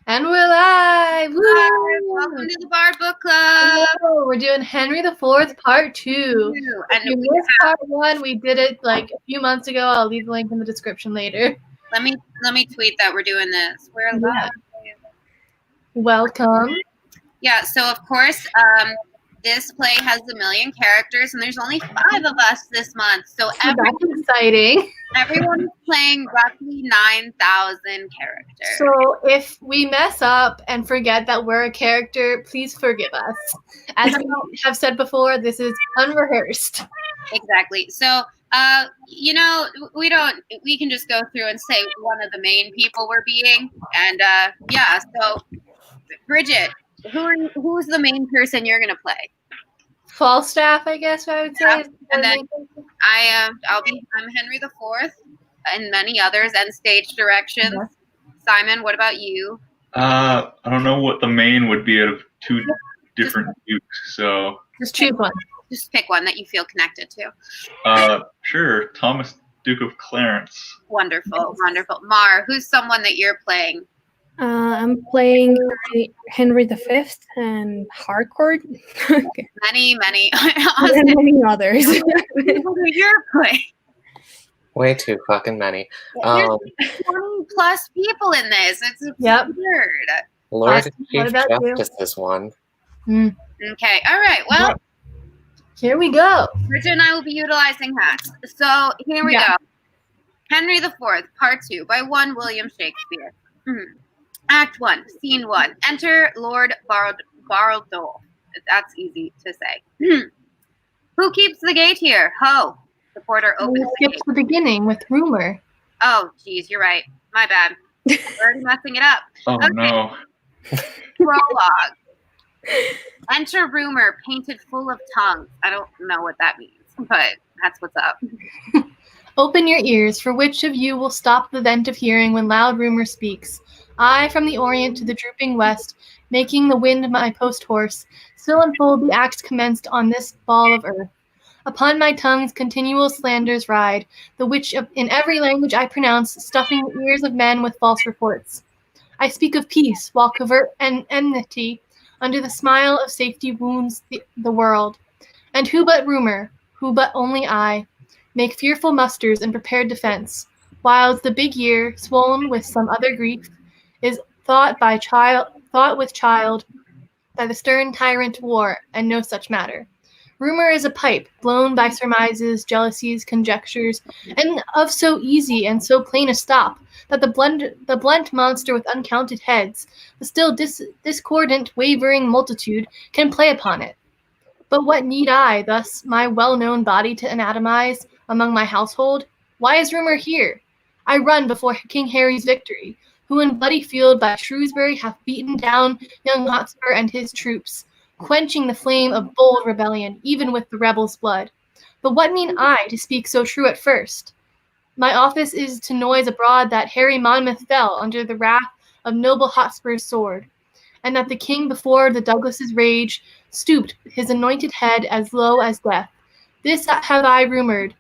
And we're live! Woo! Hi, welcome to the Bard Book Club. Hello. We're doing Henry IV Part 2. And If you missed Part 1, we did it like a few months ago. I'll leave the link in the description later. Let me tweet that we're doing this. We're live. Welcome. Yeah, so of course, this play has a million characters, and there's only 5 of us this month. So that's exciting. Everyone's playing roughly 9,000 characters. So if we mess up and forget that we're a character, please forgive us. As we have said before, this is unrehearsed. Exactly. So, we can just go through and say one of the main people we're being. And, so, Bridget, who's the main person you're going to play? Falstaff, I guess I would say. And then I'm Henry IV and many others, and stage directions. Yeah. Simon, what about you? I don't know what the main would be out of 2 different dukes, so just choose one. Just pick one that you feel connected to. Sure, Thomas, Duke of Clarence. Wonderful, wonderful. Mar, who's someone that you're playing? I'm playing Henry V and Harcourt. Many. And many others. You're playing. Way too fucking many. There's 20 plus people in this. It's weird. Lord Chief Justice is one. Okay, all right. Well, here we go. Bridget and I will be utilizing hats. So here we go. Henry IV, Part 2, by one William Shakespeare. Act 1, Scene 1. Enter Lord Bardolph. That's easy to say. Who keeps the gate here? Ho! The porter opens the gate. Skip the beginning with rumor. Oh, geez, you're right. My bad. We're already messing it up. Oh, no. Prologue. Enter rumor, painted full of tongues. I don't know what that means, but that's what's up. Open your ears, for which of you will stop the vent of hearing when loud rumor speaks? I, from the orient to the drooping west, making the wind my post-horse, still unfold the acts commenced on this ball of earth. Upon my tongue's continual slanders ride, the which in every language I pronounce, stuffing the ears of men with false reports. I speak of peace, while covert enmity, under the smile of safety wounds the world. And who but rumor, who but only I, make fearful musters and prepared defense, whiles the big year, swollen with some other grief, is thought with child by the stern tyrant war, and no such matter. Rumor is a pipe, blown by surmises, jealousies, conjectures, and of so easy and so plain a stop, that the blunt monster with uncounted heads, the still discordant, wavering multitude, can play upon it. But what need I, thus, my well-known body to anatomize among my household? Why is rumor here? I run before King Harry's victory, who in bloody field by Shrewsbury hath beaten down young Hotspur and his troops, quenching the flame of bold rebellion, even with the rebels' blood. But what mean I to speak so true at first? My office is to noise abroad that Harry Monmouth fell under the wrath of noble Hotspur's sword, and that the king before the Douglas's rage stooped his anointed head as low as death. This have I rumored,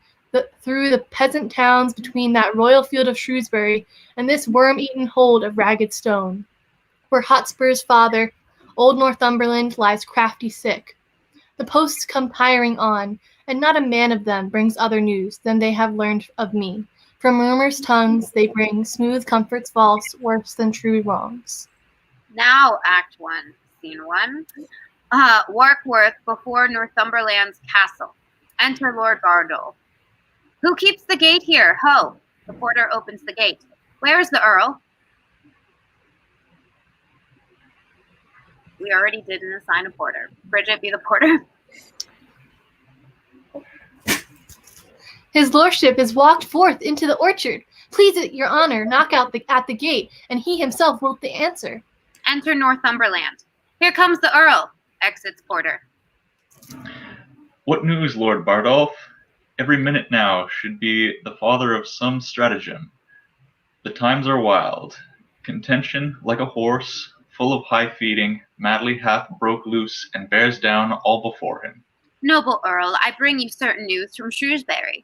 through the peasant towns between that royal field of Shrewsbury and this worm-eaten hold of Ragged Stone, where Hotspur's father, old Northumberland, lies crafty sick. The posts come tiring on, and not a man of them brings other news than they have learned of me. From rumor's tongues they bring smooth comforts false, worse than true wrongs. Now, Act 1, Scene 1. Warkworth before Northumberland's castle. Enter Lord Bardolph. Who keeps the gate here? Ho! The porter opens the gate. Where is the Earl? We already didn't assign a porter. Bridget, be the porter. His lordship is walked forth into the orchard. Please, your honor, knock out at the gate, and he himself will answer. Enter Northumberland. Here comes the Earl. Exits porter. What news, Lord Bardolph? Every minute now should be the father of some stratagem. The times are wild. Contention, like a horse, full of high feeding, madly hath broke loose and bears down all before him. Noble Earl, I bring you certain news from Shrewsbury.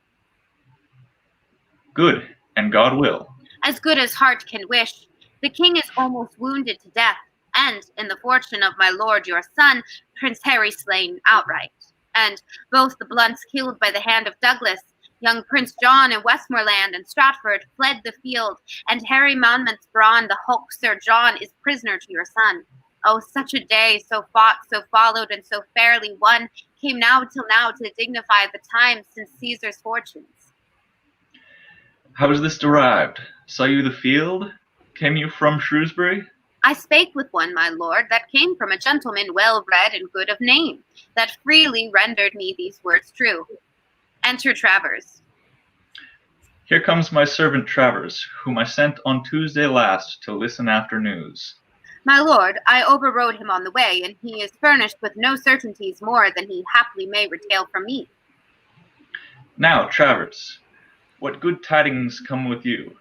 Good, and God will. As good as heart can wish. The king is almost wounded to death, and in the fortune of my lord your son, Prince Harry slain outright. And both the Blunts killed by the hand of Douglas, young Prince John in Westmoreland and Stratford fled the field, and Harry Monmouth's brawn, the hulk Sir John, is prisoner to your son. Oh, such a day, so fought, so followed, and so fairly won, came now till now to dignify the time since Caesar's fortunes. How is this derived? Saw you the field? Came you from Shrewsbury? I spake with one, my lord, that came from a gentleman well read and good of name, that freely rendered me these words true. Enter Travers. Here comes my servant Travers, whom I sent on Tuesday last to listen after news. My lord, I overrode him on the way, and he is furnished with no certainties more than he haply may retail from me. Now, Travers, what good tidings come with you?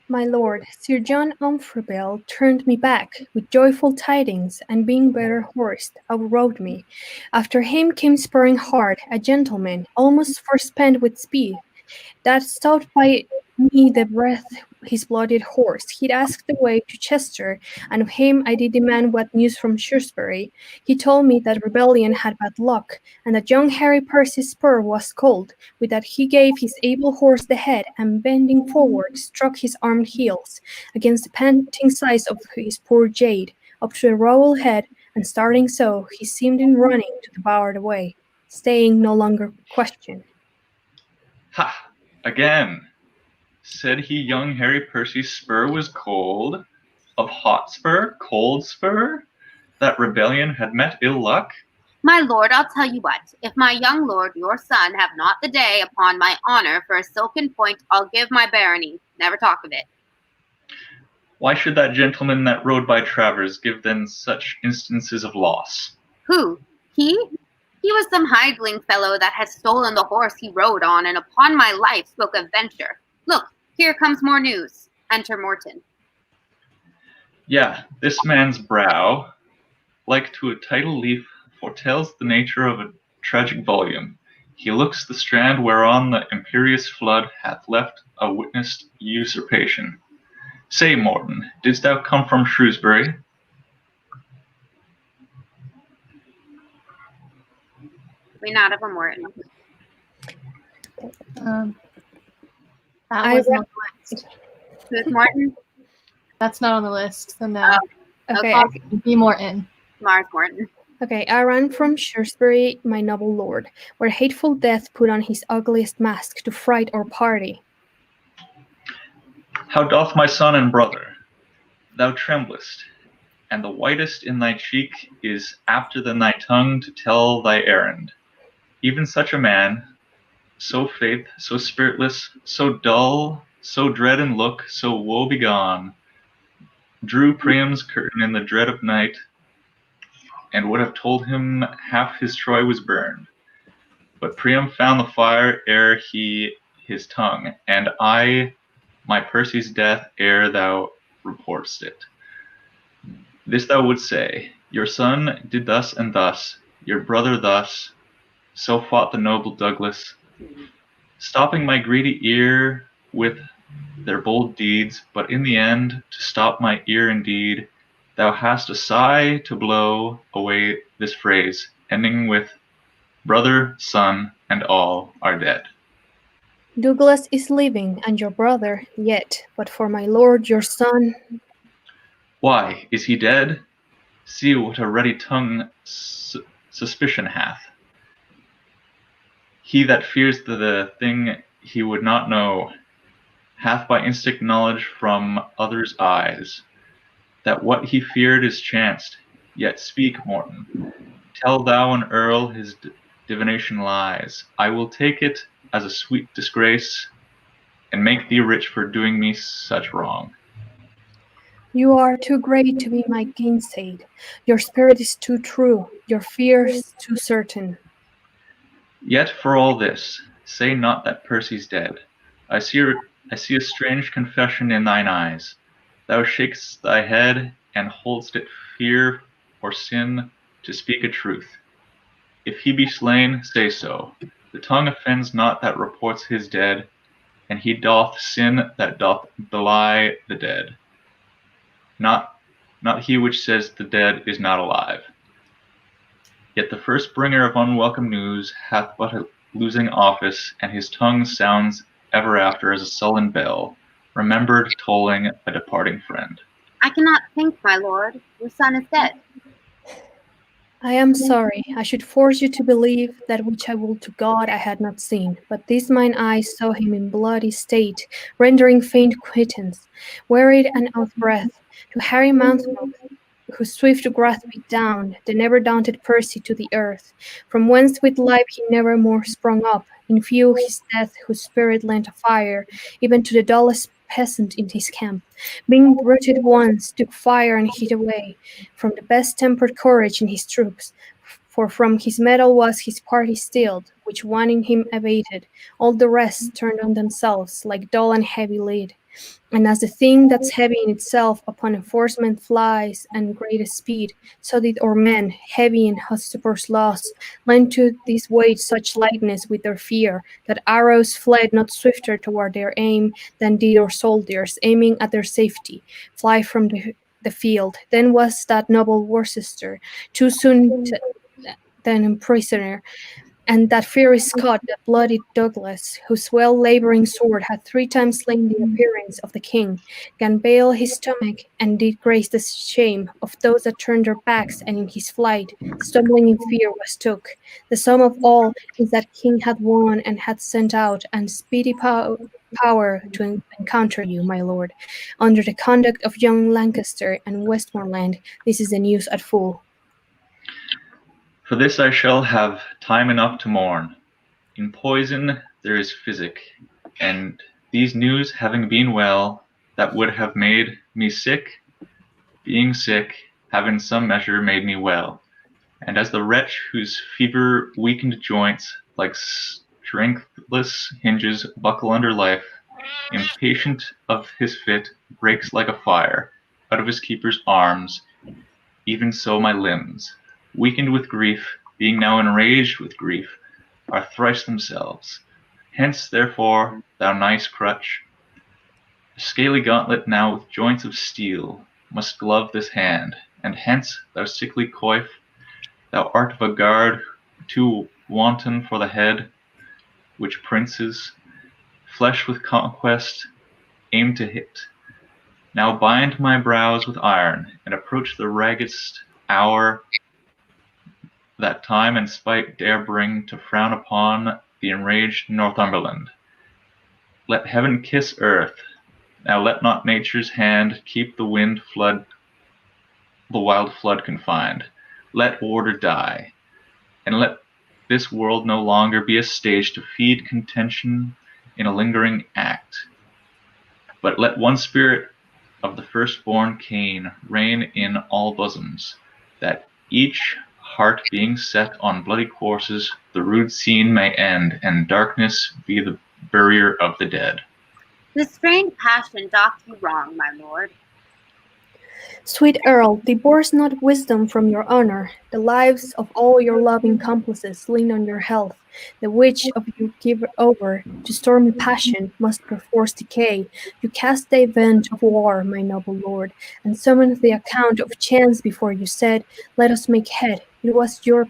My lord, Sir John Umfreville turned me back with joyful tidings, and being better horsed, outrode me. After him came spurring hard a gentleman, almost forspent with speed, that stopped by me the breath his blooded horse. He'd asked the way to Chester, and of him I did demand what news from Shrewsbury. He told me that rebellion had bad luck, and that young Harry Percy's spur was cold. With that he gave his able horse the head, and bending forward, struck his armed heels against the panting sides of his poor jade, up to the rowel head, and starting so, he seemed in running to devour the way, staying no longer questioned. Ha! Again! Said he young Harry Percy's spur was cold? Of hot spur? Cold spur? That rebellion had met ill luck? My lord, I'll tell you what, if my young lord, your son, have not the day, upon my honor, for a silken point, I'll give my barony. Never talk of it. Why should that gentleman that rode by Travers give then such instances of loss? Who? He? He was some hireling fellow that had stolen the horse he rode on, and upon my life spoke of venture. Look, here comes more news. Enter Morton. Yeah, this man's brow, like to a tidal leaf, foretells the nature of a tragic volume. He looks the strand whereon the imperious flood hath left a witnessed usurpation. Say, Morton, didst thou come from Shrewsbury? We not have a Morton. That was on the list. Who's Morton? That's not on the list, so no. Okay, Be Morton. Mars Morton. Okay, I ran from Shrewsbury, my noble lord, where hateful death put on his ugliest mask to fright our party. How doth my son and brother? Thou tremblest, and the whitest in thy cheek is apter than thy tongue to tell thy errand. Even such a man, so faith, so spiritless, so dull, so dread in look, so woe begone, drew Priam's curtain in the dread of night, and would have told him half his Troy was burned. But Priam found the fire ere he his tongue, and I my Percy's death ere thou reportst it. This thou wouldst say, your son did thus and thus, your brother thus, so fought the noble Douglas, stopping my greedy ear with their bold deeds, but in the end, to stop my ear indeed, thou hast a sigh to blow away this phrase, ending with brother, son, and all are dead. Douglas is living, and your brother yet, but for my lord your son. Why, is he dead? See what a ready tongue suspicion hath. He that fears the thing he would not know, hath by instinct knowledge from others' eyes, that what he feared is chanced. Yet speak, Morton. Tell thou an earl his divination lies. I will take it as a sweet disgrace, and make thee rich for doing me such wrong. You are too great to be my gainsayed. Your spirit is too true, your fears too certain. Yet for all this, say not that Percy's dead. I see a strange confession in thine eyes. Thou shakest thy head, and holdst it fear or sin to speak a truth. If he be slain, say so. The tongue offends not that reports his dead, and he doth sin that doth belie the dead. not he which says the dead is not alive. Yet the first bringer of unwelcome news hath but a losing office, and his tongue sounds ever after as a sullen bell, remembered tolling a departing friend. I cannot think, my lord. Your son is dead. I am sorry. I should force you to believe that which I would to God I had not seen. But these mine eyes saw him in bloody state, rendering faint quittance, wearied and out of breath, to Harry Mountmouth, whose swift grasp beat down the never daunted Percy to the earth, from whence with life he never more sprung up. In view his death, whose spirit lent a fire, even to the dullest peasant in his camp, being rooted once, took fire and heat away from the best-tempered courage in his troops. For from his mettle was his party stilled, which one in him abated, all the rest turned on themselves like dull and heavy lead. And as the thing that's heavy in itself upon enforcement flies and greatest speed, so did our men, heavy in Hotspur's loss, lend to this weight such lightness with their fear, that arrows fled not swifter toward their aim than did our soldiers, aiming at their safety, fly from the field. Then was that noble Worcester too soon then a prisoner, and that fiery Scot, that bloody Douglas, whose well-labouring sword had 3 times slain the appearance of the king, gan bail his stomach, and did grace the shame of those that turned their backs, and in his flight, stumbling in fear, was took. The sum of all is that king had won and had sent out, and speedy power to encounter you, my lord. Under the conduct of young Lancaster and Westmoreland, this is the news at full. For this I shall have time enough to mourn. In poison there is physic, and these news having been well, that would have made me sick, being sick, have in some measure made me well. And as the wretch whose fever weakened joints, like strengthless hinges, buckle under life, impatient of his fit, breaks like a fire out of his keeper's arms, even so my limbs, weakened with grief, being now enraged with grief, are thrice themselves. Hence, therefore, thou nice crutch, a scaly gauntlet now with joints of steel, must glove this hand, and hence, thou sickly coif, thou art of a guard too wanton for the head, which princes, flesh with conquest, aim to hit. Now bind my brows with iron, and approach the raggedest hour that time and spite dare bring to frown upon the enraged Northumberland. Let heaven kiss earth, now let not nature's hand keep the wild flood confined. Let order die, and let this world no longer be a stage to feed contention in a lingering act. But let one spirit of the firstborn Cain reign in all bosoms, that each heart being set on bloody courses, the rude scene may end, and darkness be the burier of the dead. This strained passion doth you wrong, my lord. Sweet Earl, divorce not wisdom from your honor. The lives of all your loving complices lean on your health. The which of you give over to stormy passion must perforce decay. You cast the event of war, my noble lord, and summoned the account of chance before you said, let us make head. It was your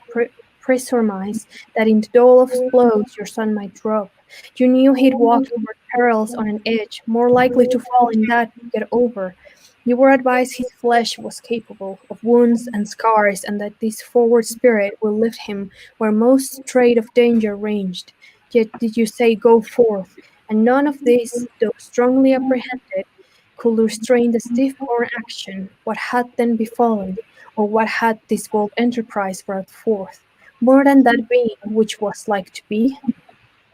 presurmise that in the dole of blows your son might drop. You knew he'd walk toward perils on an edge, more likely to fall in that to get over. You were advised his flesh was capable of wounds and scars, and that this forward spirit will lift him where most dread of danger ranged. Yet did you say, go forth, and none of this, though strongly apprehended, could restrain the stiff-born action. What had then befallen, or what had this bold enterprise brought forth, more than that being which was like to be?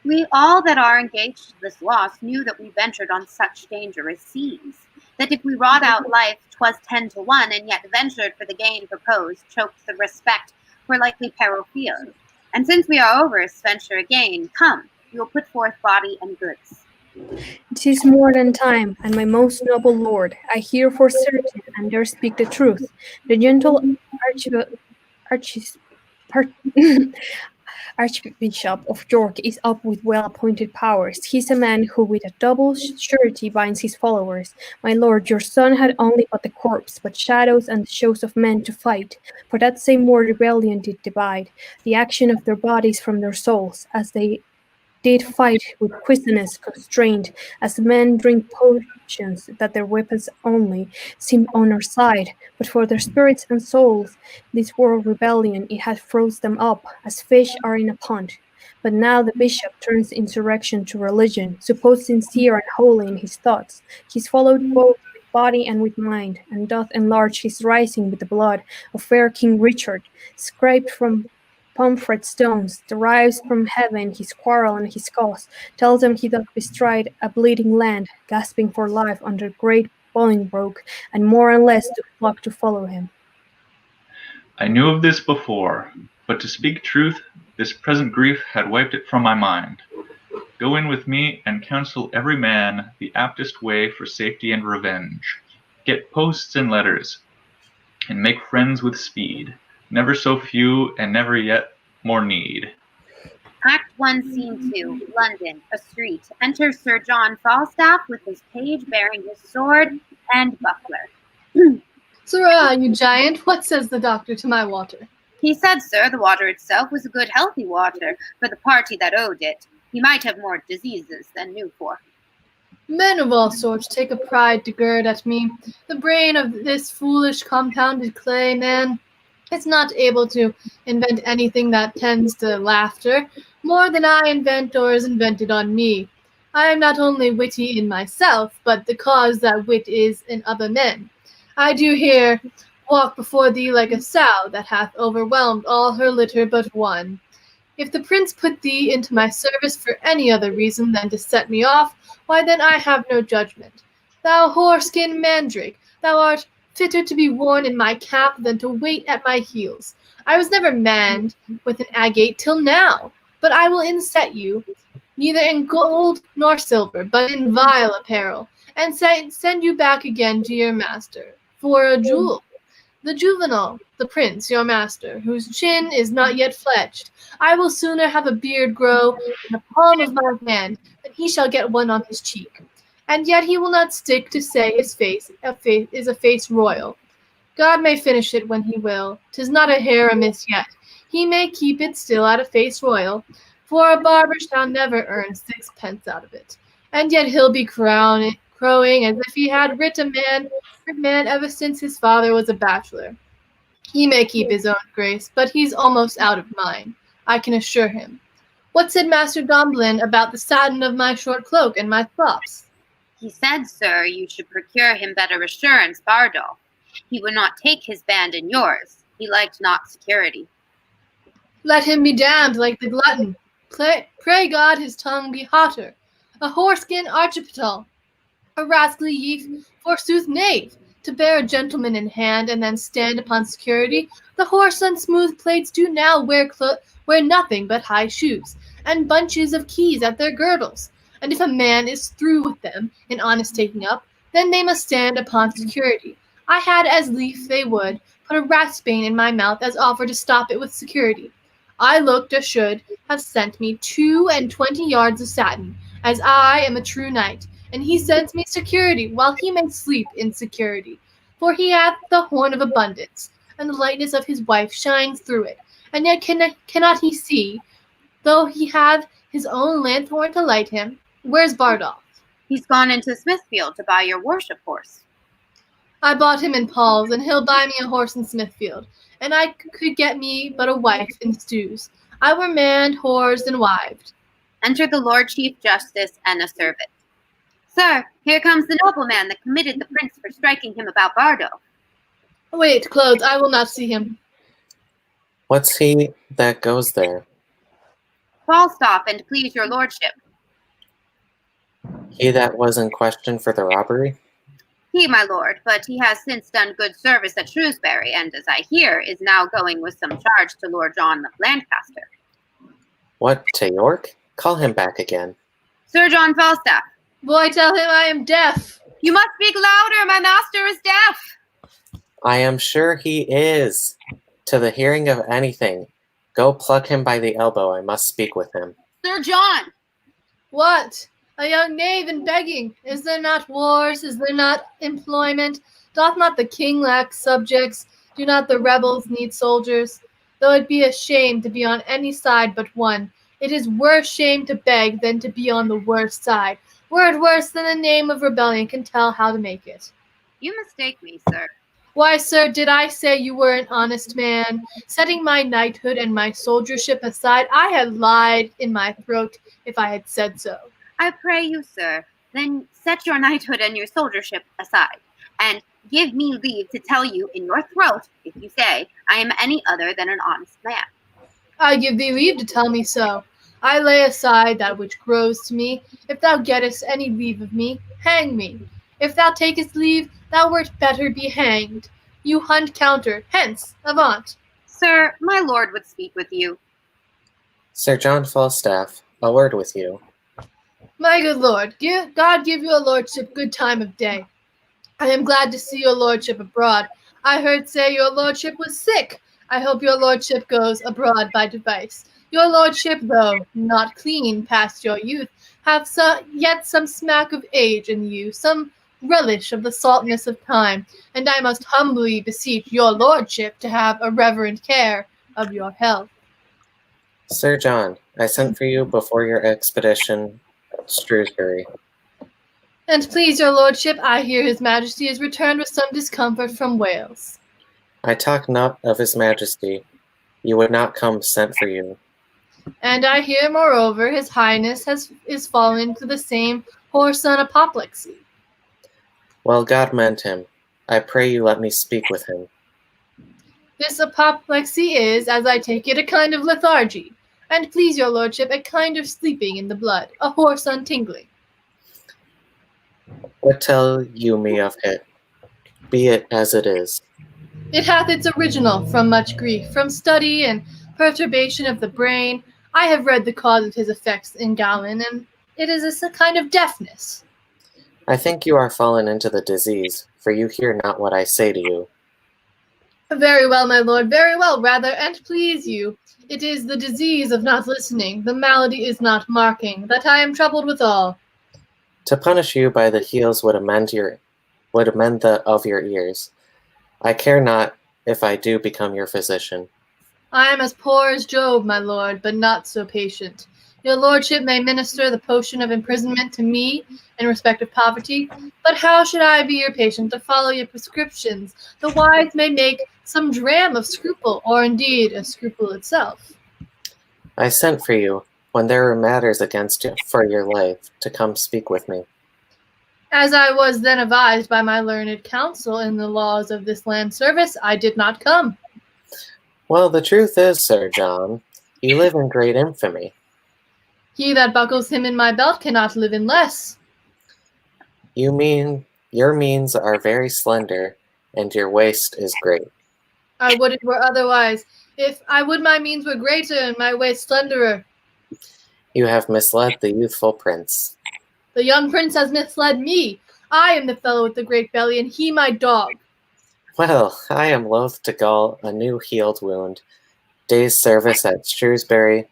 We all that are engaged to this loss knew that we ventured on such dangerous seas, that if we wrought out life 'twas 10 to 1, and yet ventured for the gain proposed, choked the respect for likely peril feared. And since we are over this venture again, come, we will put forth body and goods. It is more than time, and my most noble lord, I hear for certain, and dare speak the truth, the gentle Archbishop of York is up with well-appointed powers. He's a man who with a double surety binds his followers. My lord, your son had only but the corpse, but shadows and the shows of men to fight. For that same war rebellion did divide the action of their bodies from their souls, as they did fight with quiescence constrained, as men drink potions that their weapons only seemed on our side, but for their spirits and souls, this world rebellion it had froze them up, as fish are in a pond. But now the bishop turns insurrection to religion, supposed sincere and holy in his thoughts. He's followed both with body and with mind, and doth enlarge his rising with the blood of fair King Richard, scraped from Pomfret stones, derives from heaven his quarrel and his cause, tells them he doth bestride a bleeding land, gasping for life under great Bolingbroke, and more and less do flock to follow him. I knew of this before, but to speak truth, this present grief had wiped it from my mind. Go in with me and counsel every man the aptest way for safety and revenge. Get posts and letters, and make friends with speed. Never so few, and never yet more need. Act 1, Scene 2, London, a street. Enter Sir John Falstaff with his page bearing his sword and buckler. Sirrah, you giant, what says the doctor to my water? He said, sir, the water itself was a good healthy water for the party that owed it. He might have more diseases than knew for. Men of all sorts take a pride to gird at me. The brain of this foolish compounded clay man is not able to invent anything that tends to laughter, more than I invent or is invented on me. I am not only witty in myself, but the cause that wit is in other men. I do here walk before thee like a sow that hath overwhelmed all her litter but one. If the prince put thee into my service for any other reason than to set me off, why then I have no judgment. Thou whoreskin mandrake, thou art fitter to be worn in my cap than to wait at my heels. I was never manned with an agate till now, but I will inset you, neither in gold nor silver, but in vile apparel, and send you back again to your master, for a jewel. The juvenile, the prince, your master, whose chin is not yet fledged, I will sooner have a beard grow in the palm of my hand than he shall get one on his cheek. And yet he will not stick to say his face is a face royal. God may finish it when he will. 'Tis not a hair amiss yet. He may keep it still at a face royal, for a barber shall never earn 6 pence out of it. And yet he'll be crowing as if he had writ a man ever since his father was a bachelor. He may keep his own grace, but he's almost out of mine, I can assure him. What said Master Domblin about the satin of my short cloak and my flops? He said, sir, you should procure him better assurance, Bardolph. He would not take his band and yours. He liked not security. Let him be damned like the glutton. Pray God his tongue be hotter. A whoreskin archipel, a rascally yeaf, forsooth knave, to bear a gentleman in hand and then stand upon security. The horse on smooth plates do now wear nothing but high shoes, and bunches of keys at their girdles. And if a man is through with them in honest taking up, then they must stand upon security. I had as lief they would put a ratsbane in my mouth as offer to stop it with security. I looked or should have sent me 22 yards of satin, as I am a true knight, and he sends me security, while he may sleep in security. For he hath the horn of abundance, and the lightness of his wife shines through it, and yet cannot he see, though he have his own lanthorn to light him. Where's Bardolph? He's gone into Smithfield to buy your worship horse. I bought him in Paul's, and he'll buy me a horse in Smithfield, and I could get me but a wife in stews. I were manned, horsed, and wived. Enter the Lord Chief Justice and a servant. Sir, here comes the nobleman that committed the prince for striking him about Bardolph. Wait, clothes, I will not see him. What's he that goes there? Falstaff, and please your lordship. He that was in question for the robbery? He, my lord, but he has since done good service at Shrewsbury, and as I hear, is now going with some charge to Lord John of Lancaster. What, to York? Call him back again. Sir John Falstaff. Boy, tell him I am deaf. You must speak louder, my master is deaf. I am sure he is. To the hearing of anything, Go pluck him by the elbow, I must speak with him. Sir John! What? A young knave and begging? Is there not wars? Is there not employment? Doth not the king lack subjects? Do not the rebels need soldiers? Though it be a shame to be on any side but one, it is worse shame to beg than to be on the worst side. Were it worse than the name of rebellion can tell how to make it. You mistake me, sir. Why, sir, did I say you were an honest man? Setting my knighthood and my soldiership aside, I had lied in my throat if I had said so. I pray you, sir, then set your knighthood and your soldiership aside, and give me leave to tell you in your throat, if you say, I am any other than an honest man. I give thee leave to tell me so. I lay aside that which grows to me. If thou gettest any leave of me, hang me. If thou takest leave, thou wert better be hanged. You hunt counter. Hence, avaunt. Sir, my lord would speak with you. Sir John Falstaff, a word with you. My good lord, God give your lordship good time of day. I am glad to see your lordship abroad. I heard say your lordship was sick. I hope your lordship goes abroad by device. Your lordship, though not clean past your youth, have yet some smack of age in you, some relish of the saltness of time, and I most humbly beseech your lordship to have a reverent care of your health. Sir John, I sent for you before your expedition at Shrewsbury. And please your lordship, I hear his majesty is returned with some discomfort from Wales. I talk not of his majesty. You would not come sent for you. And I hear, moreover, his highness is fallen to the same whoreson apoplexy. Well, God meant him. I pray you let me speak with him. This apoplexy is, as I take it, a kind of lethargy, and please your lordship, a kind of sleeping in the blood, a whoreson tingling. What tell you me of it? Be it as it is. It hath its original from much grief, from study and perturbation of the brain. I have read the cause of his effects in Galen, and it is a kind of deafness. I think you are fallen into the disease, for you hear not what I say to you. Very well, my lord, very well, rather, and please you. It is the disease of not listening, the malady is not marking, that I am troubled withal. To punish you by the heels would amend the of your ears. I care not if I do become your physician. I am as poor as Job, my lord, but not so patient. Your lordship may minister the potion of imprisonment to me in respect of poverty, but how should I be your patient to follow your prescriptions? The wise may make some dram of scruple, or indeed a scruple itself. I sent for you, when there were matters against you for your life, to come speak with me. As I was then advised by my learned counsel in the laws of this land service, I did not come. Well, the truth is, Sir John, you live in great infamy. He that buckles him in my belt cannot live in less. You mean your means are very slender, and your waist is great. I would it were otherwise. If I would my means were greater and my waist slenderer. You have misled the youthful prince. The young prince has misled me. I am the fellow with the great belly, and he my dog. Well, I am loath to gall a new healed wound. Day's service at Shrewsbury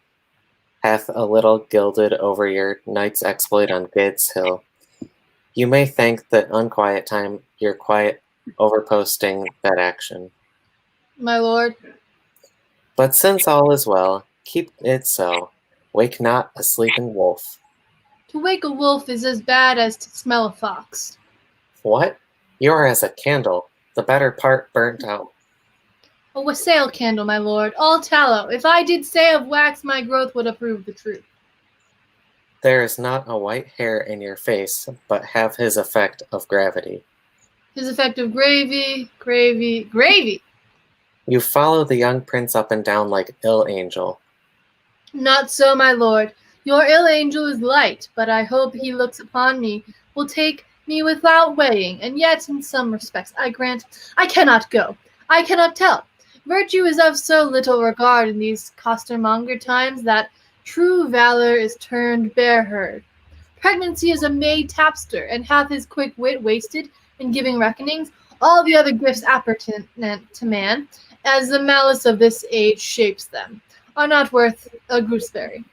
hath a little gilded over your night's exploit on Gates Hill. You may thank the unquiet time your quiet overposting that action. My lord. But since all is well, keep it so. Wake not a sleeping wolf. To wake a wolf is as bad as to smell a fox. What? You are as a candle, the better part burnt out. A wassail candle, my lord, all tallow. If I did say of wax, my growth would approve the truth. There is not a white hair in your face, but have his effect of gravity. His effect of gravy, gravy, gravy. You follow the young prince up and down like ill angel. Not so, my lord. Your ill angel is light, but I hope he looks upon me, will take me without weighing, and yet in some respects, I grant, I cannot go. I cannot tell. Virtue is of so little regard in these costermonger times that true valor is turned bear-herd. Pregnancy is a maid tapster, and hath his quick wit wasted in giving reckonings, all the other gifts appertinent to man, as the malice of this age shapes them. are not worth a gooseberry.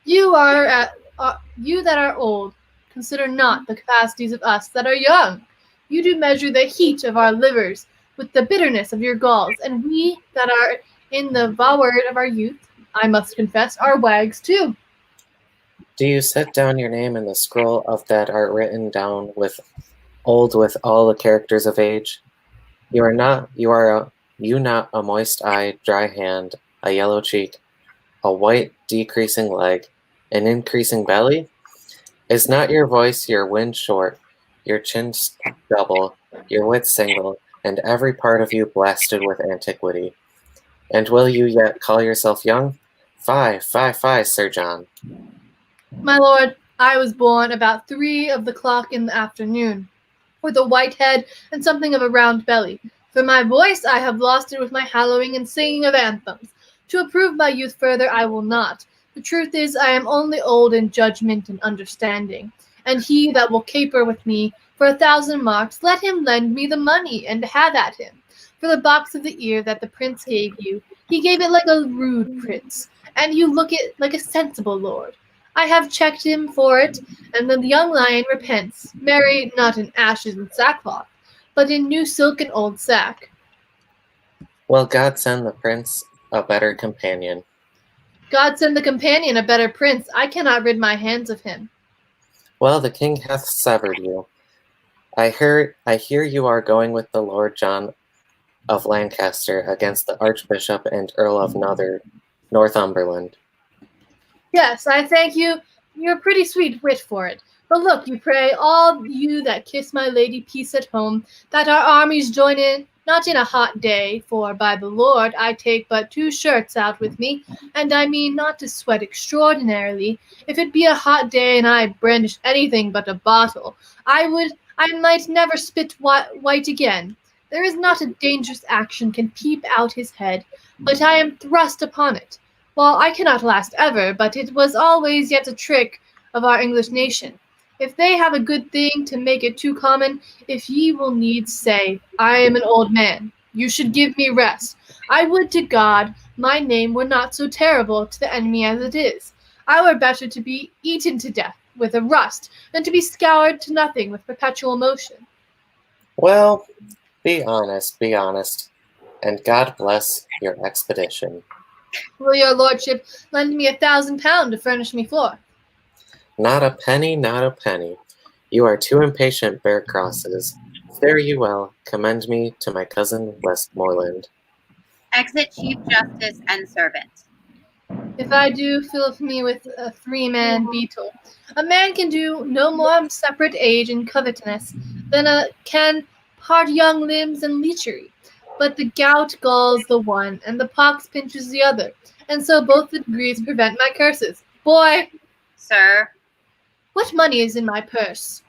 You that are old, consider not the capacities of us that are young. You do measure the heat of our livers with the bitterness of your galls, and we that are in the vanguard of our youth, I must confess, are wags too. Do you set down your name in the scroll of that art written down with old with all the characters of age? You not a moist eye, dry hand, a yellow cheek, a white decreasing leg, an increasing belly? Is not your voice your wind short, your chin double, your wit single, and every part of you blasted with antiquity? And will you yet call yourself young? Fie, Sir John. My lord, I was born about 3 of the clock in the afternoon, with a white head and something of a round belly. For my voice I have lost it with my hallowing and singing of anthems. To approve my youth further I will not. The truth is I am only old in judgment and understanding. And he that will caper with me for 1,000 marks, let him lend me the money, and have at him. For the box of the ear that the prince gave you, he gave it like a rude prince, and you look it like a sensible lord. I have checked him for it, and the young lion repents, marry not in ashes and sackcloth, but in new silk and old sack. Will God send the prince a better companion? God send the companion a better prince, I cannot rid my hands of him. Well, the king hath severed you. I hear you are going with the Lord John of Lancaster against the Archbishop and Earl of Northumberland. Yes, I thank you. You're a pretty sweet wit for it. But look, you pray, all you that kiss my lady peace at home, that our armies join in, not in a hot day, for by the Lord I take but 2 shirts out with me, and I mean not to sweat extraordinarily. If it be a hot day and I brandish anything but a bottle, I might never spit white again. There is not a dangerous action can peep out his head, but I am thrust upon it. Well, I cannot last ever, but it was always yet a trick of our English nation. If they have a good thing to make it too common, if ye will needs say, I am an old man, you should give me rest. I would to God my name were not so terrible to the enemy as it is. I were better to be eaten to death with a rust than to be scoured to nothing with perpetual motion. Well, be honest, and God bless your expedition. Will your lordship lend me £1,000 to furnish me forth? Not a penny, not a penny. You are too impatient, bear crosses. Fare you well, commend me to my cousin Westmoreland. Exit Chief Justice and servant. If I do, fill me with a 3-man beetle. A man can do no more separate age and covetousness than can part young limbs and lechery. But the gout galls the one, and the pox pinches the other, and so both the degrees prevent my curses. Boy! Sir. What money is in my purse?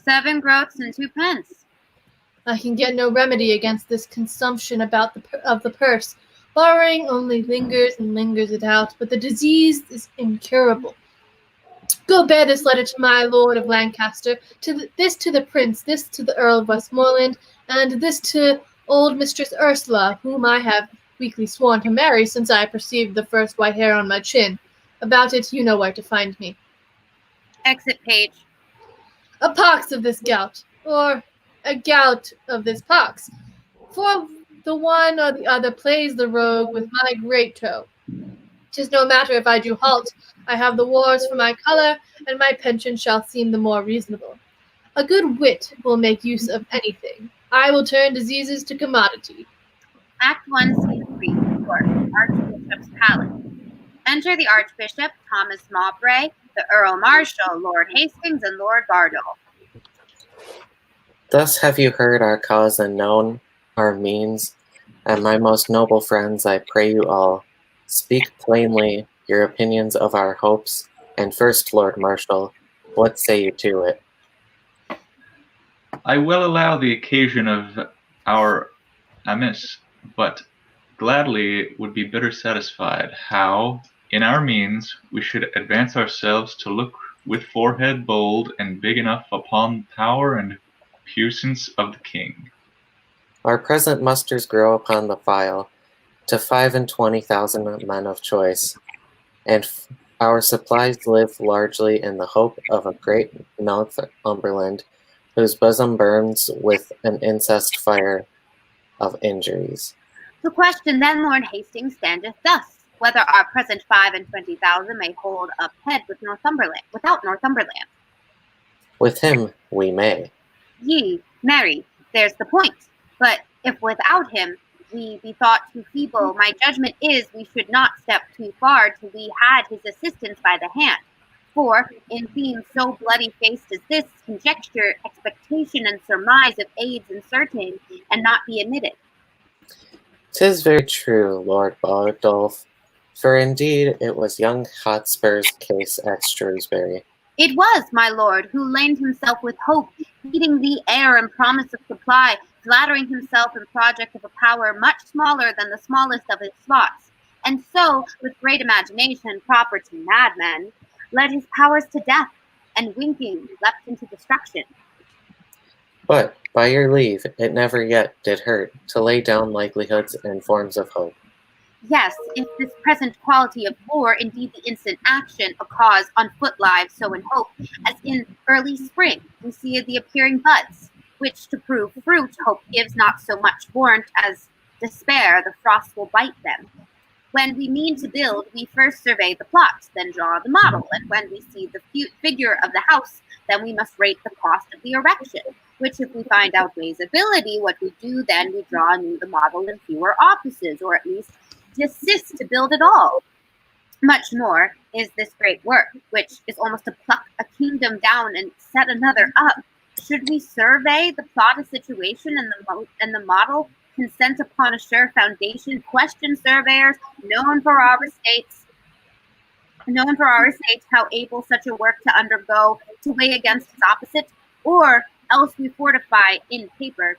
7 groats and 2 pence. I can get no remedy against this consumption of the purse. Borrowing only lingers and lingers it out, but the disease is incurable. Go bear this letter to my lord of Lancaster, this to the prince, this to the Earl of Westmoreland, and this to old Mistress Ursula, whom I have weakly sworn to marry since I perceived the first white hair on my chin. About it you know where to find me. Exit page. A pox of this gout, or a gout of this pox, for the one or the other plays the rogue with my great toe. 'Tis no matter if I do halt, I have the wars for my colour, and my pension shall seem the more reasonable. A good wit will make use of anything. I will turn diseases to commodity. Act 1, Scene 3, Court, Archbishop's Palace. Enter the Archbishop, Thomas Mowbray, the Earl Marshal, Lord Hastings, and Lord Bardolph. Thus have you heard our cause and known our means, and my most noble friends, I pray you all, speak plainly your opinions of our hopes, and first, Lord Marshal, what say you to it? I will allow the occasion of our amiss, but gladly would be better satisfied how, in our means, we should advance ourselves to look with forehead bold and big enough upon power and puissance of the king. Our present musters grow upon the file, to 25,000 men of choice, and our supplies live largely in the hope of a great Northumberland, whose bosom burns with an incest fire of injuries. The question then, Lord Hastings, standeth thus: whether our present 25,000 may hold up head with Northumberland, without Northumberland. With him we may. Ye, marry, there's the point. But if without him we be thought too feeble, my judgment is we should not step too far till we had his assistance by the hand. For, in themes so bloody-faced as this, conjecture, expectation, and surmise of aids uncertain, and not be admitted. 'Tis very true, Lord Bardolph, for indeed it was young Hotspur's case at Shrewsbury. It was, my lord, who lamed himself with hope, feeding the air and promise of supply, flattering himself in project of a power much smaller than the smallest of his thoughts, and so, with great imagination proper to madmen, led his powers to death, and winking leapt into destruction. But, by your leave, it never yet did hurt to lay down likelihoods and forms of hope. Yes, if this present quality of war, indeed the instant action, a cause on foot lives, so in hope, as in early spring we see the appearing buds, which to prove fruit hope gives not so much warrant as despair the frost will bite them. When we mean to build, we first survey the plot, then draw the model, and when we see the figure of the house, then we must rate the cost of the erection, which if we find outweighs ability, what we do then, we draw anew the model in fewer offices, or at least desist to build at all. Much more is this great work, which is almost to pluck a kingdom down and set another up. Should we survey the plot of situation and the model, consent upon a sure foundation, question surveyors known for our estates how able such a work to undergo, to weigh against its opposite, or else we fortify in paper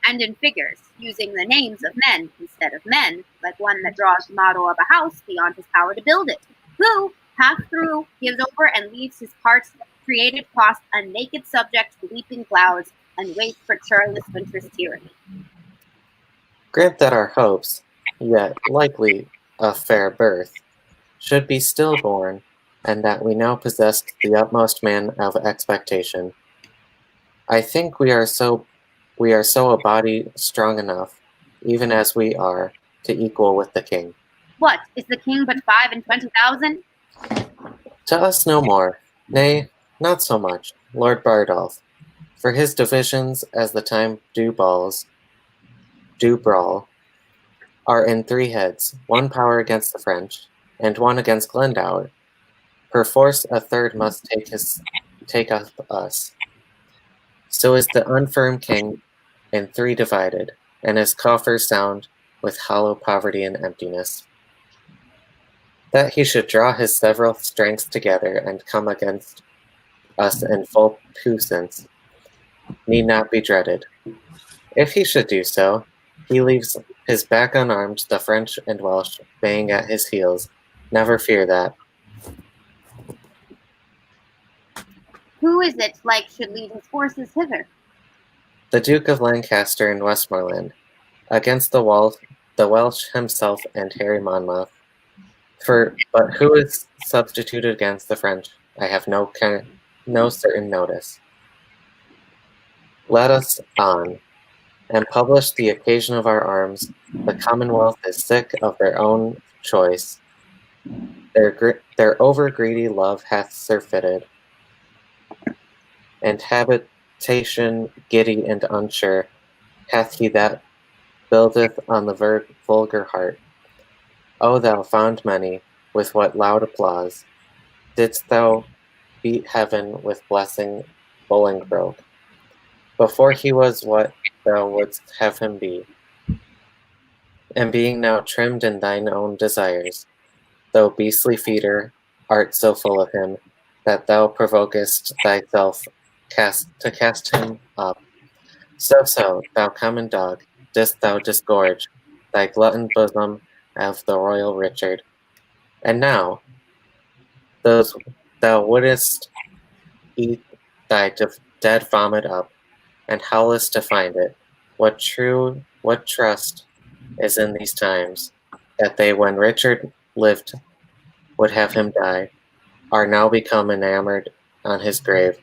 and in figures, using the names of men instead of men, like one that draws the model of a house beyond his power to build it, who, half through, gives over and leaves his parts created cost a naked subject to leaping clouds, and waits for churlish winter's tyranny. Grant that our hopes, yet likely of fair birth, should be stillborn, and that we now possess the utmost man of expectation. I think we are so a body strong enough, even as we are, to equal with the king. What, is the king but 25,000? To us no more, nay, not so much, Lord Bardolph, for his divisions, as the time do brawl, are in 3 heads, 1 power against the French, and 1 against Glendower. Perforce a third must take up us. So is the unfirm king in 3 divided, and his coffers sound with hollow poverty and emptiness. That he should draw his several strengths together and come against us in full puissance need not be dreaded. If he should do so, he leaves his back unarmed, the French and Welsh baying at his heels. Never fear that. Who is it like should lead his forces hither? The Duke of Lancaster and Westmoreland, against the Welsh himself and Harry Monmouth. But who is substituted against the French? I have no certain notice. Let us on, and publish the occasion of our arms. The Commonwealth is sick of their own choice. Their over-greedy love hath surfeited, and habitation giddy and unsure hath he that buildeth on the vulgar heart. O thou fond many, with what loud applause didst thou beat heaven with blessing Bolingbroke, before he was what thou wouldst have him be, and being now trimmed in thine own desires, thou beastly feeder, art so full of him, that thou provokest thyself to cast him up. So, thou common dog, didst thou disgorge thy glutton bosom of the royal Richard. And now, thou wouldest eat thy dead vomit up, and howlest to find it. What trust is in these times, that they, when Richard lived, would have him die, are now become enamored on his grave.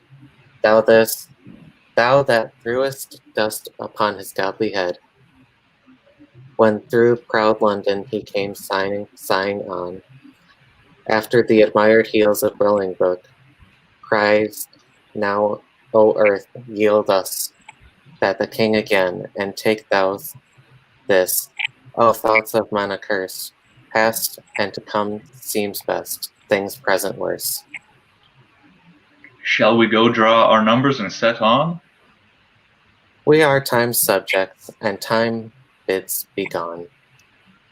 Thou that threwest dust upon his godly head, when through proud London he came sighing on, after the admired heels of Bolingbroke, cries now, O earth, yield us that the king again, and take thou this. O thoughts of men accursed, past and to come seems best, things present worse. Shall we go draw our numbers and set on? We are time's subjects, and time bids be gone.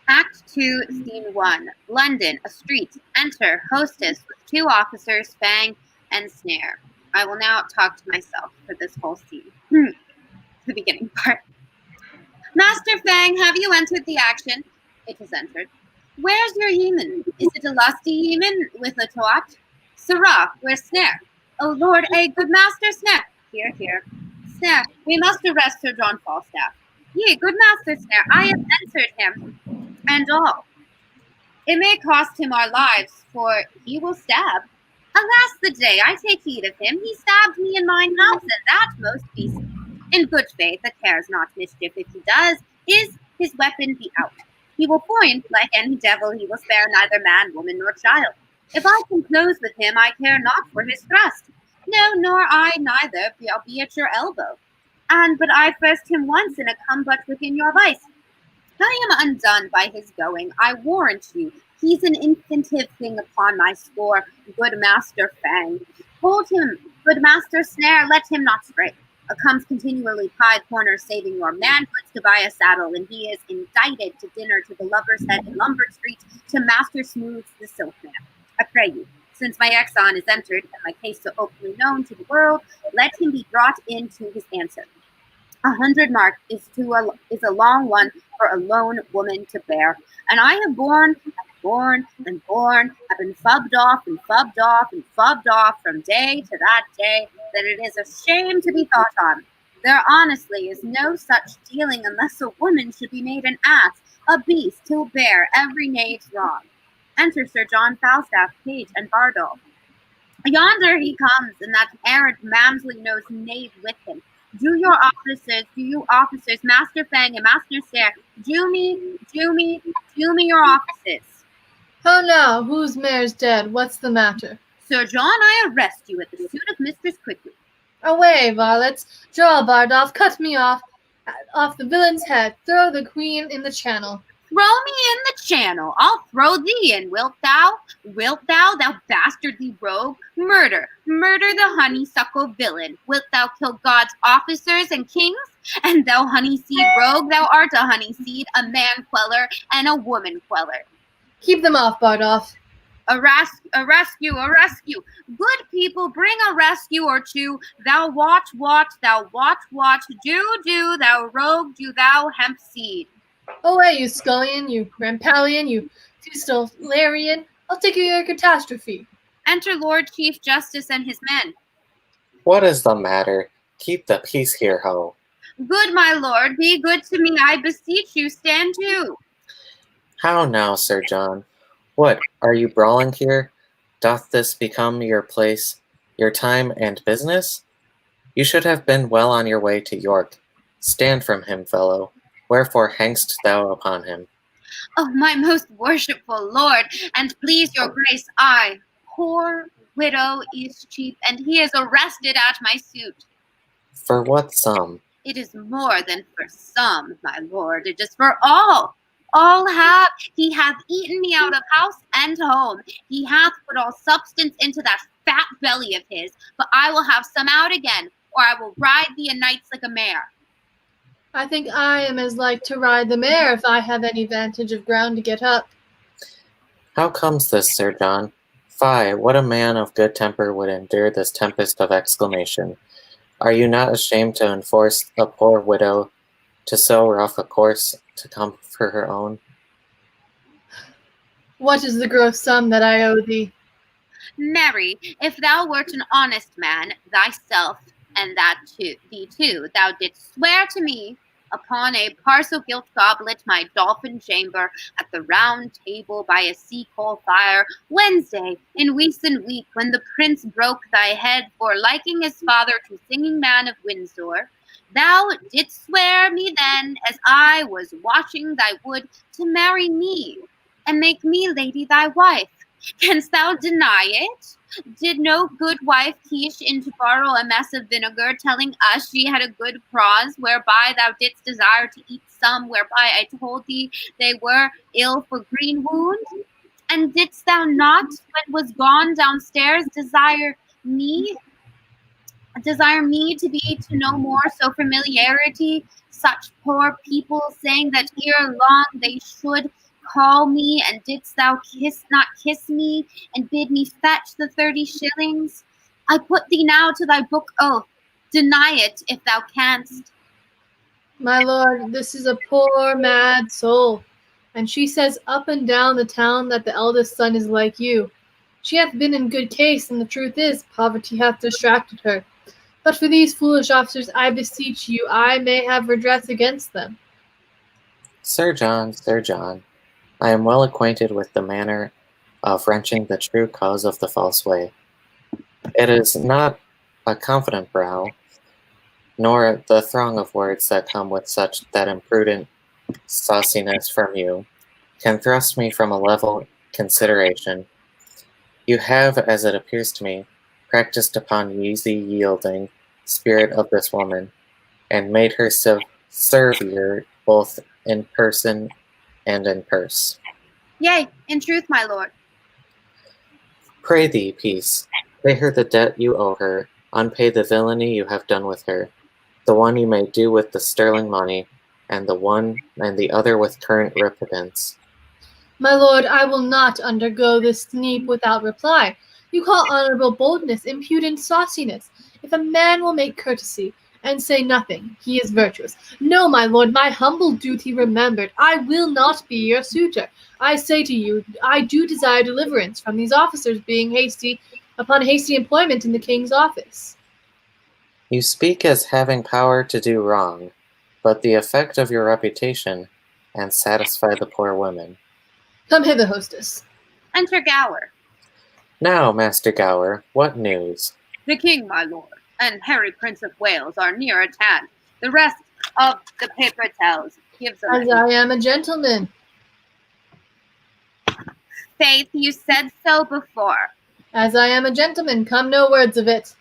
Act 2, Scene 1. London, a street. Enter, hostess with 2 officers, Fang and Snare. I will now talk to myself for this whole scene. The beginning part. Master Fang, have you entered the action? It has entered. Where's your yeoman? Is it a lusty yeoman with a torch? Sirrah, where's Snare? Oh Lord, good Master Snare. Here. Snare, we must arrest Sir John Falstaff. Yea, good Master Snare, I have entered him, and all. It may cost him our lives, for he will stab. Alas the day, I take heed of him. He stabbed me in mine house, and that most beastly. In good faith, a cares not mischief if he does, is his weapon be out. He will point, like any devil, he will spare neither man, woman, nor child. If I can close with him, I care not for his thrust. No, nor I neither, I'll be at your elbow. But I first him once, and a come but within your vice. I am undone by his going, I warrant you. He's an infantile thing upon my score, good Master Fang. Hold him, good Master Snare, let him not stray. Comes continually pied corner saving your manhoods to buy a saddle, and he is indicted to dinner to the lover's head in Lombard Street to Master Smooth's the silkman. I pray you, since my exon is entered and my case so openly known to the world, let him be brought into his answer. 100 mark is a long one for a lone woman to bear, and I have borne. I've been fubbed off and fubbed off and fubbed off from day to that day that it is a shame to be thought on. There honestly is no such dealing unless a woman should be made an ass, a beast, to bear every knave's wrong. Enter Sir John Falstaff, page, and Bardolph. Yonder he comes, and that errant Mamsley-nosed knave with him. Do you officers, Master Fang and Master Snare, do me your offices. How now, whose mare's dead? What's the matter? Sir John, I arrest you at the suit of Mistress Quickly. Away, varlets! Draw, Bardolph, cut me off the villain's head. Throw the queen in the channel. Throw me in the channel. I'll throw thee in, wilt thou? Thou bastardly rogue? Murder the honeysuckle villain. Wilt thou kill God's officers and kings? And thou honeyseed rogue, thou art a honeyseed, a man queller, and a woman queller. Keep them off, Bardolph. A rescue. Good people, bring a rescue or two. Thou watch, thou watch. Do, thou rogue, do thou hemp seed. Away, you scullion, you rampallion, you Fustelarian. I'll take you your catastrophe. Enter Lord Chief Justice and his men. What is the matter? Keep the peace here, ho. Good, my lord, be good to me, I beseech you, stand to. How now, Sir John? What, are you brawling here? Doth this become your place, your time and business? You should have been well on your way to York. Stand from him, fellow. Wherefore hang'st thou upon him? Oh, my most worshipful lord, and please your grace, I, poor widow Eastcheap, and he is arrested at my suit. For what sum? It is more than for some, my lord, it is for all. All have, he hath eaten me out of house and home. He hath put all substance into that fat belly of his, but I will have some out again, or I will ride thee a nights like a mare. I think I am as like to ride the mare if I have any vantage of ground to get up. How comes this, Sir John? Fie, what a man of good temper would endure this tempest of exclamation. Are you not ashamed to enforce a poor widow to so rough a course to come for her own? What is the gross sum that I owe thee? Marry, if thou wert an honest man, thyself, and that too, thee too, thou didst swear to me, upon a parcel gilt goblet my dolphin chamber at the round table by a sea coal fire, Wednesday in recent week, when the prince broke thy head for liking his father to singing man of Windsor. Thou didst swear me then, as I was washing thy wood, to marry me, and make me lady thy wife. Canst thou deny it? Did no good wife Quiche in to borrow a mess of vinegar, telling us she had a good cause, whereby thou didst desire to eat some, whereby I told thee they were ill for green wound? And didst thou not, when was gone downstairs, me desire me to be to no more so familiarity, such poor people saying that ere long they should call me, and didst thou not kiss me, and bid me fetch the 30 shillings? I put thee now to thy book oath. Deny it if thou canst. My lord, this is a poor, mad soul, and she says up and down the town that the eldest son is like you. She hath been in good case, and the truth is, poverty hath distracted her. But for these foolish officers, I beseech you, I may have redress against them. Sir John, I am well acquainted with the manner of wrenching the true cause of the false way. It is not a confident brow, nor the throng of words that come with such that imprudent sauciness from you, can thrust me from a level consideration. You have, as it appears to me, practiced upon the easy yielding spirit of this woman, and made her servier both in person and in purse. Yea, in truth, my lord. Pray thee, peace. Pay her the debt you owe her, unpay the villainy you have done with her, the one you may do with the sterling money, and the other with current repentance. My lord, I will not undergo this sneap without reply. You call honorable boldness impudent sauciness. If a man will make courtesy, and say nothing, he is virtuous. No, my lord, my humble duty remembered, I will not be your suitor. I say to you, I do desire deliverance from these officers being hasty upon hasty employment in the king's office. You speak as having power to do wrong, but the effect of your reputation, and satisfy the poor women. Come hither, hostess. Enter Gower. Now, Master Gower, what news? The king, my lord, and Harry, Prince of Wales, are near at hand. The rest of the paper tells. Gives a As I am a gentleman. Faith, you said so before. As I am a gentleman, come no words of it.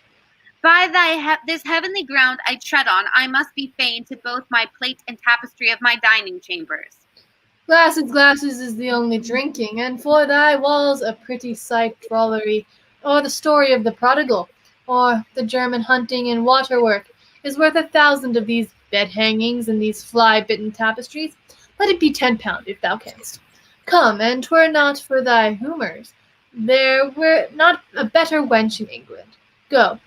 By this heavenly ground I tread on, I must be fain to both my plate and tapestry of my dining chambers. Glasses is the only drinking, and for thy walls a pretty sight drollery, or the story of the prodigal, or the German hunting and waterwork, is worth 1,000 of these bed-hangings and these fly-bitten tapestries. Let it be £10, if thou canst. Come, and 'twere not for thy humours. There were not a better wench in England. Go,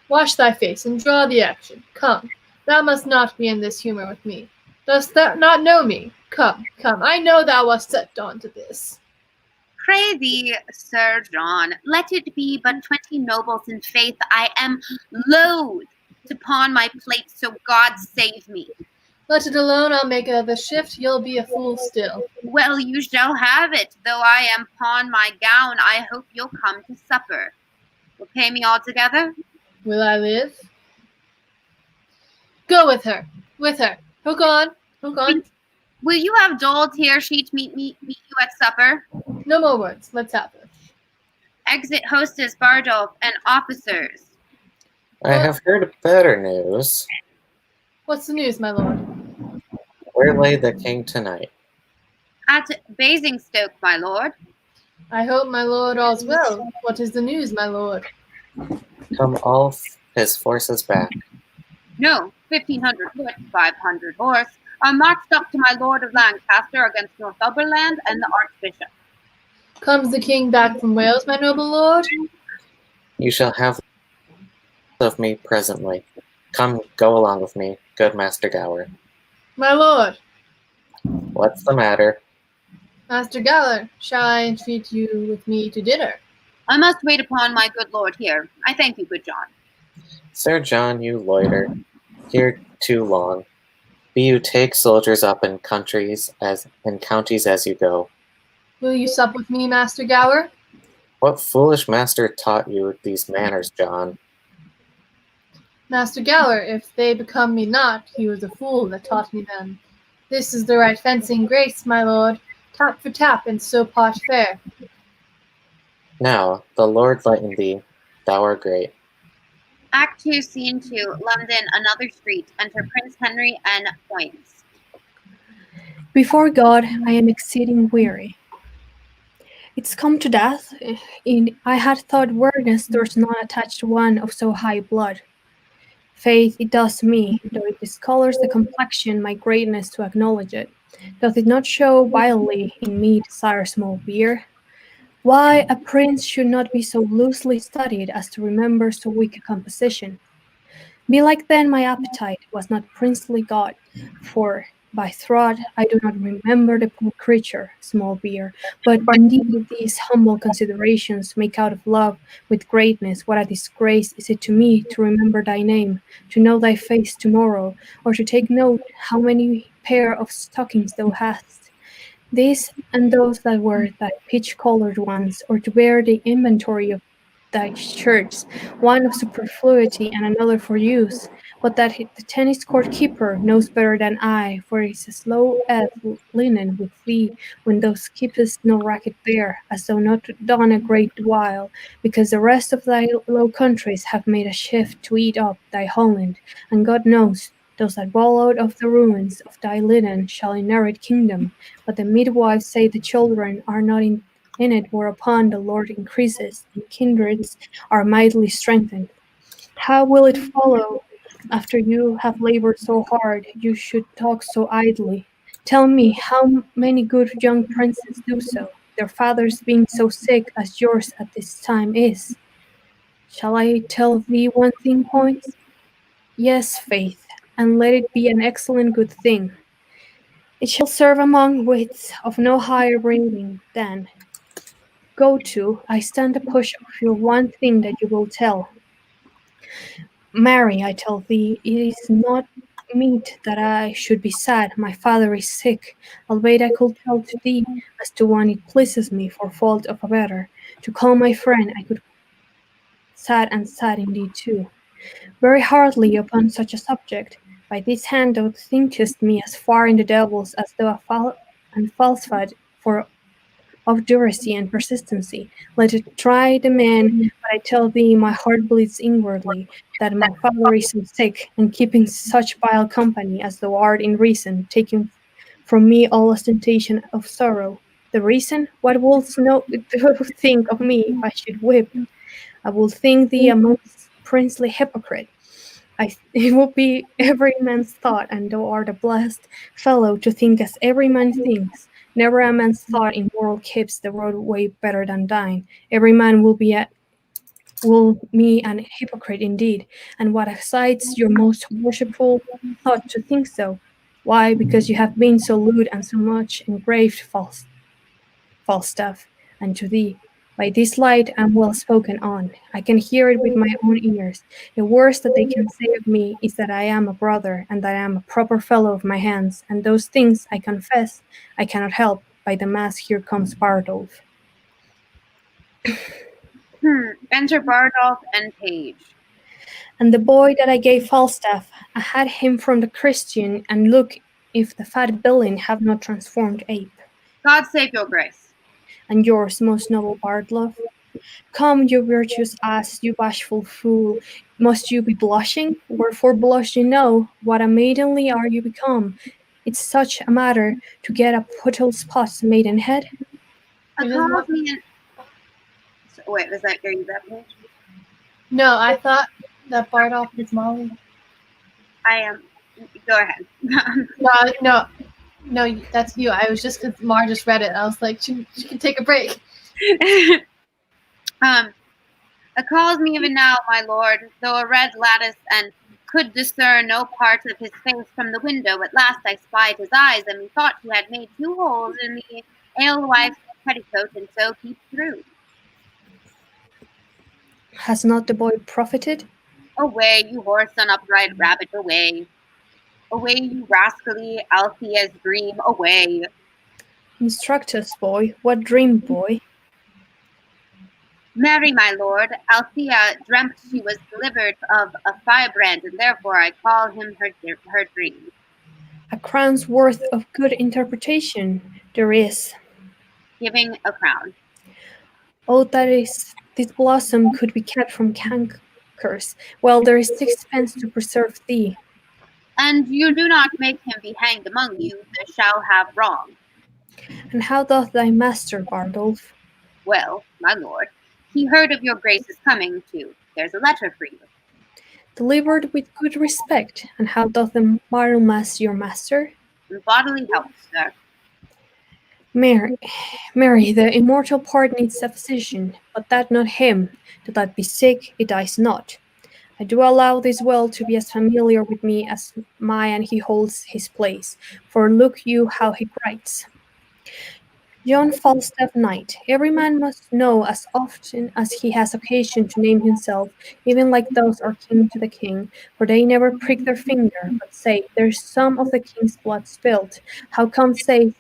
wash thy face, and draw the action. Come, thou must not be in this humour with me. Dost thou not know me? Come, I know thou wast set on to this. Pray thee, Sir John, let it be but 20 nobles in faith. I am loath to pawn my plate, so God save me. Let it alone, I'll make the shift, you'll be a fool still. Well, you shall have it, though I am pawn my gown, I hope you'll come to supper. Will pay me altogether? Will I live? Go with her. Hook on. Will you have Dole Tearsheet meet you at supper? No more words, let's have her. Exit hostess Bardolph and officers. I have heard better news. What's the news, my lord? Where lay the king tonight? At Basingstoke, my lord. I hope, my lord, all's well. What is the news, my lord? Come all his forces back. No, 1,500 foot, 500 horse, are marched up to my lord of Lancaster against Northumberland and the archbishop. Comes the king back from Wales, my noble lord? You shall have of me presently. Come, go along with me, good Master Gower. My lord. What's the matter? Master Gower, shall I entreat you with me to dinner? I must wait upon my good lord here. I thank you, good John. Sir John, you loiter here too long. Be you take soldiers up in counties as you go. Will you sup with me, Master Gower? What foolish master taught you these manners, John? Master Gower, if they become me not, he was a fool that taught me them. This is the right fencing grace, my lord, tap for tap, and so pot fair. Now, the Lord lighten thee, thou art great. Act 2, Scene 2, London, another street. Enter Prince Henry and points. Before God, I am exceeding weary. It's come to death. I had thought weariness durst not attach to one of so high blood. Faith, it does me, though it discolors the complexion, my greatness to acknowledge it. Doth it not show vilely in me desire small beer? Why, a prince should not be so loosely studied as to remember so weak a composition. Belike then my appetite was not princely got, for by thought I do not remember the poor creature, small beer, but indeed these humble considerations make out of love with greatness. What a disgrace is it to me to remember thy name, to know thy face tomorrow, or to take note how many pair of stockings thou hast. These and those that were thy peach-colored ones, or to bear the inventory of thy shirts, one of superfluity and another for use, but that the tennis court keeper knows better than I, for it is a slow ebb linen with thee, when thou keepest no racket there, as though not done a great while, because the rest of thy low countries have made a shift to eat up thy Holland, and God knows, those that fall out of the ruins of thy linen shall inherit kingdom, but the midwives say the children are not in it, whereupon the Lord increases, and kindreds are mightily strengthened. How will it follow, after you have labored so hard, you should talk so idly? Tell me, how many good young princes do so, their fathers being so sick as yours at this time is? Shall I tell thee one thing, Points? Yes, faith, and let it be an excellent good thing. It shall serve among wits of no higher breeding than go to, I stand a push of your one thing that you will tell. Mary, I tell thee, it is not meet that I should be sad, my father is sick, albeit I could tell to thee, as to one it pleases me for fault of a better, to call my friend, I could sad and sad indeed too. Very hardly upon such a subject, by this hand thou thinkest me as far in the devils as thou and falsified for obduracy and persistency. Let it try the man, but I tell thee my heart bleeds inwardly, that my father is so sick, and keeping such vile company as thou art in reason, taking from me all ostentation of sorrow. The reason? What wouldst no think of me if I should whip? I will think thee a most princely hypocrite. It will be every man's thought, and thou art a blessed fellow to think as every man thinks. Never a man's thought in world keeps the roadway better than thine. Every man will me an hypocrite indeed, and what excites your most worshipful thought to think so? Why, because you have been so lewd and so much engraved Falstaff, and to thee. By this light am well spoken on. I can hear it with my own ears. The worst that they can say of me is that I am a brother, and that I am a proper fellow of my hands, and those things, I confess, I cannot help. By the mass, here comes Bardolph. Enter Bardolph and Page. And the boy that I gave Falstaff, I had him from the Christian, and look if the fat villain have not transformed ape. God save your grace. And yours, most noble Bardolph. Come, you virtuous ass, you bashful fool, must you be blushing? Wherefore blush you know, what a maidenly are you become. It's such a matter to get a puddle spot's maidenhead. Calls me in... Wait, was that you that Page? No, I thought that Bardolph was Molly. I am. Go ahead. No, that's you. I was just because Mar just read it. I was like, she can take a break. Calls me even now, my lord, though a red lattice and could discern no part of his face from the window. At last I spied his eyes, and methought he had made 2 holes in the alewife's petticoat, and so peeped through. Has not the boy profited? Away, you horse, upright rabbit, away. Away, you rascally Althea's dream, away. Instruct us, boy. What dream, boy? Marry, my lord, Althea dreamt she was delivered of a firebrand, and therefore I call him her dream. A crown's worth of good interpretation there is. Giving a crown. Oh, this blossom could be kept from cankers. Well, there is sixpence to preserve thee. And you do not make him be hanged among you that shall have wrong. And how doth thy master, Bardolph? Well, my lord, he heard of your grace's coming too. There's a letter for you. Delivered with good respect. And how doth the Michaelmas your master? And bodily health, sir. Mary, the immortal part needs a physician, but that not him. Though that be sick, it dies not. I do allow this well to be as familiar with me as and he holds his place. For look you how he writes. John Falstaff, Knight. Every man must know as often as he has occasion to name himself, even like those are kin to the king, for they never prick their finger, but say, there's some of the king's blood spilt. How come says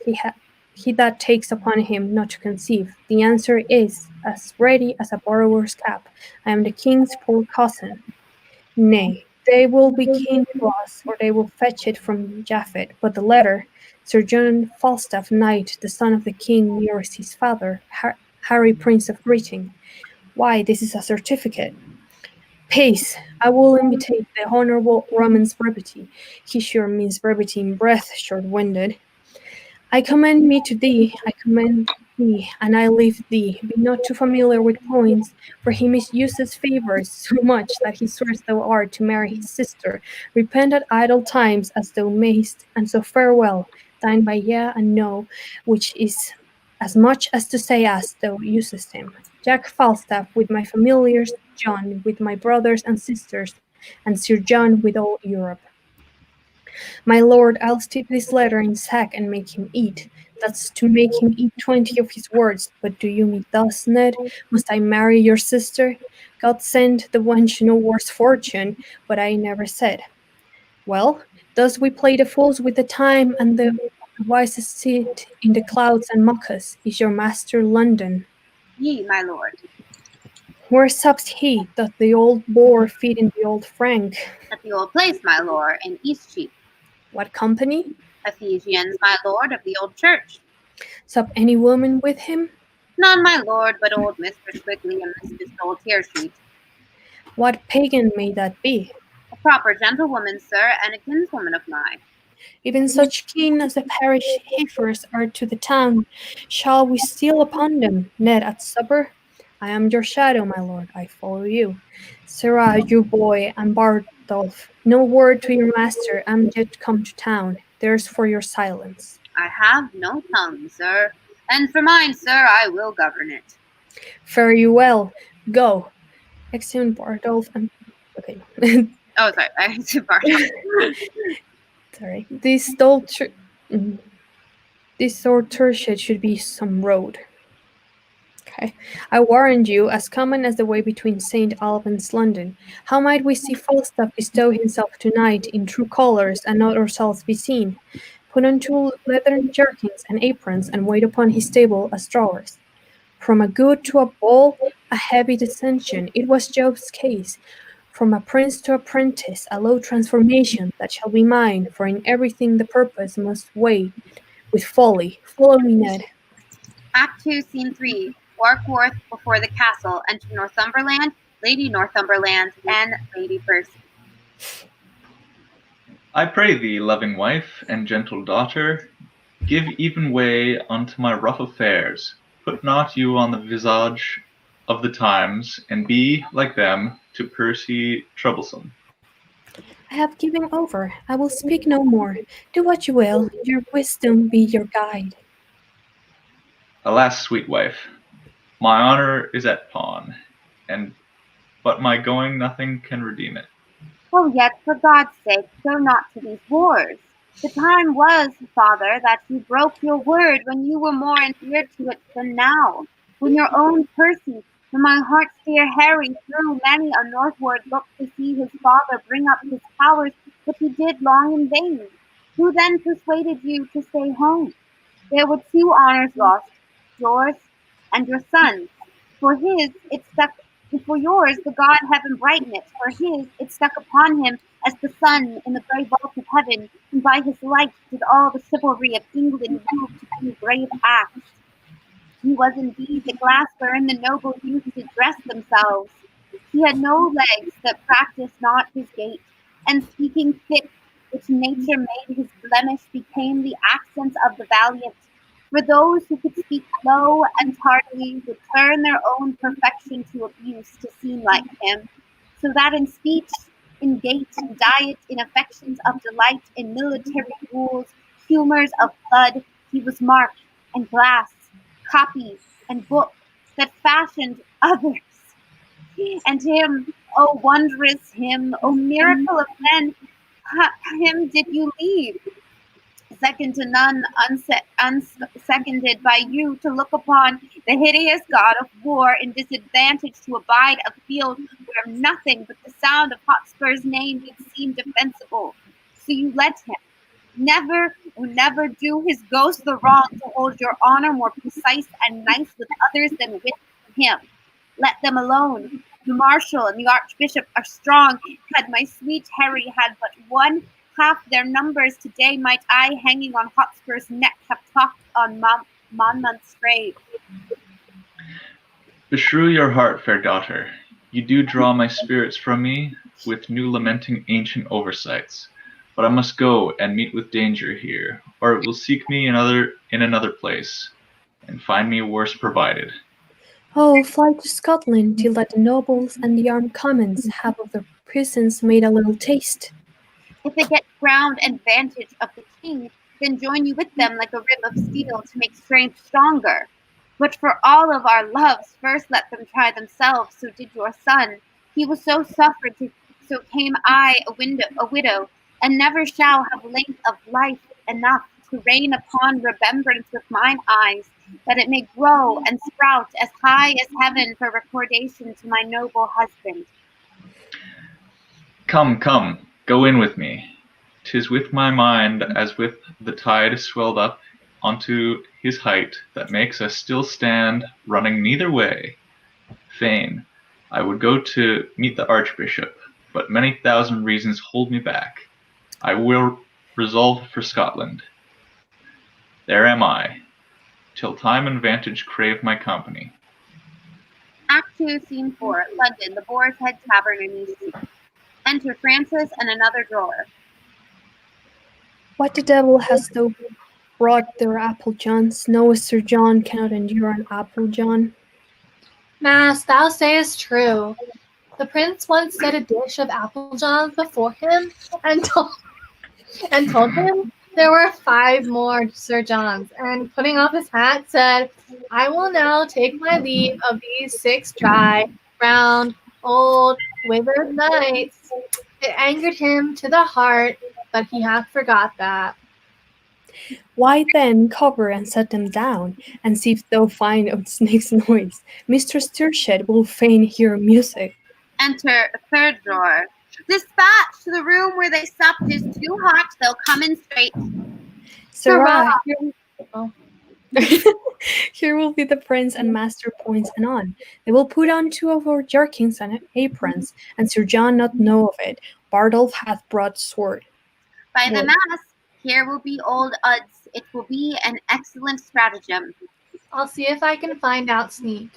he that takes upon him not to conceive? The answer is as ready as a borrower's cap. I am the king's poor cousin. Nay, they will be kin to us, or they will fetch it from Japhet. But the letter, Sir John Falstaff, Knight, the son of the king, nearest his father, Harry, Prince of Britain. Why, this is a certificate. Peace, I will imitate the honourable Roman's brevity. He sure means brevity in breath, short-winded. I commend me to thee, I commend thee, and I leave thee. Be not too familiar with points, for he misuses favours so much that he swears thou art to marry his sister. Repent at idle times as thou mayst, and so farewell, thine by yea and no, which is as much as to say as thou usest him. Jack Falstaff with my familiars, John with my brothers and sisters, and Sir John with all Europe. My lord, I'll steep this letter in sack and make him eat. That's to make him eat 20 of his words. But do you me thus, Ned? Must I marry your sister? God send the wench no worse fortune, but I never said. Well, thus we play the fools with the time, and the wisest sit in the clouds and mock us. Is your master London? Ye, my lord. Where sups he? Doth the old boar feed in the old Frank? At the old place, my lord, in Eastcheap. What company? Ephesians, my lord, of the old church. Sup any woman with him? None, my lord, but old Mistress Quigley and Mistress Old Tearsheet. What pagan may that be? A proper gentlewoman, sir, and a kinswoman of mine. Even such keen as the parish heifers are to the town. Shall we steal upon them, Ned, at supper? I am your shadow, my lord, I follow you. Sirrah, you boy, and Bardolph, no word to your master, I'm yet come to town. There's for your silence. I have no tongue, sir, and for mine, sir, I will govern it. Fare you well. Go. Exeunt Bardolph and... Okay. Oh, sorry, I said Bardolph. Sorry. This sword Tertiate should be some road. Okay. I warrant you, as common as the way between St. Albans, London. How might we see Falstaff bestow himself tonight in true colours, and not ourselves be seen? Put on 2 leathern jerkins and aprons, and wait upon his table as drawers. From a good to a ball, a heavy descension, it was Job's case. From a prince to apprentice, a low transformation, that shall be mine, for in everything the purpose must weigh with folly. Follow me, Ned. Act 2, Scene 3. Warkworth before the castle, enter Northumberland, Lady Northumberland, and Lady Percy. I pray thee, loving wife and gentle daughter, give even way unto my rough affairs. Put not you on the visage of the times, and be, like them, to Percy troublesome. I have given over. I will speak no more. Do what you will. Your wisdom be your guide. Alas, sweet wife, my honour is at pawn, but my going nothing can redeem it. Oh, yet, for God's sake, go not to these wars. The time was, father, that you broke your word when you were more endeared to it than now. When your own Percy, when my heart's dear Harry, through many a northward look to see his father bring up his powers, but you did long in vain. Who then persuaded you to stay home? There were two honors lost, yours and your son's. For his, it stuck. For yours, the god heaven brighten it. For his, it stuck upon him as the sun in the grey vault of heaven, and by his light did all the chivalry of England move to do brave acts. He was indeed the glass wherein the noble youth did dress themselves. He had no legs that practised not his gait, and speaking thick, which nature made his blemish, became the accents of the valiant. For those who could speak low and tardily would turn their own perfection to abuse to seem like him, so that in speech, in gait, in diet, in affections of delight, in military rules, humours of blood, he was mark and glass, copy and book that fashioned others. And him, oh wondrous him, oh miracle of men, him did you leave, second to none, unseconded by you, to look upon the hideous god of war in disadvantage to abide a field where nothing but the sound of Hotspur's name did seem defensible. So you let him. Never, never do his ghost the wrong to hold your honor more precise and nice with others than with him. Let them alone. The marshal and the archbishop are strong. Had my sweet Harry had but one half their numbers today, might I, hanging on Hotspur's neck, have talked on Monmouth's grave. Beshrew your heart, fair daughter. You do draw my spirits from me with new lamenting ancient oversights. But I must go and meet with danger here, or it will seek me in another place, and find me worse provided. Oh, fly to Scotland till that the nobles and the armed commons have of their prisons made a little taste. If they get ground and vantage of the king, then join you with them like a rib of steel to make strength stronger. But for all of our loves, first let them try themselves. So did your son. He was so suffered, so came I a widow, and never shall have length of life enough to reign upon remembrance with mine eyes, that it may grow and sprout as high as heaven for recordation to my noble husband. Come, come, go in with me. 'Tis with my mind as with the tide swelled up onto his height that makes us still stand, running neither way. Fain, I would go to meet the archbishop, but many thousand reasons hold me back. I will resolve for Scotland. There am I, till time and vantage crave my company. Act 2, Scene 4, London, the Boar's Head Tavern in East Street. Enter Francis and another drawer. What the devil hast thou brought there, Applejohns? Knowest Sir John cannot endure an Applejohn? Mass, thou sayest true. The prince once set a dish of Applejohns before him, and told him there were 5 more Sir Johns, and putting off his hat said, I will now take my leave of these 6 dry, brown, old, withered knights. It angered him to the heart, but he hath forgot that. Why then cover and set them down, and see if thou find out snake's noise. Mistress Stirchet will fain hear music. Enter a third drawer. Dispatch to the room where they supped is too hot, they'll come in straight. Sirrah, Oh. here will be the prince and master points anon. They will put on 2 of our jerkins and aprons, and Sir John not know of it. Bardolph hath brought sword. By the Wood. mass, here will be old Uds. It will be an excellent stratagem. I'll see if I can find out sneak.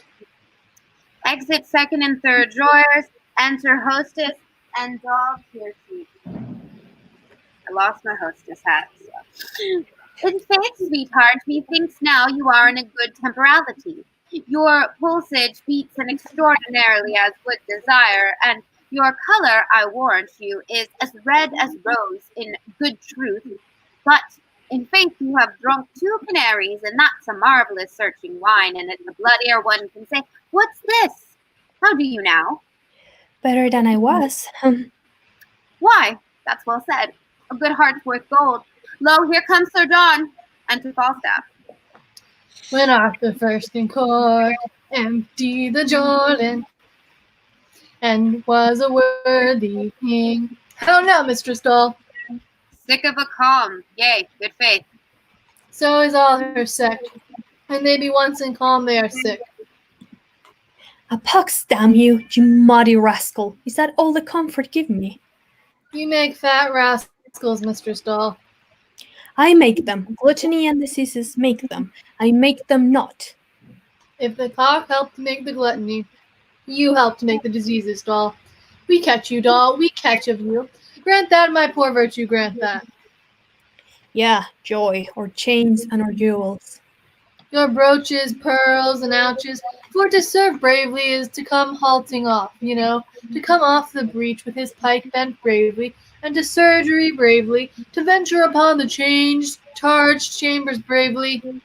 Exit second and third drawers. Enter hostess and dog here seat. I lost my hostess hat. So. In faith, sweetheart, methinks now you are in a good temporality. Your pulsage beats an extraordinarily as would desire, and your color, I warrant you, is as red as rose in good truth. But in faith you have drunk 2 canaries, and that's a marvelous searching wine, and it's a bloodier one can say, what's this? How do you now? Better than I was. Why, that's well said. A good heart's worth gold. Lo, here comes Sir John. Enter Falstaff. When Arthur first in court emptied the Jordan, and was a worthy king. How now, Mistress Doll? Sick of a calm, yea, good faith. So is all her sect, and they be once in calm they are sick. A pox damn you, you muddy rascal! Is that all the comfort give me? You make fat rascals, Mistress Doll. I make them. Gluttony and diseases make them. I make them not. If the cock helped to make the gluttony, you helped to make the diseases, Doll. We catch you, Doll, we catch of you. Grant that, my poor virtue, grant that. Yeah, joy, or chains and or jewels. Your brooches, pearls, and ouches, for to serve bravely is to come halting off, to come off the breach with his pike bent bravely, and to surgery bravely, to venture upon the charged chambers bravely.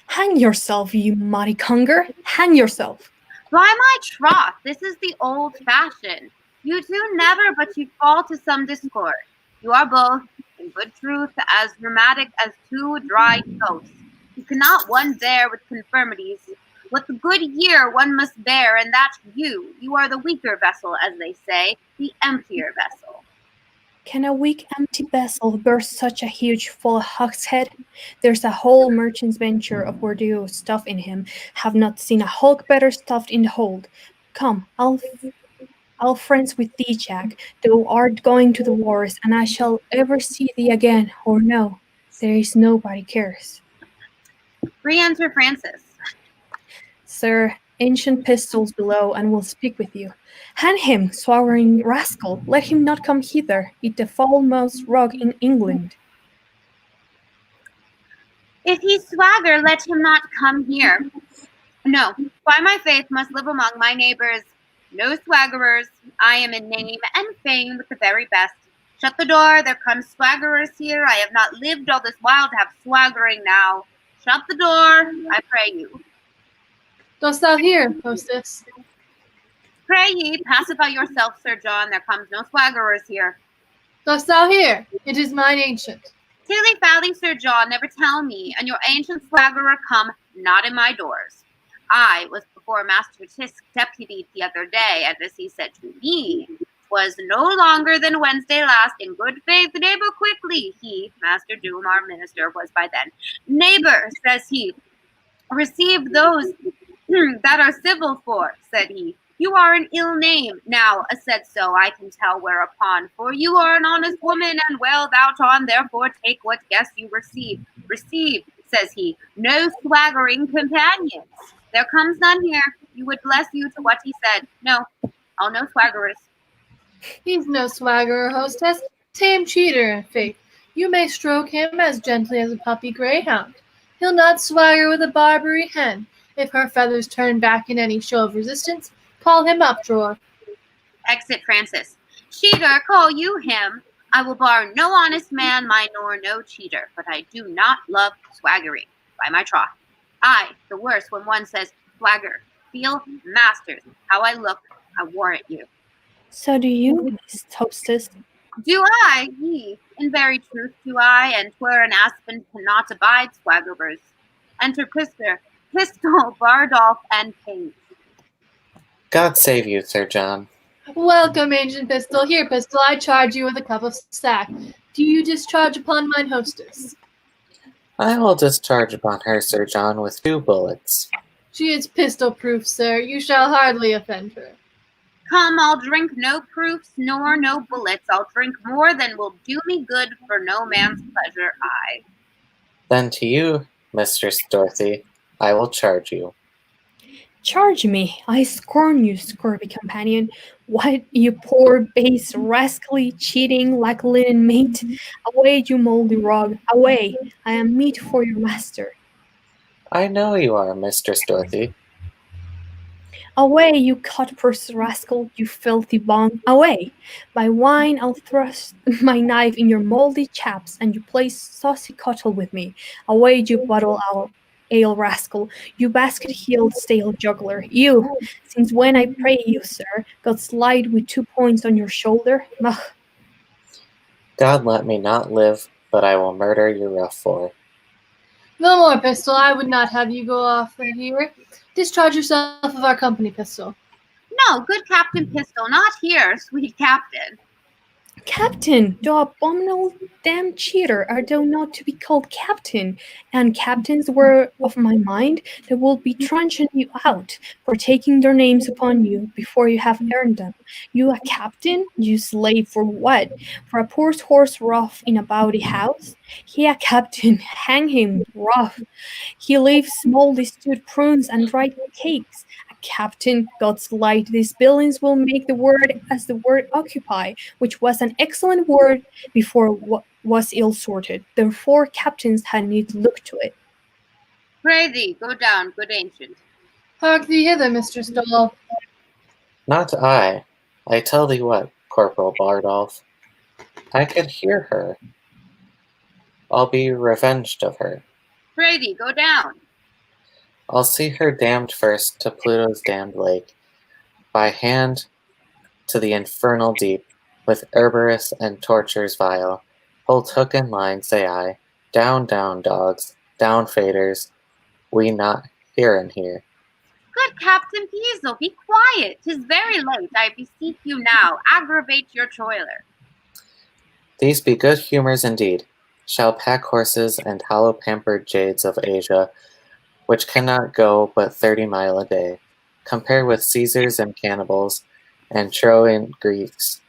Hang yourself, you muddy conger! Hang yourself! By my troth, this is the old fashion. You two never but you fall to some discord. You are both, in good truth, as rheumatic as two dry ghosts. You cannot one bear with confirmities. What the good year one must bear, and that you are the weaker vessel, as they say, the emptier vessel. Can a weak empty vessel bear such a huge full hogshead? There's a whole merchant's venture of Bordeaux stuff in him. Have not seen a hulk better stuffed in the hold. Come, I'll friends with thee, Jack. Thou art going to the wars, and I shall ever see thee again, or no. There is nobody cares. Re-enter Francis. Sir, ancient pistols below, and will speak with you. Hand him, swaggering rascal. Let him not come hither. It the foulmost rogue in England. If he swagger, let him not come here. No, by my faith must live among my neighbors. No swaggerers. I am in name and fame with the very best. Shut the door, there come swaggerers here. I have not lived all this while to have swaggering now. Shut the door, I pray you. Dost thou hear, hostess? Pray ye, pacify yourself, Sir John. There comes no swaggerers here. Dost thou hear? It is mine ancient. Tilly-fally, Sir John, never tell me, and your ancient swaggerer come not in my doors. I was before Master Tisk deputy the other day, and as he said to me, was no longer than Wednesday last. In good faith, neighbor, quickly. He, Master Doom, our minister, was by then. Neighbor, says he, receive those that are civil for, said he. You are an ill name, now, said so, I can tell whereupon, for you are an honest woman, and well thou on, therefore take what guest you receive. Receive, says he, no swaggering companions. There comes none here. You would bless you to what he said. No, all no swaggerers. He's no swaggerer, hostess, tame cheater, in faith. You may stroke him as gently as a puppy greyhound. He'll not swagger with a Barbary hen. If her feathers turn back in any show of resistance, call him up, drawer. Exit Francis. Cheater, call you him. I will bar no honest man, my nor no cheater, but I do not love swaggering, by my troth. I, the worst when one says swagger. Feel, masters, how I look, I warrant you. So do you, Miss Hostess. Do I, ye, in very truth do I, and 'twere an aspen cannot abide swaggerers. Enter Pistol, Bardolph, and Page. God save you, Sir John. Welcome, ancient Pistol. Here, Pistol, I charge you with a cup of sack. Do you discharge upon mine hostess? I will discharge upon her, Sir John, with 2 bullets. She is pistol-proof, sir. You shall hardly offend her. Come, I'll drink no proofs nor no bullets. I'll drink more than will do me good for no man's pleasure, I. Then to you, Mistress Dorothy, I will charge you. Charge me. I scorn you, scurvy companion. What, you poor, base, rascally, cheating, like linen mate? Away, you moldy rogue, away. I am meat for your master. I know you are, Mistress Dorothy. Away, you cut-purse rascal, you filthy bung, away! By wine I'll thrust my knife in your mouldy chaps, and you play saucy cuttle with me. Away, you bottle ale rascal, you basket-heeled stale juggler, you! Since when, I pray you, sir, got slide with 2 points on your shoulder? Ugh. God let me not live, but I will murder you rough for. No more, Pistol. I would not have you go off here. Discharge yourself of our company, Pistol. No, good Captain Pistol, not here, sweet Captain. Captain, thou abominable damned cheater, art thou not to be called captain? And captains were of my mind that will be truncheon you out for taking their names upon you before you have earned them. You a captain? You slave for what? For a poor horse rough in a bawdy house? He a captain, hang him rough. He leaves mouldy stewed prunes and dried cakes. A captain, God's light, these villains will make the word as the word occupy, which was an excellent word before was ill sorted. Therefore captains had need look to it. Pray thee, go down, good ancient. Hark thee hither, Mr. Stoll. Not I. I tell thee what, Corporal Bardolph. I could hear her. I'll be revenged of her. Pray thee, go down. I'll see her damned first to Pluto's damned lake, by hand to the infernal deep, with Cerberus and tortures vile. Hold hook and line, say I. Down, down, dogs, down, faders. We not here and here. Good Captain Peasel, be quiet. 'Tis very late. I beseech you now, aggravate your toiler. These be good humours indeed. Shall pack horses and hollow pampered jades of Asia, which cannot go but 30 mile a day, compare with Caesars and cannibals, and Trojan Greeks.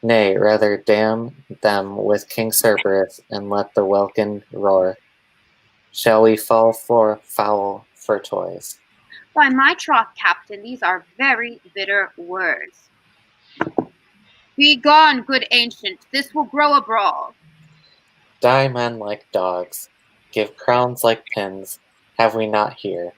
Nay, rather damn them with King Cerberus, and let the welkin roar. Shall we fall for foul for toys? By my troth, Captain, these are very bitter words. Be gone, good ancient, this will grow a brawl. Die men like dogs, give crowns like pins, have we not here?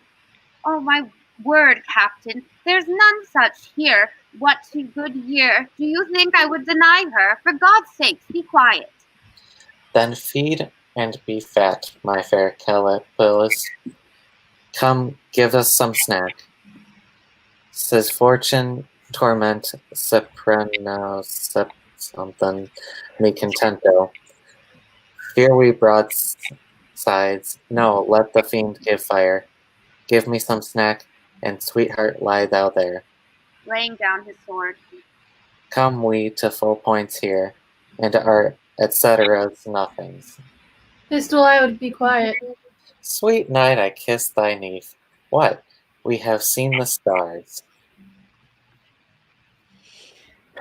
Oh, my word, Captain, there's none such here. What to good year, do you think I would deny her? For God's sake, be quiet. Then feed and be fat, my fair Calipulus. Come, give us some snack. Says fortune, torment, soprano, something, me contento. Fear we broadsides, no, let the fiend give fire. Give me some snack, and sweetheart, lie thou there. Laying down his sword. Come we to full points here, and our et cetera's nothings. Pistol, I would be quiet. Sweet night, I kiss thy knee. What? We have seen the stars.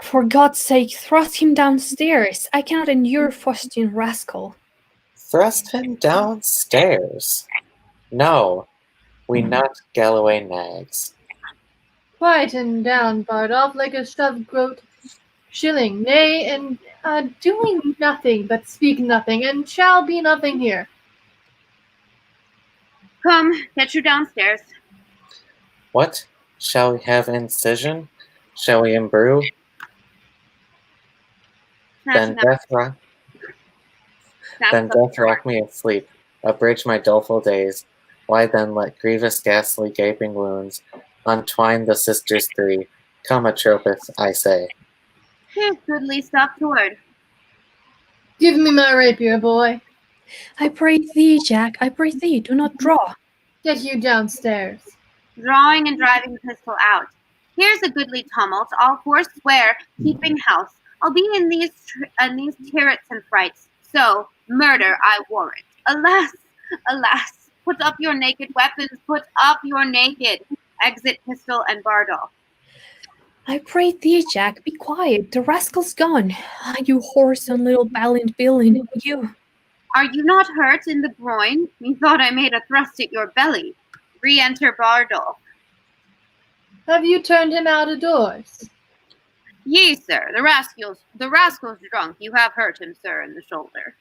For God's sake, thrust him downstairs. I cannot endure fustian rascal. Thrust him downstairs. No, we not Galloway nags. Quieten down, Bardolph, like a shoved groat shilling. Nay, and doing nothing, but speak nothing, and shall be nothing here. Come, get you downstairs. What? Shall we have incision? Shall we imbrue? Then death rock me asleep, abridge my doleful days. Why then let grievous ghastly gaping wounds untwine the sisters three? Come, Atropos, I say. Here's goodly stuff toward. Give me my rapier, boy. I pray thee, Jack, I pray thee, do not draw. Get you downstairs. Drawing and driving the pistol out. Here's a goodly tumult, all forswear, keeping house. I'll be in these tirets and frights. So, murder I warrant. Alas, alas, put up your naked weapons, put up your naked. Exit Pistol and Bardolph. I pray thee, Jack, be quiet, the rascal's gone. Ah, you whoreson little valiant villain, you. Are you not hurt in the groin? Methought I made a thrust at your belly. Re-enter Bardolph. Have you turned him out of doors? Yea, sir, the rascal's drunk. You have hurt him, sir, in the shoulder.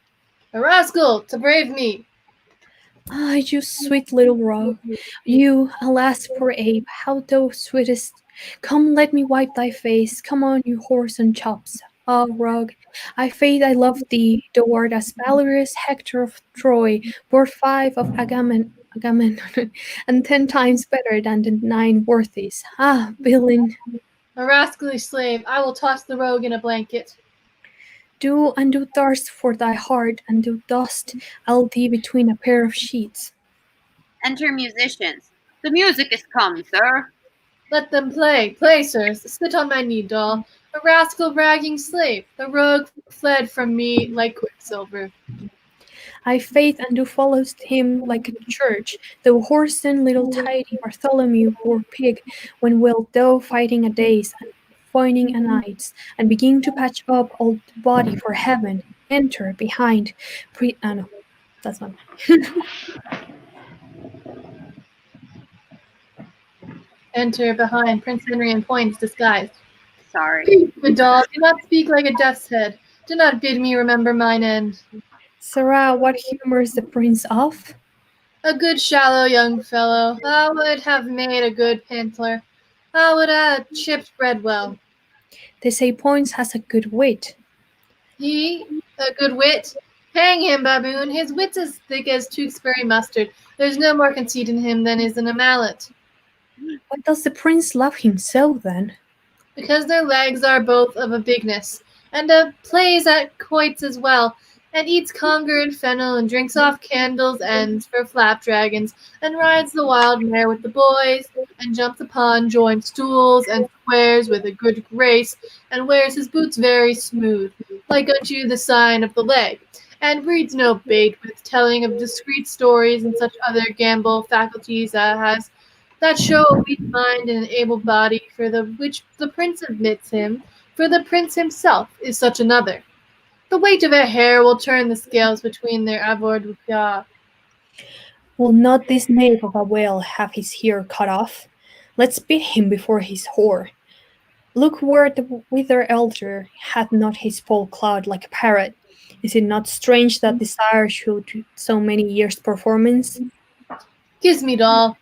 A rascal, to brave me. Ah, you sweet little rogue. You, alas, poor ape, how thou sweetest. Come, let me wipe thy face. Come on, you horse and chops. Ah, rogue, I faith I love thee. Thou art as valorous Hector of Troy, worth 5 of Agamemnon, and 10 times better than the 9 worthies. Ah, villain. A rascally slave, I will toss the rogue in a blanket. Do and do thirst for thy heart, and do dust, I'll thee between a pair of sheets. Enter musicians. The music is come, sir. Let them play. Play, sirs. Sit on my knee, doll. A rascal bragging slave, the rogue fled from me like quicksilver. I faith and do follow him like a church, though whoreson little tidy Bartholomew poor pig, when wilt thou fighting a days and foining a nights, and begin to patch up old body for heaven, enter behind no, that's not Enter behind Prince Henry and Poins disguised. Sorry. Good doll, do not speak like a death's head. Do not bid me remember mine end. Sirrah, what humour is the prince of? A good shallow young fellow, I would have made a good pantler. I would have chipped bread well. They say Poins has a good wit. He, a good wit. Hang him, baboon, his wit's as thick as Tewkesbury mustard. There's no more conceit in him than is in a mallet. Why does the prince love him so, then? Because their legs are both of a bigness, and plays at quoits as well, and eats conger and fennel, and drinks off candles' ends for flapdragons, and rides the wild mare with the boys, and jumps upon joined stools, and squares with a good grace, and wears his boots very smooth, like unto the sign of the leg, and breeds no bait with telling of discreet stories and such other gambol faculties that show a weak mind and an able body, for the which the prince admits him, for the prince himself is such another. The weight of a hair will turn the scales between their avoirdupois. Will not this knave of a whale have his hair cut off? Let's beat him before his whore. Look where the wither elder hath not his full cloud like a parrot. Is it not strange that desire should so many years' performance? Kiss me, doll.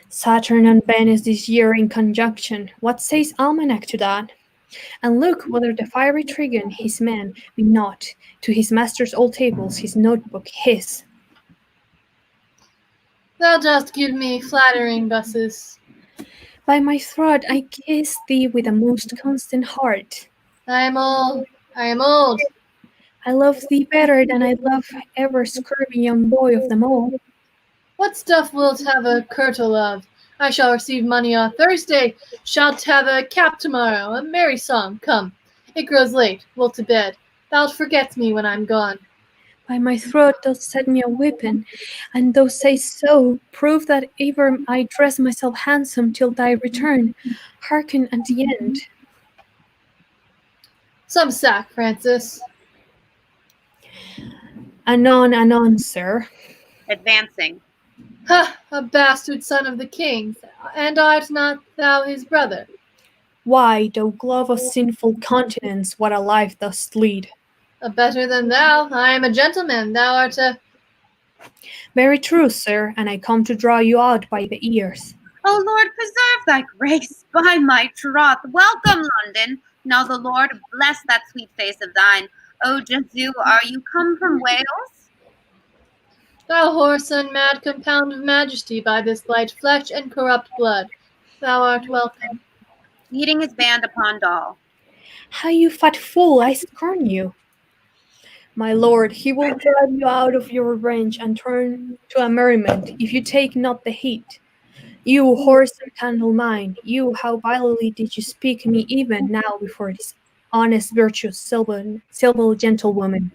Saturn and Venus this year in conjunction. What says Almanac to that? And look whether the fiery Trigon, his man, be not, to his master's old tables, his notebook, his. Thou dost give me flattering busses. By my throat I kiss thee with a most constant heart. I am old. I love thee better than I love ever scurvy young boy of them all. What stuff wilt have a kirtle of? I shall receive money on Thursday. Shalt have a cap tomorrow. A merry song. Come. It grows late. Wilt to bed. Thou'lt forget me when I'm gone. By my throat dost set me a whipping, and thou say so, prove that ever I dress myself handsome till thy return. Hearken at the end. Some sack, Francis. Anon, sir. Advancing. Ha! A bastard son of the king's, and art not thou his brother? Why, thou glove of sinful continence, what a life dost lead! A better than thou. I am a gentleman. Thou art a... Very true, sir, and I come to draw you out by the ears. O Lord, preserve thy grace, by my troth. Welcome, London. Now the Lord bless that sweet face of thine. O Jesu, are you come from Wales? Thou whoreson, mad compound of majesty by this light flesh and corrupt blood. Thou art welcome. Leading his band upon Doll. How you fat fool, I scorn you. My lord, he will drive you out of your range and turn to a merriment, if you take not the heat. You, horse and candle mine, you, how vilely did you speak me even now before this honest, virtuous, civil gentlewoman.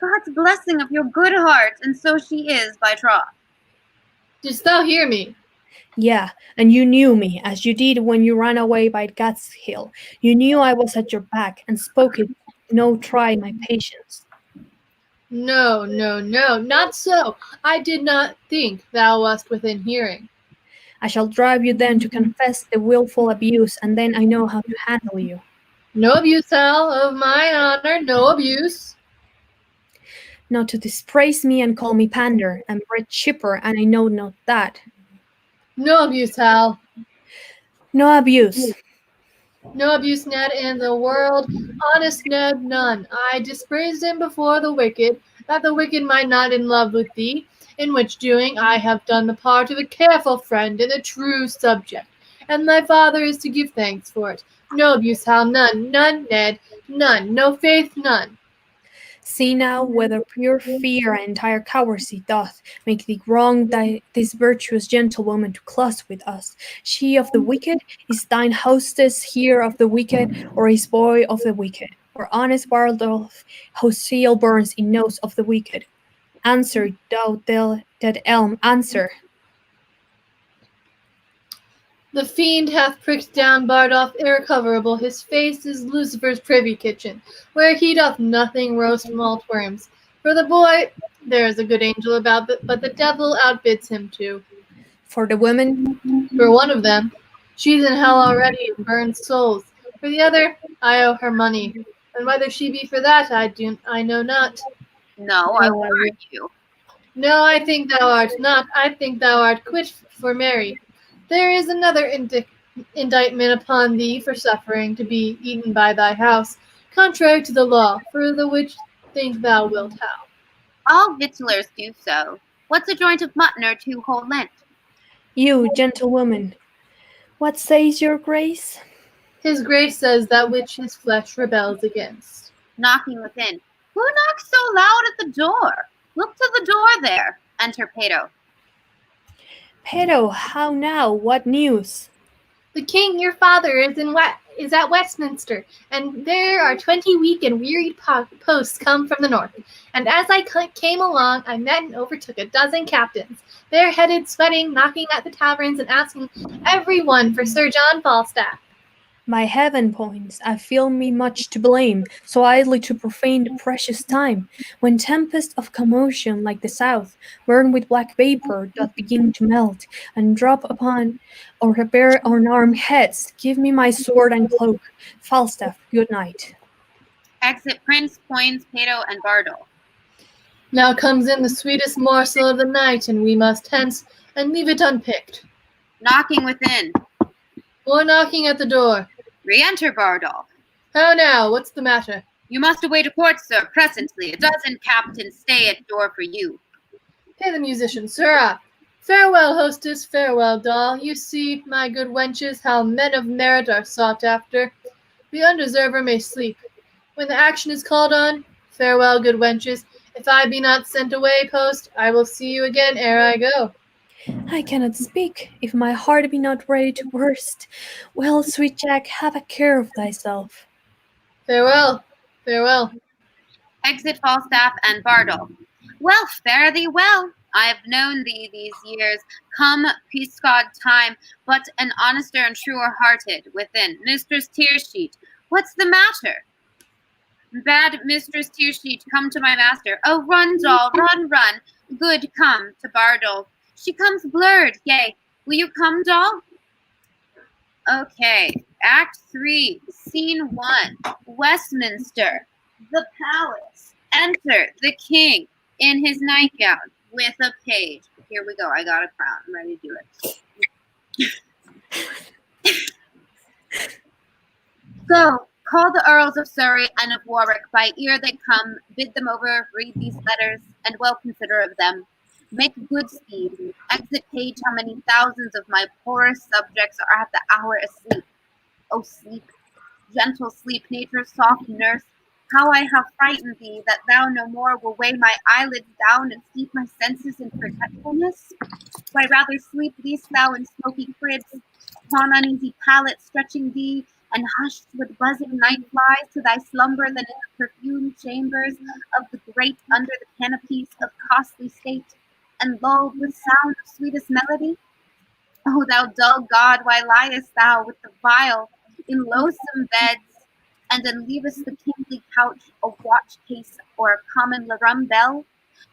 God's blessing of your good heart, and so she is, by troth. Didst thou hear me? Yeah, and you knew me, as you did when you ran away by Gad's Hill. You knew I was at your back, and spoke it, no try my patience. No, not so. I did not think thou wast within hearing. I shall drive you then to confess the wilful abuse, and then I know how to handle you. No abuse, Hal, of mine honor, no abuse. Not to dispraise me and call me pander, and bred chipper, and I know not that. No abuse, Hal. No abuse. No abuse, Ned, in the world. Honest Ned, none. I dispraised him before the wicked, that the wicked might not in love with thee, in which doing I have done the part of a careful friend and a true subject, and thy father is to give thanks for it. No abuse, Hal, none, Ned, none, no faith, none. See now whether pure fear and entire cowardice doth make thee wrong this virtuous gentlewoman to close with us. She of the wicked, is thine hostess here of the wicked, or his boy of the wicked, or honest Bardolph, whose seal burns in nose of the wicked? Answer, thou dead elm, answer. The fiend hath pricked down Bardolph irrecoverable. His face is Lucifer's privy kitchen, where he doth nothing roast malt worms. For the boy, there is a good angel about, but the devil outbids him too. For the women, For one of them, she's in hell already and burns souls. For the other, I owe her money, and whether she be for that, I know not. No, I warrant you. No, I think thou art not. I think thou art quit for Mary. There is another indictment upon thee for suffering to be eaten by thy house, contrary to the law, for the which think thou wilt how. All victuallers do so. What's a joint of mutton or 2 whole lent? you, gentlewoman, what says your grace? His grace says that which his flesh rebels against. Knocking within. Who knocks so loud at the door? Look to the door there. Enter Peto. Peto, how now? What news? The king, your father, is at Westminster, and there are 20 weak and wearied posts come from the north. And as I came along, I met and overtook a dozen captains, bareheaded, sweating, knocking at the taverns, and asking everyone for Sir John Falstaff. My heaven points, I feel me much to blame, so idly to profane the precious time, when tempest of commotion like the south, burned with black vapour, doth begin to melt, and drop upon our bare unarmed heads. Give me my sword and cloak. Falstaff, good night. Exit Prince, Poins, Peto, and Bardolph. Now comes in the sweetest morsel of the night, and we must hence, and leave it unpicked. Knocking within. More knocking at the door. Re-enter Bardolph. How now? What's the matter? You must away to court, sir, presently. A dozen captains stay at door for you. Pay the musician, sirrah. Farewell, hostess, farewell, doll. You see, my good wenches, how men of merit are sought after. The undeserver may sleep. When the action is called on, farewell, good wenches. If I be not sent away post, I will see you again ere I go. I cannot speak, if my heart be not ready to burst. Well, sweet Jack, have a care of thyself. Farewell, farewell. Exit Falstaff and Bardolph. Well, fare thee well. I have known thee these years, come peascod time, but an honester and truer hearted within. Mistress Tearsheet, what's the matter? Bad Mistress Tearsheet, come to my master. Oh, run, doll, run, run. Good, come to Bardolph. She comes blurred, yea. Will you come, doll? Okay, Act 3, Scene 1, Westminster, the palace. Enter the king in his nightgown with a page. Here we go, I got a crown. I'm ready to do it. So, call the Earls of Surrey and of Warwick by ear they come, bid them over, read these letters, and well consider of them. Make good speed. Exit page how many thousands of my poorest subjects are at the hour asleep. Oh, sleep, gentle sleep, nature's soft nurse, how I have frightened thee that thou no more will weigh my eyelids down and steep my senses in forgetfulness? Why rather sleep least thou in smoky cribs, upon uneasy pallets stretching thee, and hushed with buzzing night flies to thy slumber than in the perfumed chambers of the great under the canopies of costly state, and lulled with sound of sweetest melody? O thou dull god, why liest thou with the vile in loathsome beds, and then leavest the kingly couch a watch case or a common larum bell?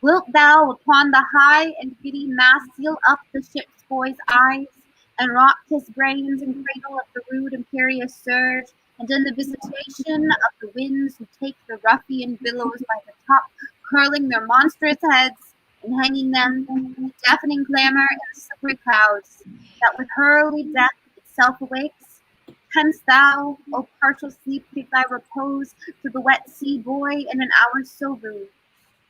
Wilt thou upon the high and giddy mast seal up the ship's boy's eyes, and rock his brains in cradle of the rude imperious surge, and in the visitation of the winds who take the ruffian billows by the top, curling their monstrous heads, and hanging them in the deafening clamor in the slippery clouds, that with hurly death itself awakes? Canst thou, O partial sleep, give thy repose to the wet sea boy in an hour so rude,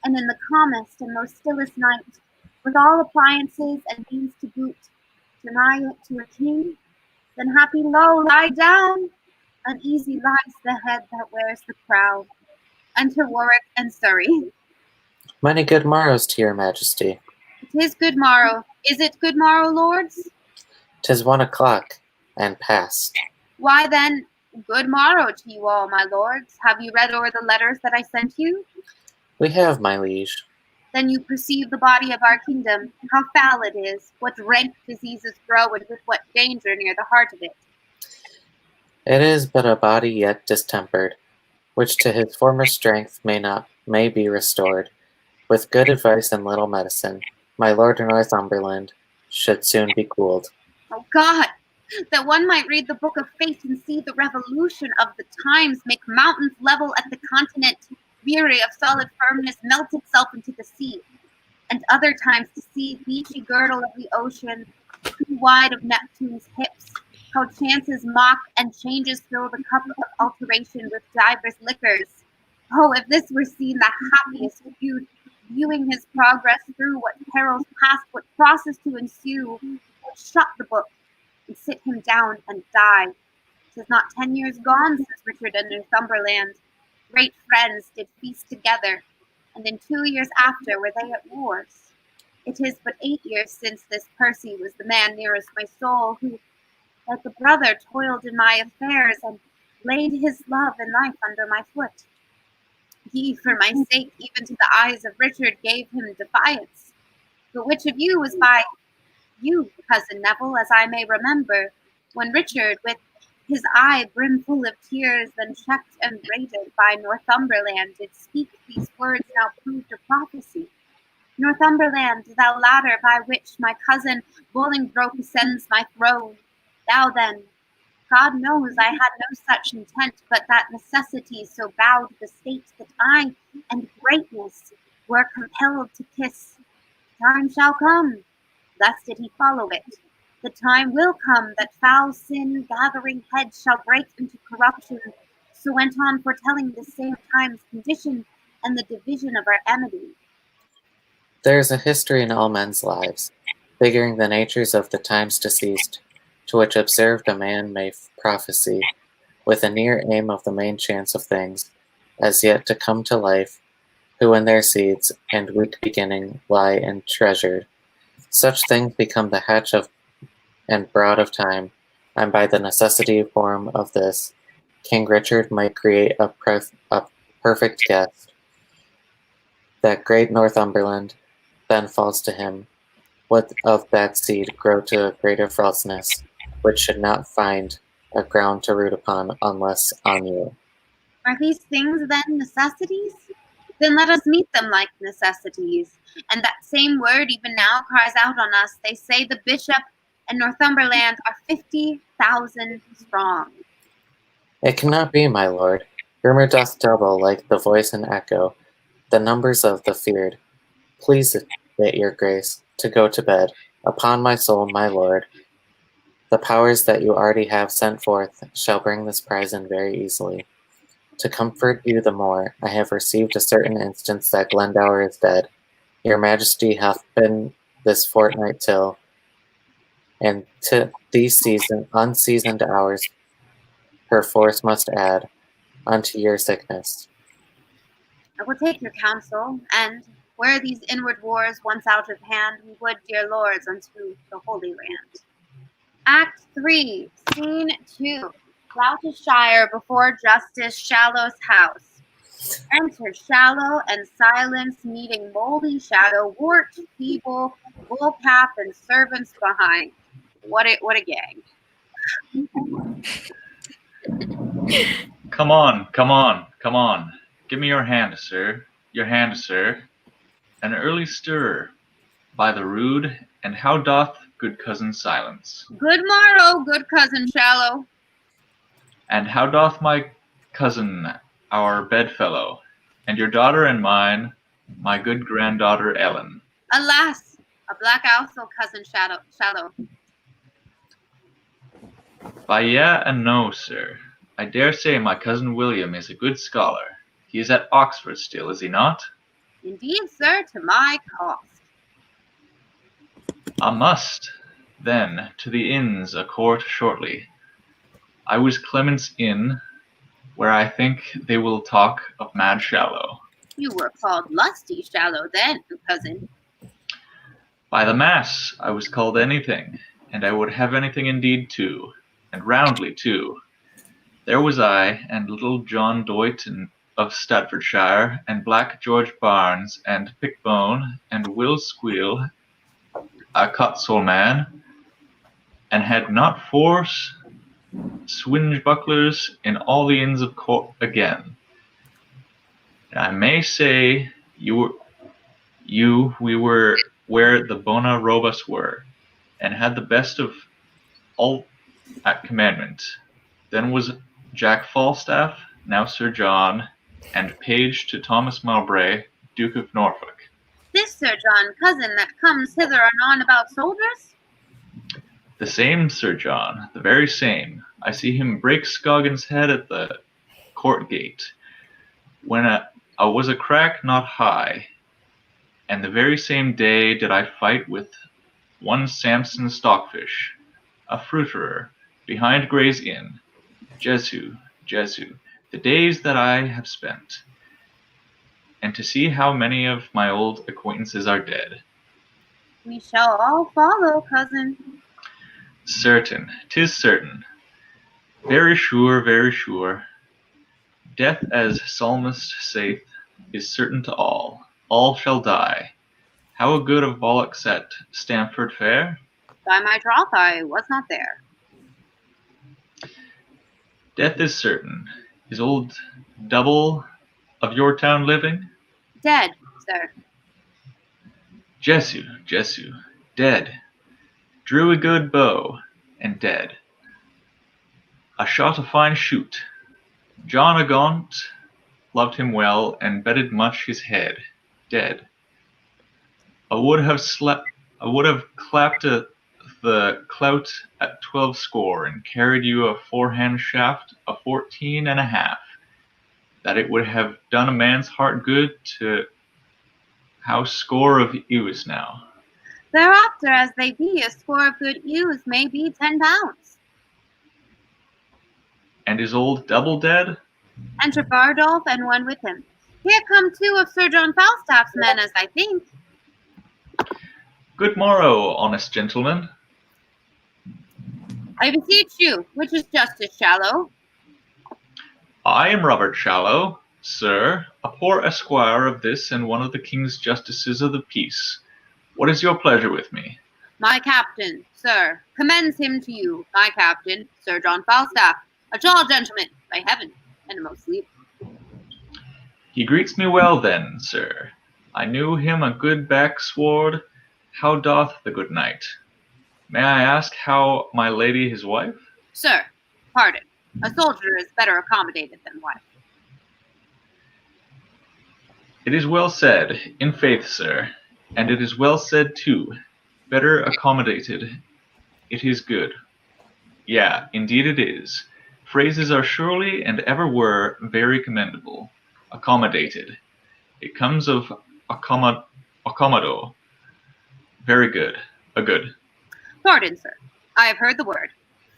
and in the calmest and most stillest night, with all appliances and means to boot, deny it to a king? Then happy lo, lie down! Uneasy lies the head that wears the crown. Enter Warwick and Surrey. Many good morrows to your majesty. It is good morrow. Is it good morrow, lords? 'Tis 1 o'clock, and past. Why then, good morrow to you all, my lords. Have you read o'er the letters that I sent you? We have, my liege. Then you perceive the body of our kingdom, how foul it is, what rank diseases grow, and with what danger near the heart of it. It is but a body yet distempered, which to his former strength may be restored. With good advice and little medicine, my lord Northumberland should soon be cooled. Oh God, that one might read the book of fate and see the revolution of the times make mountains level at the continent, weary of solid firmness, melt itself into the sea, and other times to see beachy girdle of the ocean, too wide of Neptune's hips, how chances mock and changes fill the cup of alteration with divers liquors. Oh, if this were seen the happiest youth, viewing his progress through what perils past, what crosses to ensue, would shut the book and sit him down and die. 'Tis not 10 years gone since Richard and Northumberland, great friends, did feast together, and in 2 years after were they at wars. It is but 8 years since this Percy was the man nearest my soul, who, like a brother, toiled in my affairs and laid his love and life under my foot. He, for my sake, even to the eyes of Richard, gave him defiance. But which of you was by you, cousin Neville, as I may remember, when Richard, with his eye brimful of tears, then checked and rated by Northumberland, did speak these words now proved a prophecy. Northumberland, thou ladder by which my cousin Bolingbroke ascends my throne, thou then, God knows I had no such intent, but that necessity so bowed the state that I and greatness were compelled to kiss. Time shall come, thus did he follow it. The time will come that foul sin gathering head shall break into corruption. So went on foretelling the same time's condition and the division of our amity. There is a history in all men's lives, figuring the natures of the times deceased, to which observed a man may prophesy, with a near aim of the main chance of things, as yet to come to life, who in their seeds and weak beginning lie entreasured. Such things become the hatch of and broad of time, and by the necessity form of this, King Richard might create a perfect guest. That great Northumberland then falls to him, would of that seed grow to a greater falseness, which should not find a ground to root upon unless on you. Are these things then necessities? Then let us meet them like necessities. And that same word even now cries out on us. They say the bishop and Northumberland are 50,000 strong. It cannot be, my lord. Rumor doth double like the voice and echo, the numbers of the feared. Please it, your grace, to go to bed. Upon my soul, my lord, the powers that you already have sent forth shall bring this prize in very easily. To comfort you the more, I have received a certain instance that Glendower is dead. Your majesty hath been this fortnight till, and to these unseasoned hours her force must add unto your sickness. I will take your counsel, and were these inward wars once out of hand, we would, dear lords, unto the Holy Land. Act 3, Scene 2. Gloucestershire before Justice Shallow's house. Enter Shallow and Silence meeting Moldy Shadow, Wart, Feeble, Bullcap, and servants behind. What a gang. Come on, come on, come on. Give me your hand, sir. Your hand, sir. An early stir by the rood, and how doth good cousin Silence? Good morrow, good cousin Shallow. And how doth my cousin, our bedfellow, and your daughter and mine, my good granddaughter Ellen? Alas, a black ousel, cousin Shallow. By yeah and no, sir. I dare say my cousin William is a good scholar. He is at Oxford still, is he not? Indeed, sir, to my cost. I must, then, to the inns a court shortly. I was Clement's Inn, where I think they will talk of Mad Shallow. You were called Lusty Shallow then, cousin. By the mass, I was called anything, and I would have anything indeed too, and roundly too. There was I, and little John Doyton of Staffordshire, and Black George Barnes, and Pickbone, and Will Squeal, a Cotswold man, and had not force swingebucklers in all the inns of court again. And I may say we were where the bona robas were, and had the best of all at commandment. Then was Jack Falstaff, now Sir John, and page to Thomas Mowbray, Duke of Norfolk. This Sir John, cousin, that comes hither anon about soldiers? The same Sir John, the very same. I see him break Scoggins' head at the court gate, when I was a crack not high, and the very same day did I fight with one Samson Stockfish, a fruiterer, behind Gray's Inn. Jesu, the days that I have spent, and to see how many of my old acquaintances are dead. We shall all follow, cousin. Certain, 'tis certain. Very sure, very sure. Death, as Psalmist saith, is certain to all. All shall die. How a good of Volocks at Stamford Fair? By my troth, I was not there. Death is certain. Is old Double of your town living? Dead, sir. Jesu, dead. Drew a good bow, and dead. I shot a fine shoot. John a Gaunt loved him well, and betted much his head, dead. I would have clapped the clout at 12 score, and carried you a forehand shaft a 14 and a half, that it would have done a man's heart good to how score of ewes now. Thereafter, as they be, a score of good ewes may be 10 pounds. And is old Double dead? Enter Bardolph and one with him. Here come 2 of Sir John Falstaff's men, as I think. Good morrow, honest gentlemen. I beseech you, which is Justice Shallow? I am Robert Shallow, sir, a poor esquire of this and one of the king's justices of the peace. What is your pleasure with me? My captain, sir, commends him to you, my captain, Sir John Falstaff, a tall gentleman, by heaven, and a most leal. He greets me well then, sir. I knew him a good backsword. How doth the good knight? May I ask how my lady his wife? Sir, pardon. A soldier is better accommodated than wife. It is well said, in faith, sir, and it is well said too. Better accommodated. It is good. Yeah, indeed it is. Phrases are surely and ever were very commendable. Accommodated. It comes of accommodо. Very good. A good. Pardon, sir. I have heard the word.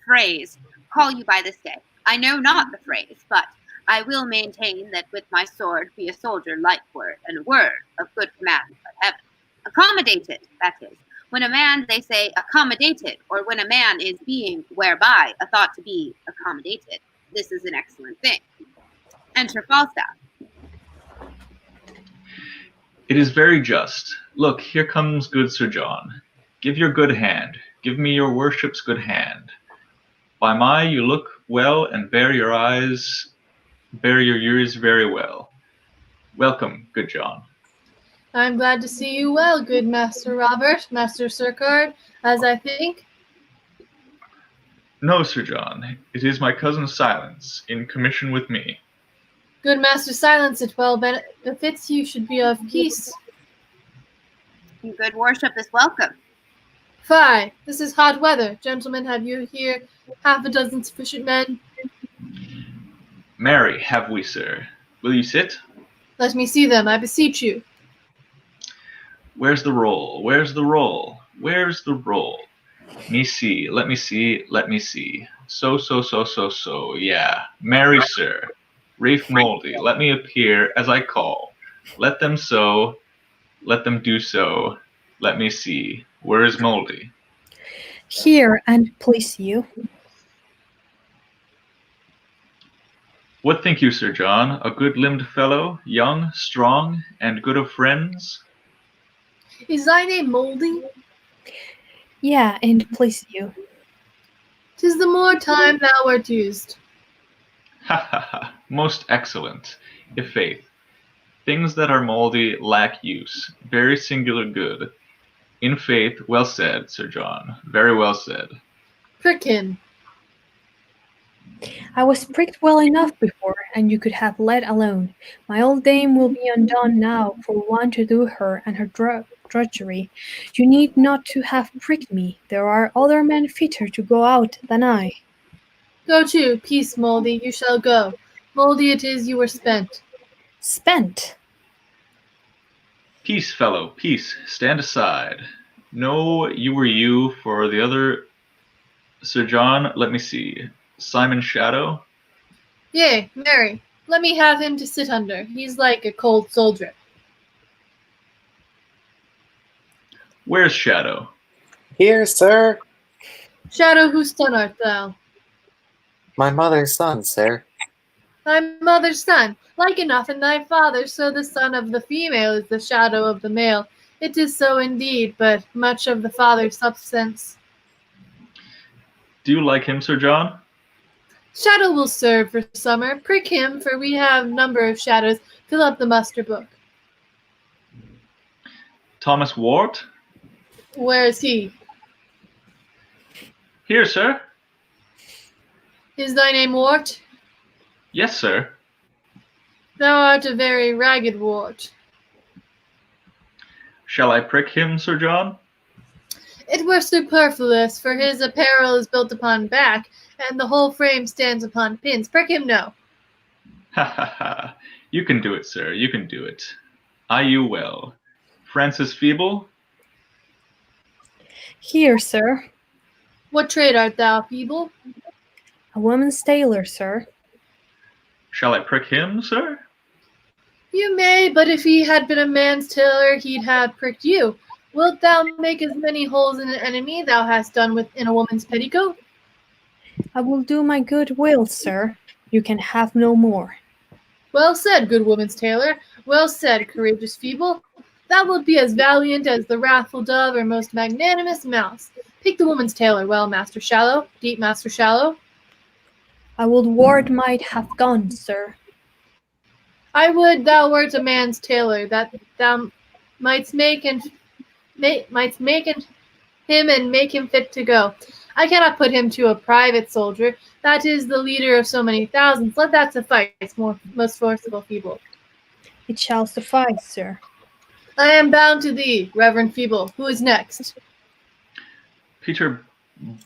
Phrase. Call you by this day. I know not the phrase, but I will maintain that with my sword be a soldier like word, and a word of good command of heaven. Accommodated, that is. When a man, they say, accommodated, or when a man is being whereby a thought to be accommodated. This is an excellent thing. Enter Falstaff. It is very just. Look, here comes good Sir John. Give your good hand. Give me your worship's good hand. By my, you look well, and bear your ears very well. Welcome, good John. I'm glad to see you well, good Master Robert, Master Sircard, as I think. No, Sir John, it is my cousin Silence, in commission with me. Good Master Silence, it well befits you should be of peace. Your good worship is welcome. Fie, this is hot weather. Gentlemen, have you here half a dozen sufficient men? Marry, have we, sir. Will you sit? Let me see them, I beseech you. Where's the roll? Where's the roll? Where's the roll? Me see, let me see, let me see. So, yeah. Marry, sir. Rafe Mouldy, let me appear as I call. Let them so, let them do so. Let me see. Where is Mouldy? Here, and please you. What think you, Sir John? A good-limbed fellow, young, strong, and good of friends? Is thy name Mouldy? Yeah, and please you. 'Tis the more time thou wert used. Ha ha ha, most excellent, i' faith. Things that are mouldy lack use, very singular good. In faith, well said, Sir John, very well said. Prick him. I was pricked well enough before, and you could have let alone. My old dame will be undone now for one to do her and her drudgery. You need not to have pricked me. There are other men fitter to go out than I. Go to, peace, Mouldy, you shall go. Mouldy it is you were spent. Spent. Peace, fellow, peace, stand aside. No, you were you, for the other... Sir John, let me see. Simon Shadow? Yea, marry, let me have him to sit under. He's like a cold soldier. Where's Shadow? Here, sir. Shadow, whose son art thou? My mother's son, sir. Thy mother's son, like enough in thy father, so the son of the female is the shadow of the male. It is so indeed, but much of the father's substance. Do you like him, Sir John? Shadow will serve for summer. Prick him, for we have number of shadows. Fill up the muster book. Thomas Wart? Where is he? Here, sir. Is thy name Wart? Yes, sir. Thou art a very ragged Wart. Shall I prick him, Sir John? It were superfluous, for his apparel is built upon back, and the whole frame stands upon pins. Prick him no. Ha ha ha. You can do it, sir, you can do it. I you well. Francis Feeble? Here, sir. What trade art thou, feeble? A woman's tailor, sir. Shall I prick him, sir? You may, but if he had been a man's tailor, he'd have pricked you. Wilt thou make as many holes in an enemy thou hast done in a woman's petticoat? I will do my good will, sir. You can have no more. Well said, good woman's tailor. Well said, courageous feeble. Thou wilt be as valiant as the wrathful dove or most magnanimous mouse. Pick the woman's tailor well, Master Shallow, deep Master Shallow. I would Ward might have gone, sir. I would thou wert a man's tailor, that thou mightst make him and make him fit to go. I cannot put him to a private soldier. That is the leader of so many thousands. Let that suffice, most forcible feeble. It shall suffice, sir. I am bound to thee, Reverend Feeble. Who is next? Peter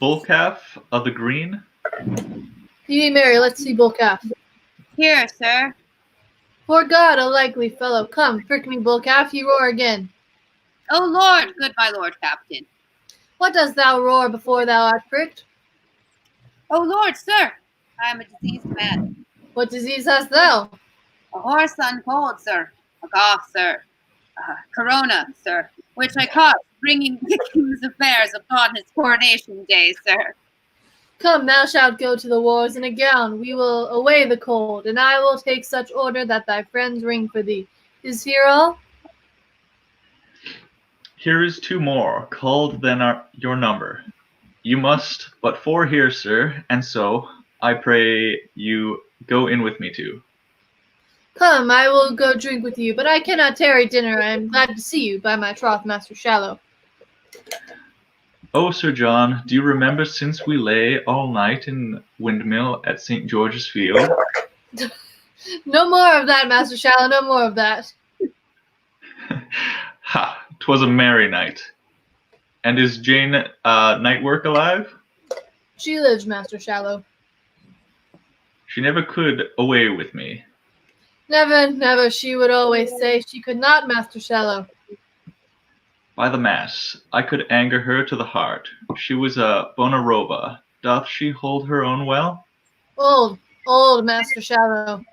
Bullcalf of the Green? Ye marry, let's see Bullcalf. Here, sir. For God, a likely fellow. Come, prick me, Bullcalf, ye roar again. Oh Lord, good my Lord Captain. What dost thou roar before thou art pricked? Oh Lord, sir, I am a diseased man. What disease hast thou? A horse on cold, sir. A cough, sir. Corona, sir, which I caught bringing the king's affairs upon his coronation day, sir. Come, thou shalt go to the wars in a gown. We will away the cold, and I will take such order that thy friends ring for thee. Is here all? Here is two more, called than your number. You must but four here, sir, and so, I pray you go in with me too. Come, I will go drink with you, but I cannot tarry dinner. I am glad to see you, by my troth, Master Shallow. Oh, Sir John, do you remember since we lay all night in windmill at St. George's Field? No more of that, Master Shallow, no more of that. Ha! 'Twas a merry night. And is Jane Nightwork alive? She lives, Master Shallow. She never could away with me. Never, never, she would always say she could not, Master Shallow. By the mass, I could anger her to the heart. She was a Bonaroba. Doth she hold her own well? Old, old Master Shallow.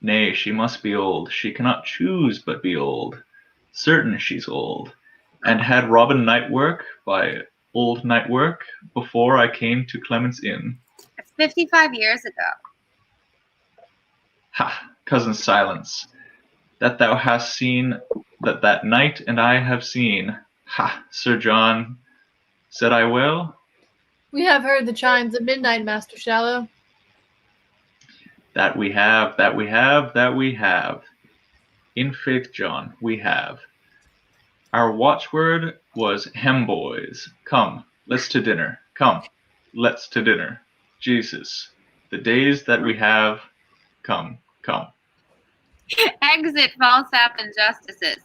Nay, she must be old. She cannot choose but be old. Certain she's old. And had Robin night work by old night work before I came to Clement's Inn. It's 55 years ago. Ha, cousin, silence. That thou hast seen, that night and I have seen. Ha, Sir John, said I well? We have heard the chimes of midnight, Master Shallow. That we have, that we have, that we have. In faith, John, we have. Our watchword was hem, boys. Come, let's to dinner. Come, let's to dinner. Jesus, the days that we have, come, come. Exit Falstaff and Justices.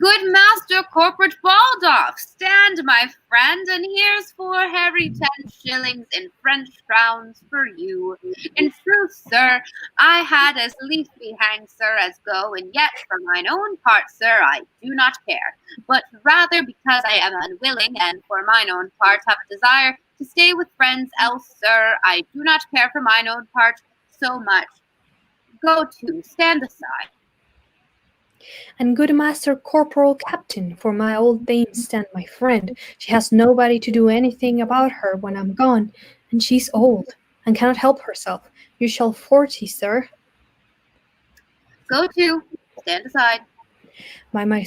Good Master Corporate Baldoff, stand, my friend, and here's 4 hairy 10 shillings in French crowns for you. In truth, sir, I had as lief be hanged, sir, as go, and yet for mine own part, sir, I do not care, but rather because I am unwilling, and for mine own part have a desire to stay with friends, else, sir, I do not care for mine own part so much. Go to, stand aside. And good Master Corporal Captain, for my old dame stand my friend. She has nobody to do anything about her when I'm gone, and she's old, and cannot help herself. You shall 40, sir. Go to, stand aside. By my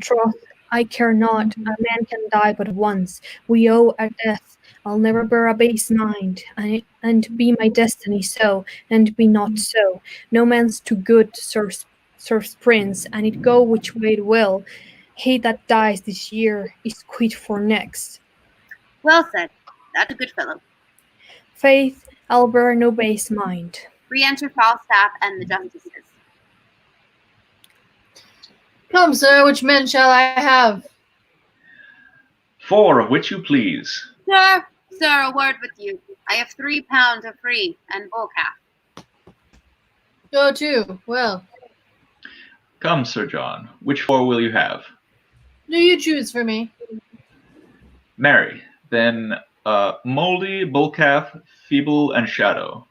troth, I care not. A man can die but once. We owe a death. I'll never bear a base mind, and be my destiny so, and be not so. No man's too good to serve prince, and it go which way it will. He that dies this year is quit for next. Well said. That's a good fellow. Faith, I'll bear no base mind. Re-enter Falstaff and the Justices. Come, sir, which men shall I have? 4 of which you please. Sir, a word with you. I have 3 pounds of free and bull calf. Go to, well. Come, Sir John, which 4 will you have? Do you choose for me? Marry, then Moldy, Bullcalf, Feeble, and Shadow.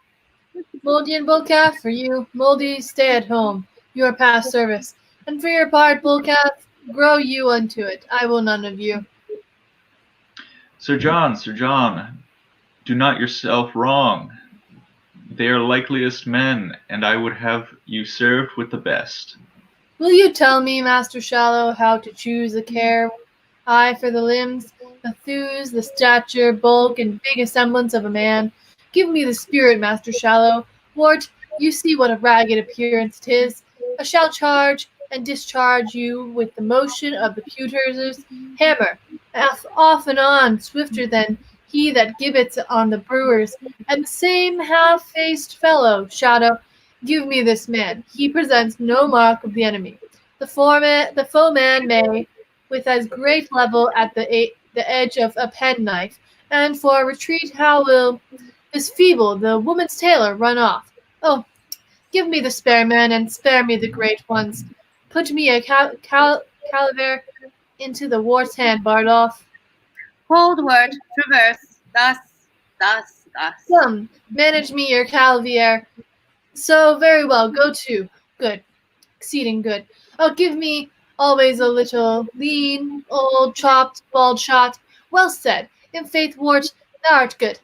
Moldy and Bullcalf for you. Moldy, stay at home. You are past service. And for your part, Bullcalf, grow you unto it. I will none of you. Sir John, do not yourself wrong. They are likeliest men, and I would have you served with the best. Will you tell me, Master Shallow, how to choose the care? I for the limbs, the thews, the stature, bulk, and big semblance of a man. Give me the spirit, Master Shallow. Wart, you see what a ragged appearance 'tis. I shall charge and discharge you with the motion of the pewter's hammer, off and on, swifter than he that gibbets on the brewers, and the same half-faced fellow, Shadow. Give me this man. He presents no mark of the enemy. The foeman may, with as great level at the edge of a penknife, and for a retreat how will this feeble, the woman's tailor, run off? Oh, give me the spare men, and spare me the great ones. Put me a caliver into the war's hand, Bardolph. Hold word, traverse, thus. Come, manage me your caliver. So, very well, go to. Good, exceeding good. Oh, give me always a little lean, old, chopped, bald shot. Well said. In faith, Wart, thou art good.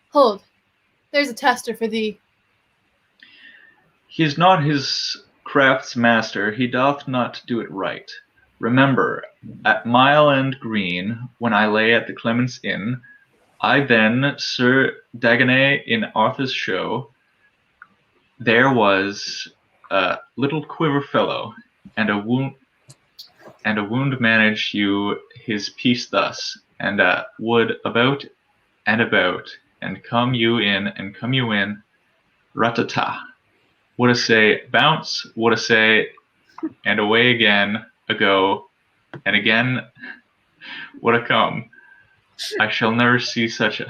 Hold, there's a tester for thee. He is not his craft's master, he doth not do it right. Remember, at Mile End Green, when I lay at the Clement's Inn, I then Sir Dagonet in Arthur's show, there was a little quiver fellow, and a wound managed you his piece thus, and would about, and come you in, ratata. What a say, bounce, what a say, and away again, a go, and again, what a come. I shall never see such a...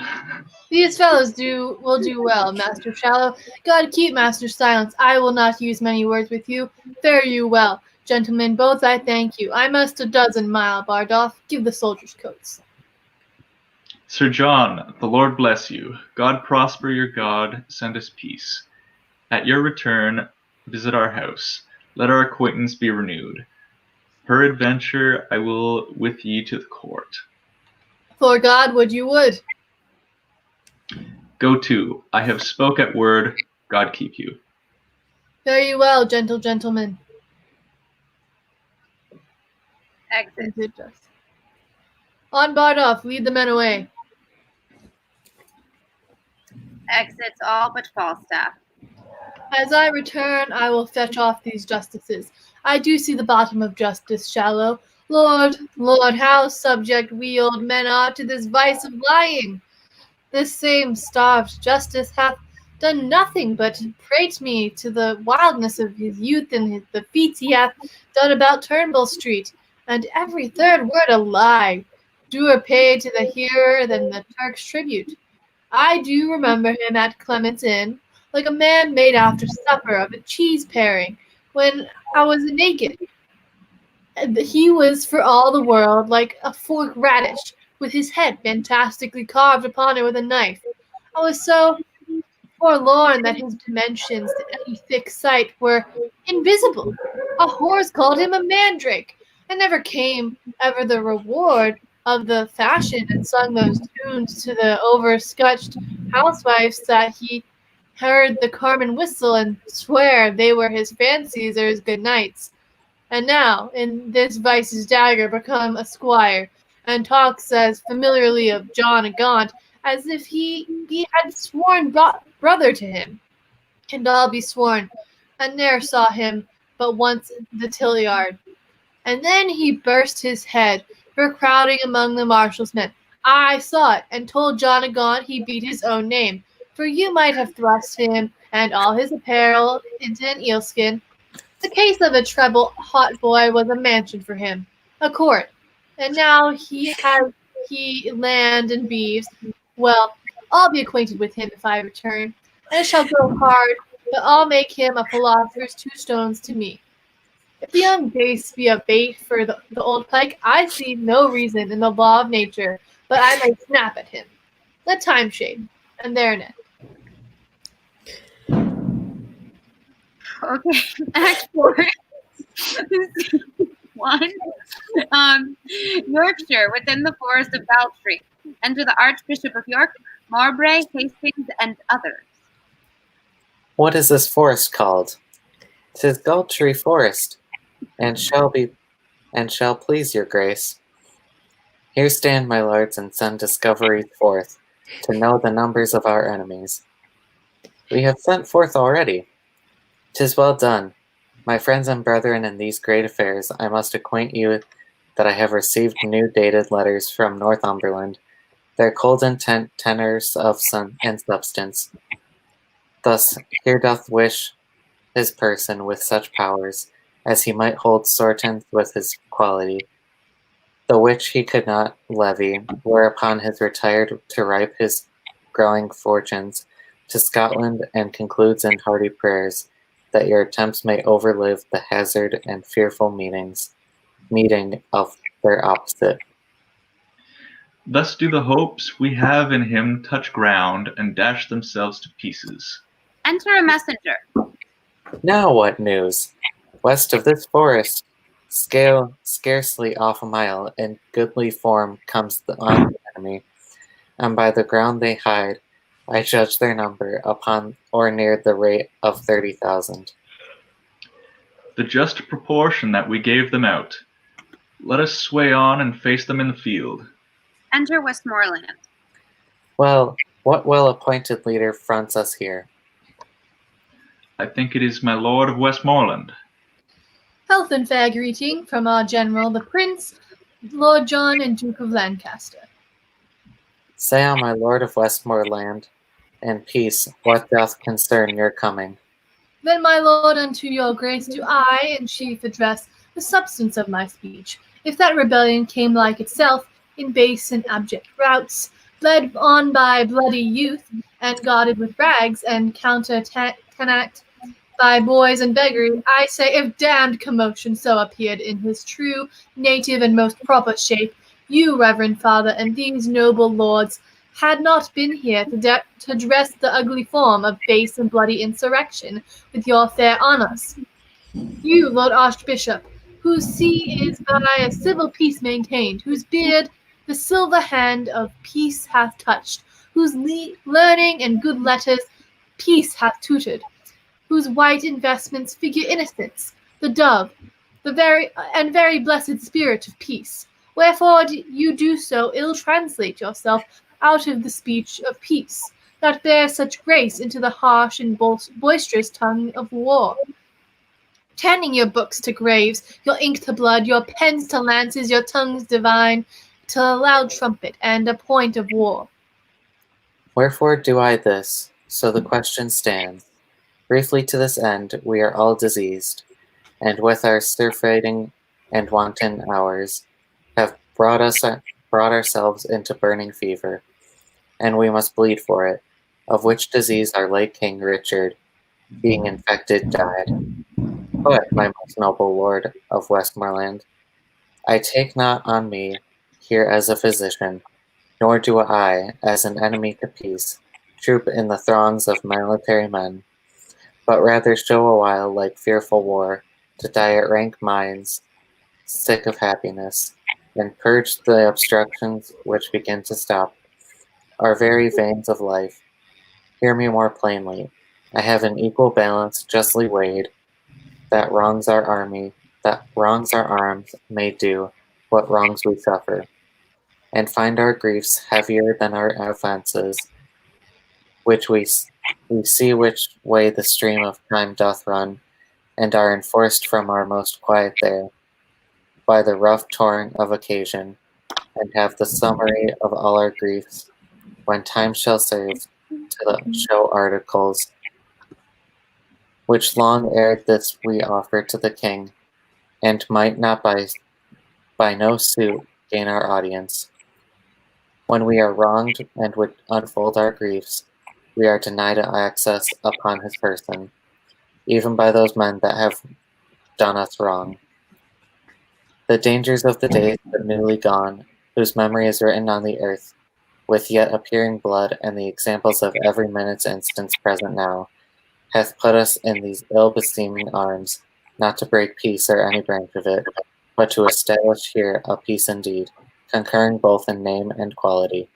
These fellows will do well, Master Shallow. God keep Master silence. I will not use many words with you. Fare you well. Gentlemen, both I thank you. I must a dozen mile, Bardolph. Give the soldiers coats. Sir John, the Lord bless you. God prosper your God, send us peace. At your return, visit our house. Let our acquaintance be renewed. Peradventure, I will with ye to the court. For God would you would. Go to. I have spoke at word. God keep you. Fare you well, gentle gentlemen. Exit. On Bardolph, lead the men away. Exits all but Falstaff. As I return, I will fetch off these justices. I do see the bottom of justice shallow. Lord, how subject we old men are to this vice of lying. This same starved justice hath done nothing but prate me to the wildness of his youth and the feats he hath done about Turnbull Street, and every third word a lie, duer paid to the hearer than the Turk's tribute. I do remember him at Clement's Inn, like a man made after supper of a cheese paring, when I was naked. And he was for all the world like a forked radish, with his head fantastically carved upon it with a knife. I was so forlorn that his dimensions to any thick sight were invisible. A horse called him a mandrake, and never came ever the reward of the fashion and sung those tunes to the overscutched housewives that he heard the carmen whistle and swear they were his fancies or his good nights. And now, in this vice's dagger, become a squire, and talks as familiarly of John a Gaunt as if he had sworn brother to him. And I'll be sworn, I ne'er saw him but once the Tillyard. And then he burst his head for crowding among the marshal's men. I saw it, and told John a Gaunt he beat his own name, for you might have thrust him and all his apparel into an eelskin. The case of a treble hot boy was a mansion for him, a court, and now he land and beeves. Well, I'll be acquainted with him if I return, and it shall go hard, but I'll make him a philosopher's 2 stones to me. If the young base be a bait for the old pike, I see no reason in the law of nature, but I may snap at him. Let time shade, and there an end. Okay, Act 4. 1. Yorkshire, within the forest of Baldry. Enter the Archbishop of York, Mowbray, Hastings, and others. What is this forest called? 'Tis Galtree Forest, and shall please your grace. Here stand, my lords, and send discoveries forth, to know the numbers of our enemies. We have sent forth already. 'Tis well done. My friends and brethren in these great affairs, I must acquaint you that I have received new dated letters from Northumberland, their cold intent tenors of sun and substance. Thus here doth wish his person with such powers, as he might hold sortents with his quality, the which he could not levy, whereupon has retired to ripe his growing fortunes to Scotland, and concludes in hearty prayers that your attempts may overlive the hazard and fearful meeting of their opposite. Thus do the hopes we have in him touch ground and dash themselves to pieces. Enter a messenger. Now what news? West of this forest, scarcely off a mile, in goodly form comes the armed enemy, and by the ground they hide, I judge their number upon or near the rate of 30,000. The just proportion that we gave them out. Let us sway on and face them in the field. Enter Westmoreland. Well, what well-appointed leader fronts us here? I think it is my lord of Westmoreland. Health and fair greeting from our general, the Prince, Lord John, and Duke of Lancaster. Say on my lord of Westmoreland, and peace, what doth concern your coming? Then, my lord, unto your grace do I, in chief, address the substance of my speech. If that rebellion came like itself, in base and abject routs, led on by bloody youth, and guarded with rags, and counter-attacked by boys and beggary, I say, if damned commotion so appeared in his true, native, and most proper shape, you, reverend father, and these noble lords, had not been here to dress the ugly form of base and bloody insurrection with your fair honours. You, Lord Archbishop, whose see is by a civil peace maintained, whose beard the silver hand of peace hath touched, whose learning and good letters peace hath tutored, whose white investments figure innocence, the dove, the very blessed spirit of peace. Wherefore you do so ill translate yourself out of the speech of peace, that bears such grace into the harsh and boisterous tongue of war? Turning your books to graves, your ink to blood, your pens to lances, your tongues divine, to a loud trumpet and a point of war. Wherefore do I this? So the question stands. Briefly to this end, we are all diseased, and with our surfeiting and wanton hours, have brought ourselves into burning fever, and we must bleed for it, of which disease our late King Richard, being infected, died. But, my most noble lord of Westmoreland, I take not on me here as a physician, nor do I, as an enemy to peace, troop in the throngs of military men, but rather show a while like fearful war, to diet rank minds, sick of happiness, and purge the obstructions which begin to stop our very veins of life. Hear me more plainly. I have an equal balance justly weighed, that wrongs our arms may do what wrongs we suffer, and find our griefs heavier than our offences, which we see which way the stream of time doth run, and are enforced from our most quiet there, by the rough torrent of occasion, and have the summary of all our griefs, when time shall serve to show articles, which long ere this we offer to the king, and might not by no suit gain our audience. When we are wronged and would unfold our griefs, we are denied access upon his person, even by those men that have done us wrong. The dangers of the days but newly gone, whose memory is written on the earth, with yet appearing blood, and the examples of every minute's instance present now, hath put us in these ill-beseeming arms, not to break peace or any branch of it, but to establish here a peace indeed, concurring both in name and quality.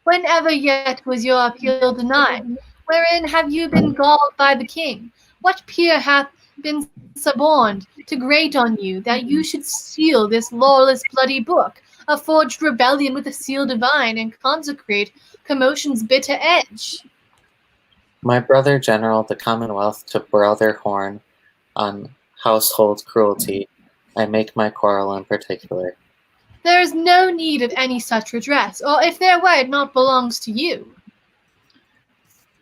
Whenever yet was your appeal denied? Wherein have you been galled by the king? What peer hath been suborned to grate on you, that you should seal this lawless bloody book, a forged rebellion with a seal divine, and consecrate commotion's bitter edge? My brother general, the Commonwealth, to brother horn on household cruelty, I make my quarrel in particular. There is no need of any such redress, or if there were, it not belongs to you.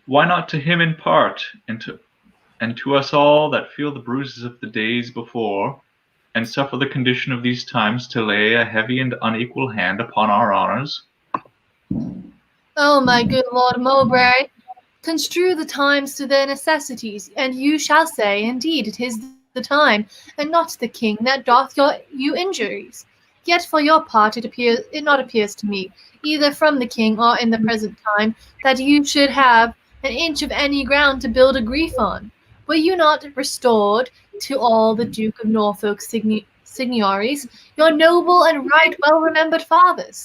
Why not to him in part, and to us all that feel the bruises of the days before, and suffer the condition of these times to lay a heavy and unequal hand upon our honours? Oh, my good Lord Mowbray, construe the times to their necessities, and you shall say, indeed, it is the time, and not the king, that doth you injuries. Yet for your part it not appears to me, either from the king or in the present time, that you should have an inch of any ground to build a grief on. Were you not restored to all the Duke of Norfolk's signories, your noble and right well-remembered fathers?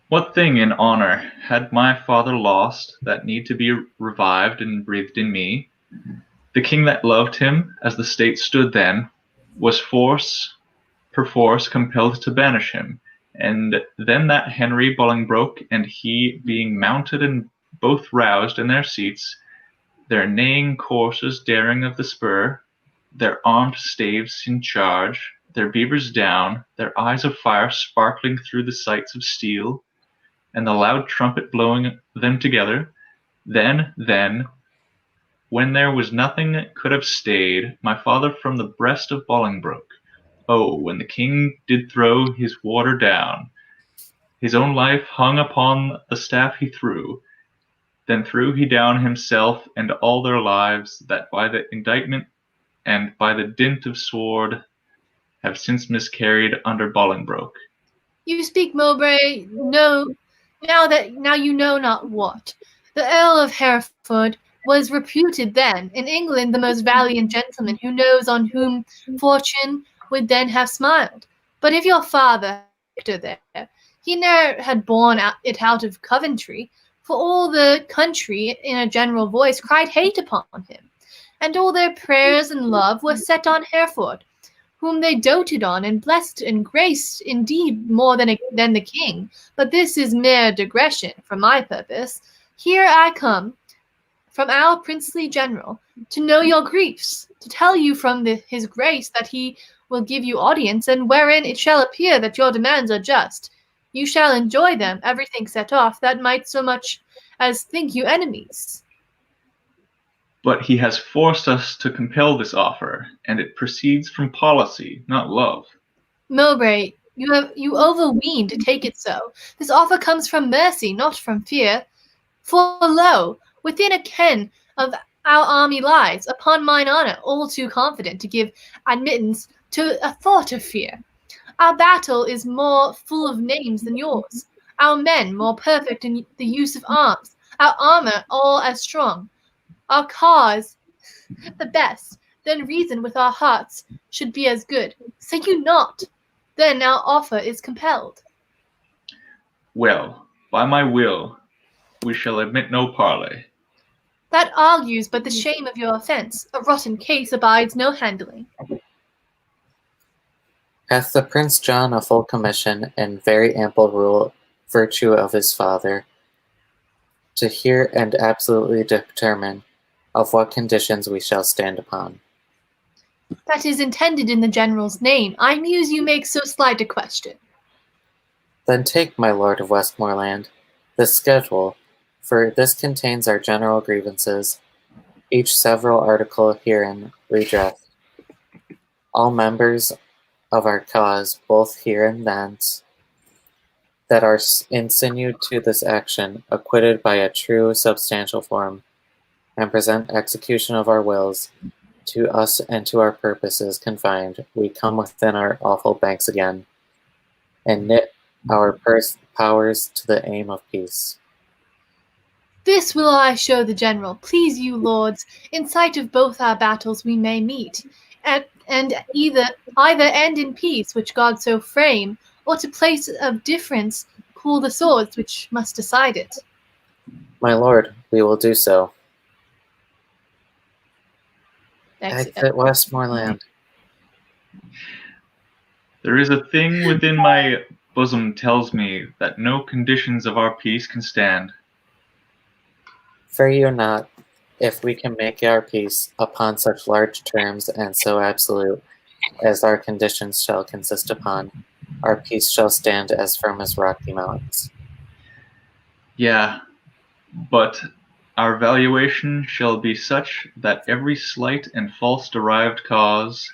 What thing in honour had my father lost that need to be revived and breathed in me? The king that loved him, as the state stood then, was perforce compelled to banish him, and then that Henry Bolingbroke and he being mounted and both roused in their seats, their neighing coursers daring of the spur, their armed staves in charge, their beavers down, their eyes of fire sparkling through the sights of steel, and the loud trumpet blowing them together, then, when there was nothing could have stayed my father from the breast of Bolingbroke. Oh, when the king did throw his warder down, his own life hung upon the staff he threw, then threw he down himself and all their lives, that by the indictment and by the dint of sword have since miscarried under Bolingbroke. You speak, Mowbray, no, now you know not what. The Earl of Hereford was reputed then in England the most valiant gentleman who knows on whom fortune would then have smiled. But if your father had been victor there, he ne'er had borne it out of Coventry, for all the country in a general voice cried hate upon him, and all their prayers and love were set on Hereford, whom they doted on and blessed and graced indeed more than the king. But this is mere digression for my purpose. Here I come from our princely general to know your griefs, to tell you from his grace that he will give you audience, and wherein it shall appear that your demands are just. You shall enjoy them, everything set off, that might so much as think you enemies. But he has forced us to compel this offer, and it proceeds from policy, not love. Mowbray, you overween to take it so. This offer comes from mercy, not from fear. For lo, within a ken of our army lies, upon mine honour, all too confident to give admittance to a thought of fear. Our battle is more full of names than yours, our men more perfect in the use of arms, our armour all as strong, our cause the best, then reason with our hearts should be as good. Say you not, then our offer is compelled. Well, by my will, we shall admit no parley. That argues but the shame of your offence. A rotten case abides no handling. Hath the Prince John a full commission and very ample rule, virtue of his father, to hear and absolutely determine of what conditions we shall stand upon? That is intended in the general's name. I muse you make so slight a question. Then take, my lord of Westmoreland, this schedule, for this contains our general grievances, each several article herein redressed. All members of our cause, both here and thence, that are insinued to this action, acquitted by a true substantial form, and present execution of our wills, to us and to our purposes confined, we come within our awful banks again, and knit our powers to the aim of peace. This will I show the general. Please you, lords, in sight of both our battles we may meet, and either end in peace, which God so frame, or to place of difference cool the swords which must decide it. My lord, we will do so. Exit Westmoreland. There is a thing within my bosom tells me that no conditions of our peace can stand. Fear you not, if we can make our peace upon such large terms and so absolute as our conditions shall consist upon, our peace shall stand as firm as rocky mountains. Yeah, but our valuation shall be such that every slight and false derived cause,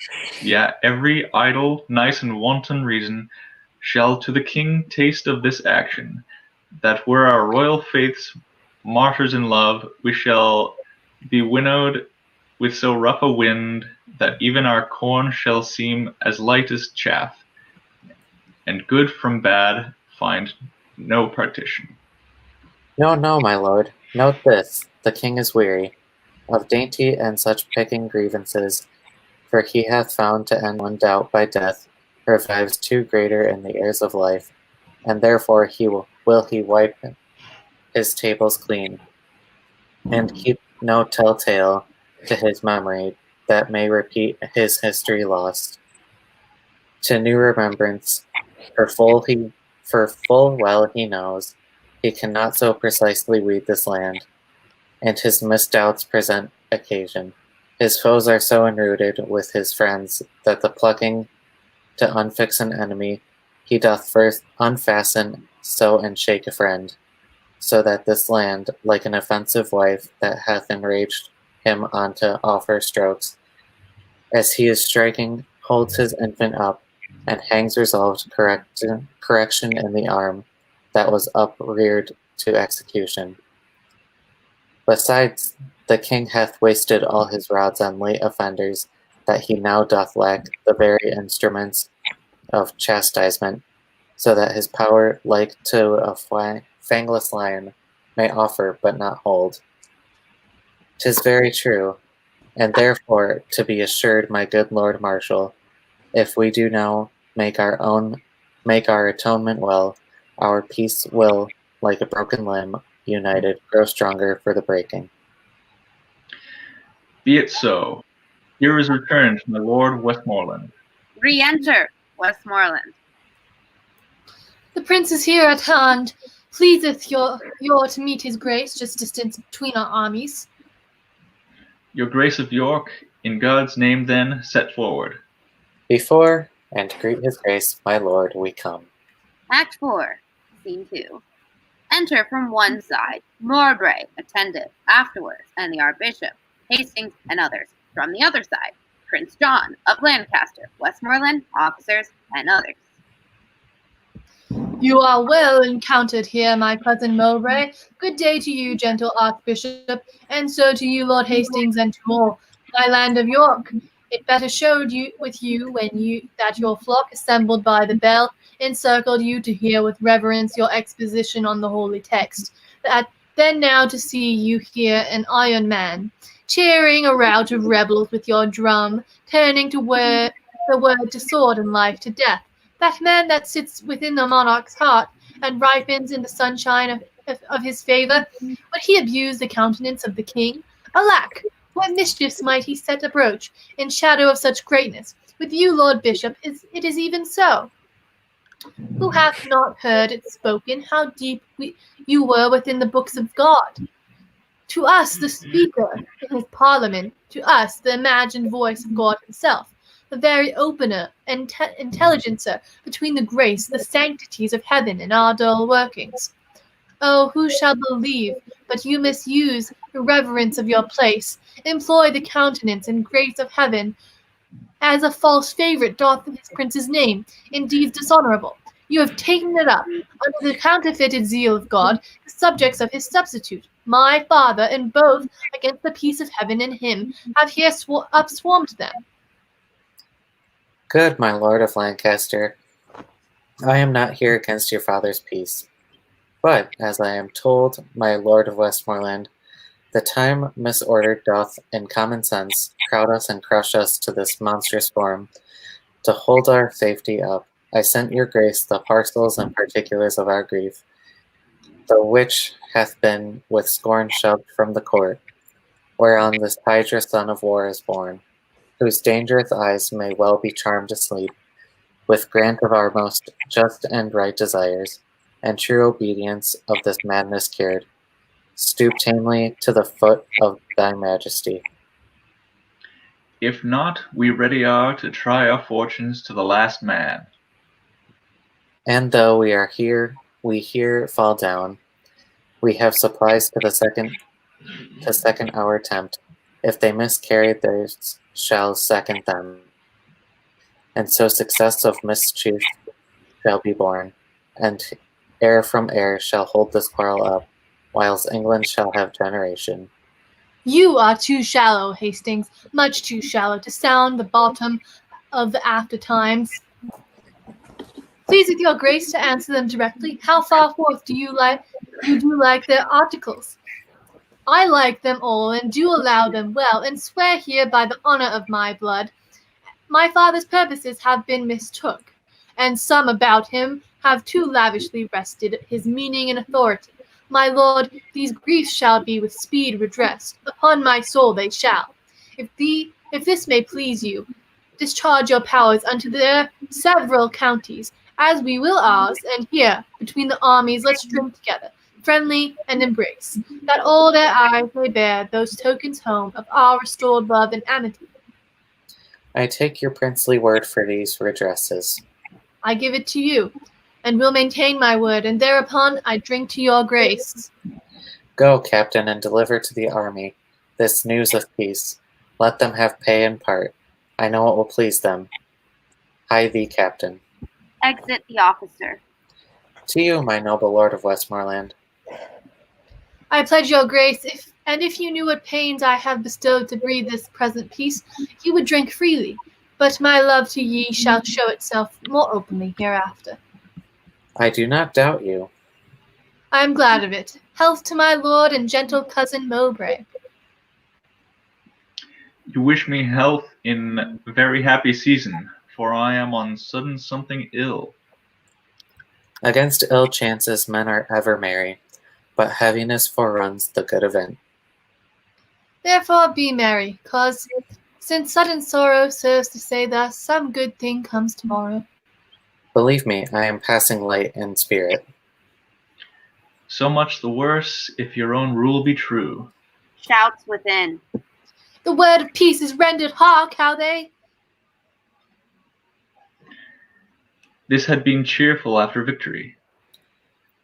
every idle, nice and wanton reason, shall to the king taste of this action, that were our royal faith's martyrs in love, we shall be winnowed with so rough a wind that even our corn shall seem as light as chaff, and good from bad find no partition. No, my lord, note this, the king is weary of dainty and such picking grievances, for he hath found to end one doubt by death revives two greater in the airs of life, and therefore he will he wipe his tables clean, and keep no telltale to his memory that may repeat his history lost. To new remembrance, for full well he knows, he cannot so precisely weed this land, and his misdoubts present occasion. His foes are so enrooted with his friends that the plucking to unfix an enemy, he doth first unfasten so and shake a friend, so that this land, like an offensive wife that hath enraged him on to offer strokes, as he is striking, holds his infant up, and hangs resolved correction in the arm that was upreared to execution. Besides, the king hath wasted all his rods on late offenders, that he now doth lack the very instruments of chastisement, so that his power, like to a fangless lion, may offer but not hold. 'Tis very true, and therefore to be assured, my good Lord Marshal, if we do now make our atonement well, our peace will, like a broken limb, united, grow stronger for the breaking. Be it so. Here is returned my Lord Westmoreland. Re-enter Westmoreland. The prince is here at hand. Pleaseth your to meet his grace, just distance between our armies. Your Grace of York, in God's name then, set forward. Before, and to greet his grace, my lord, we come. Act 4, Scene 2. Enter from one side, Mowbray, attendant, afterwards, and the Archbishop, Hastings, and others. From the other side, Prince John of Lancaster, Westmoreland, officers, and others. You are well encountered here, my cousin Mowbray. Good day to you, gentle Archbishop, and so to you, Lord Hastings, and to all my land of York. It better showed you that your flock assembled by the bell encircled you to hear with reverence your exposition on the holy text. Then now to see you here, an iron man, cheering a rout of rebels with your drum, turning to the word to sword and life to death. That man that sits within the monarch's heart and ripens in the sunshine of his favor, would he abuse the countenance of the king? Alack, what mischiefs might he set abroach in shadow of such greatness? With you, Lord Bishop, it is even so. Who hath not heard it spoken, how deep you were within the books of God? To us, the speaker in his parliament, to us, the imagined voice of God himself, the very opener and intelligencer between the grace, the sanctities of heaven and our dull workings. Oh, who shall believe but you misuse the reverence of your place, employ the countenance and grace of heaven as a false favorite doth his prince's name, in deeds dishonorable. You have taken it up, under the counterfeited zeal of God, the subjects of his substitute, my father, and both, against the peace of heaven and him, have here upswarmed them. Good, my lord of Lancaster, I am not here against your father's peace. But, as I am told, my lord of Westmoreland, the time misordered doth, in common sense, crowd us and crush us to this monstrous form. To hold our safety up, I sent your grace the parcels and particulars of our grief, the which hath been with scorn shoved from the court, whereon this Hydra son of war is born, whose dangerous eyes may well be charmed asleep, with grant of our most just and right desires, and true obedience of this madness cured, stoop tamely to the foot of thy majesty. If not, we ready are to try our fortunes to the last man. And though we here fall down, we have supplies to second our attempt. If they miscarry, theirs shall second them. And so success of mischief shall be born, and heir from heir shall hold this quarrel up, whilst England shall have generation. You are too shallow, Hastings, much too shallow to sound the bottom of the after times. Please with your grace to answer them directly. How far forth do you like their articles? I like them all, and do allow them well, and swear here by the honor of my blood. My father's purposes have been mistook, and some about him have too lavishly rested his meaning and authority. My lord, these griefs shall be with speed redressed. Upon my soul they shall. If this may please you, discharge your powers unto their several counties, as we will ours, and here, between the armies, let's drink together, friendly and embrace, that all their eyes may bear those tokens home of our restored love and amity. I take your princely word for these redresses. I give it to you, and will maintain my word, and thereupon I drink to your grace. Go, captain, and deliver to the army this news of peace. Let them have pay and part. I know it will please them. Hie thee, captain. Exit the officer. To you, my noble lord of Westmoreland. I pledge your grace, if you knew what pains I have bestowed to breed this present peace, you would drink freely, but my love to ye shall show itself more openly hereafter. I do not doubt you. I am glad of it. Health to my lord and gentle cousin Mowbray. You wish me health in very happy season, for I am on sudden something ill. Against ill chances men are ever merry, but heaviness foreruns the good event. Therefore be merry, cause since sudden sorrow serves to say thus, some good thing comes tomorrow. Believe me, I am passing light in spirit. So much the worse, if your own rule be true. Shouts within. The word of peace is rendered, hark how they. This had been cheerful after victory.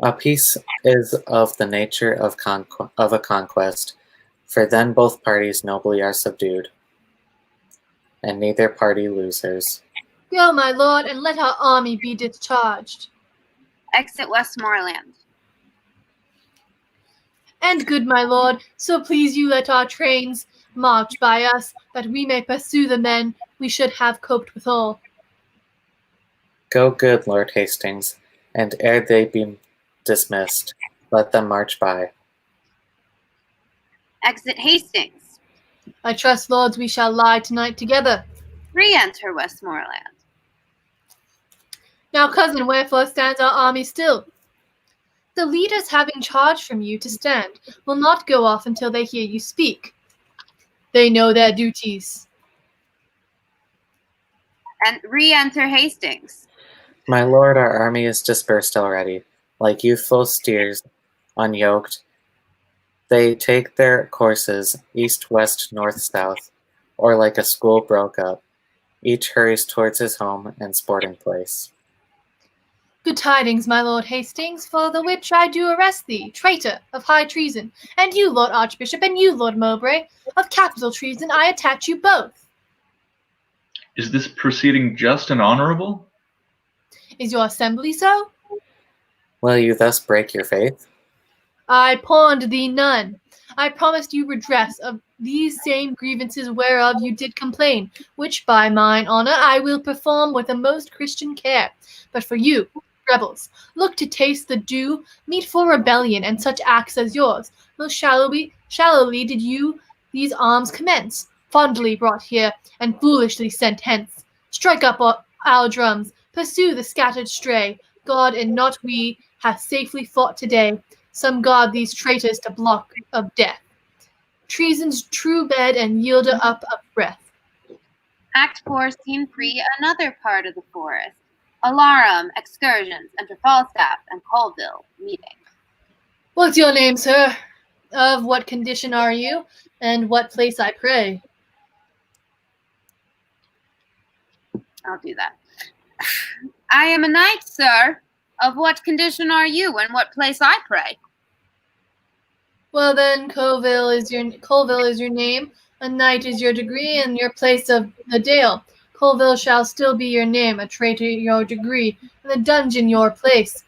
A peace is of the nature of a conquest, for then both parties nobly are subdued, and neither party losers. Go, my lord, and let our army be discharged. Exit Westmoreland. And good my lord, so please you let our trains march by us, that we may pursue the men we should have coped withal. Go good, Lord Hastings, and ere they be dismissed, let them march by. Exit Hastings. I trust, lords, we shall lie tonight together. Re-enter Westmoreland. Now, cousin, wherefore stands our army still? The leaders having charge from you to stand will not go off until they hear you speak. They know their duties. And re-enter Hastings. My lord, our army is dispersed already, like youthful steers unyoked. They take their courses east, west, north, south, or like a school broke up. Each hurries towards his home and sporting place. Good tidings, my lord Hastings, for the which I do arrest thee, traitor of high treason, and you, Lord Archbishop, and you, Lord Mowbray, of capital treason. I attach you both. Is this proceeding just and honorable? Is your assembly so? Will you thus break your faith? I pawned thee none. I promised you redress of these same grievances whereof you did complain, which by mine honour I will perform with a most Christian care. But for you, rebels, look to taste the due meet for rebellion and such acts as yours. Most shallowly did you these arms commence, fondly brought here, and foolishly sent hence. Strike up our drums, pursue the scattered stray. God and not we hath safely fought today. Some guard these traitors to block of death. Treason's true bed and yielder up of breath. Act 4, Scene 3, another part of the forest. Alarum, excursions, enter Falstaff and Colville, meeting. What's your name, sir? Of what condition are you? And what place, I pray? I'll do that. I am a knight, sir. Of what condition are you, and what place, I pray? Well then, Colville is your name, a knight is your degree, and your place of the dale. Colville shall still be your name, a traitor your degree, and the dungeon your place.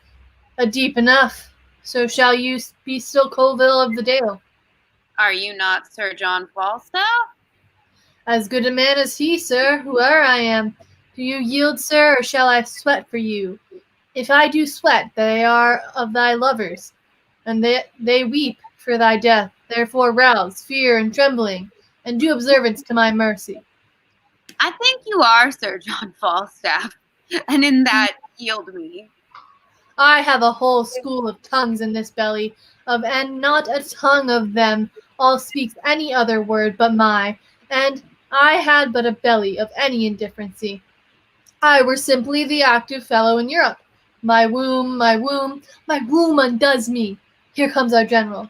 A deep enough, so shall you be still Colville of the dale. Are you not Sir John Falstaff? As good a man as he, sir, whoe'er I am. Do you yield, sir, or shall I sweat for you? If I do sweat, they are of thy lovers, and they weep for thy death. Therefore rouse fear and trembling, and do observance to my mercy. I think you are Sir John Falstaff, and in that yield me. I have a whole school of tongues in this belly, and not a tongue of them all speaks any other word but my, and I had but a belly of any indifferency. I were simply the active fellow in Europe. My womb undoes me. Here comes our general.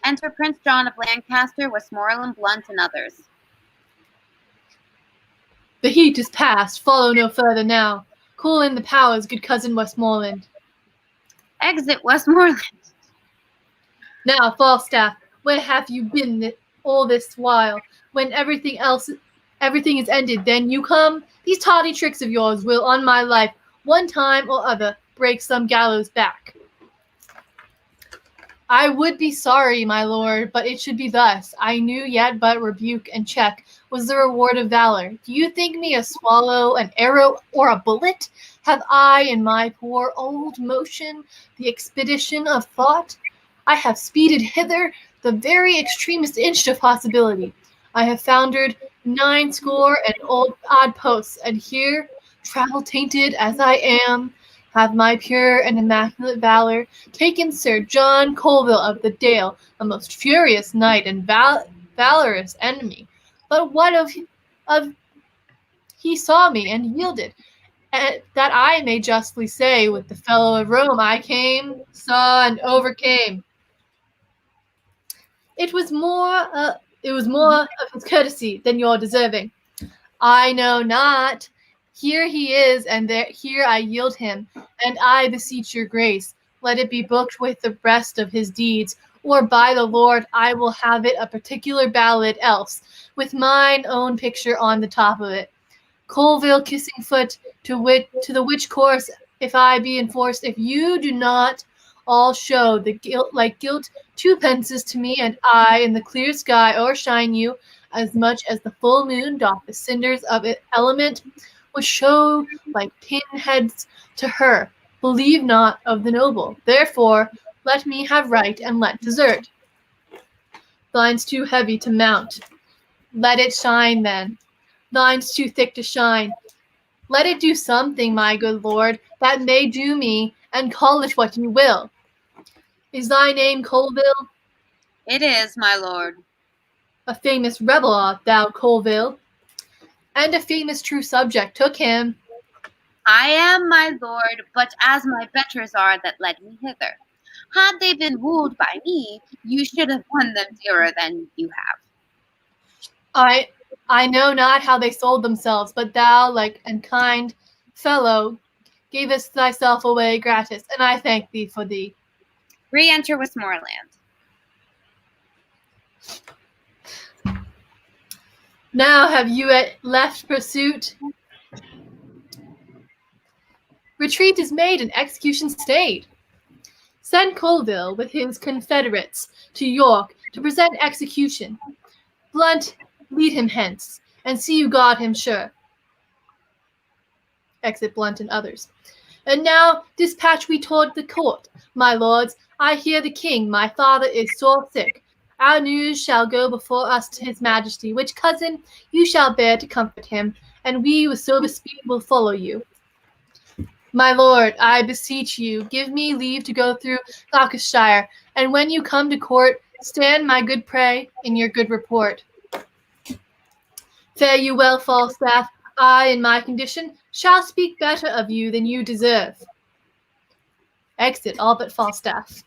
Enter Prince John of Lancaster, Westmoreland, Blunt, and others. The heat is past. Follow no further now. Cool in the powers, good cousin Westmoreland. Exit Westmoreland. Now, Falstaff, where have you been all this while? When everything is ended, then you come? These tawdry tricks of yours will, on my life, one time or other, break some gallows back. I would be sorry, my lord, but it should be thus. I knew yet but rebuke and check was the reward of valor. Do you think me a swallow, an arrow, or a bullet? Have I in my poor old motion the expedition of thought? I have speeded hither the very extremest inch of possibility. I have foundered 90 and odd posts, and here, travel tainted as I am, have my pure and immaculate valor taken Sir John Colville of the Dale, a most furious knight and valorous enemy. But what of he saw me and yielded, and that I may justly say, with the fellow of Rome, I came, saw, and overcame. It was more of his courtesy than your deserving. I know not. Here he is, and here I yield him, and I beseech your grace, let it be booked with the rest of his deeds, or by the Lord, I will have it a particular ballad else, with mine own picture on the top of it. Colville kissing foot to the which course, if I be enforced, if you do not all show the guilt like gilt 2 pences to me, and I in the clear sky o'ershine you as much as the full moon doth the cinders of it element, which show like pinheads to her. Believe not of the noble. Therefore, let me have right and let desert. Thine's too heavy to mount. Let it shine then. Thine's too thick to shine. Let it do something, my good lord, that may do me, and call it what you will. Is thy name Colville? It is, my lord. A famous rebel art thou, Colville, and a famous true subject took him. I am, my lord, but as my betters are that led me hither. Had they been wooed by me, you should have won them dearer than you have. I know not how they sold themselves, but thou, like and kind fellow, gavest thyself away gratis, and I thank thee for thee. Re-enter Westmoreland. Now have you left pursuit? Retreat is made and execution stayed. Send Colville with his confederates to York to present execution. Blunt, lead him hence, and see you guard him sure. Exit Blunt and others. And now dispatch we toward the court. My lords, I hear the king, my father, is sore sick. Our news shall go before us to his majesty, which cousin you shall bear to comfort him, and we with sober speed will follow you. My lord, I beseech you, give me leave to go through Gloucestershire, and when you come to court, stand my good prey in your good report. Fare you well, Falstaff. I, in my condition, shall speak better of you than you deserve. Exit all but Falstaff.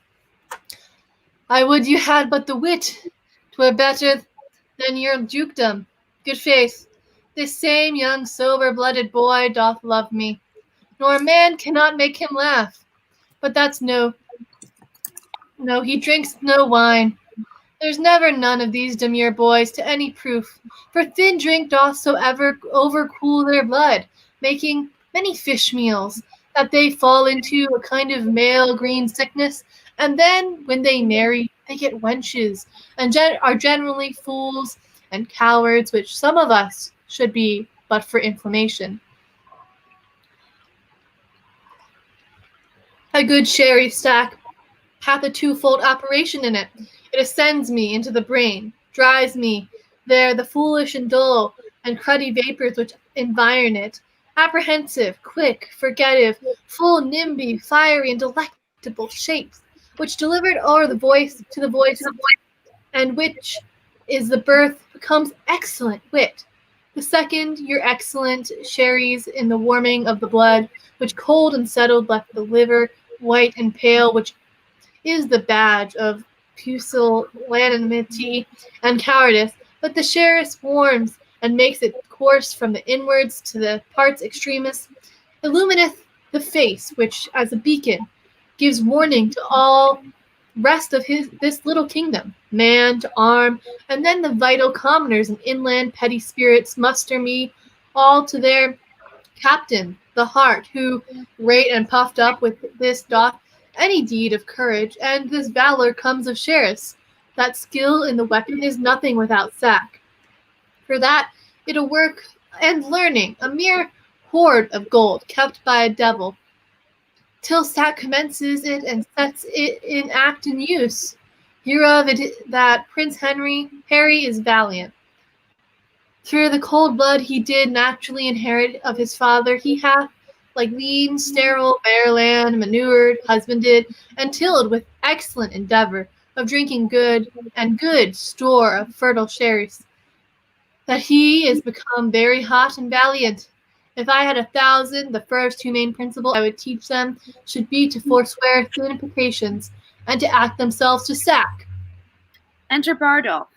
I would you had but the wit, 'twere better than your dukedom. Good faith, this same young sober-blooded boy doth love me, nor a man cannot make him laugh. But that's no, he drinks no wine. There's never none of these demure boys to any proof, for thin drink doth so ever overcool their blood, making many fish meals, that they fall into a kind of male green sickness, and then when they marry, they get wenches, and are generally fools and cowards, which some of us should be but for inflammation. A good sherry stack hath a twofold operation in it. It ascends me into the brain, drives me there the foolish and dull and cruddy vapors which environ it, apprehensive, quick, forgetive, full nimby, fiery, and delectable shapes, which delivered o'er the voice to the voice, and which is the birth, becomes excellent wit. The second, your excellent sherries in the warming of the blood, which cold and settled left the liver white and pale, which is the badge of pusillanimity and cowardice, but the sherris warms and makes it course from the inwards to the parts extremis, illumineth the face, which, as a beacon, gives warning to all rest of this little kingdom, man to arm, and then the vital commoners and inland petty spirits muster me all to their captain, the heart, who, great and puffed up with this doth any deed of courage, and this valor comes of sheriffs. That skill in the weapon is nothing without sack. For that, it'll work and learning, a mere hoard of gold kept by a devil, till sack commences it and sets it in act and use. Hereof it that Prince Harry is valiant. Through the cold blood he did naturally inherit of his father, he hath, like lean, sterile, bare land, manured, husbanded, and tilled with excellent endeavour, of drinking good store of fertile shares, that he is become very hot and valiant. If I had 1,000, the first humane principle I would teach them should be to forswear thin imprecations, and to act themselves to sack. Enter Bardolph.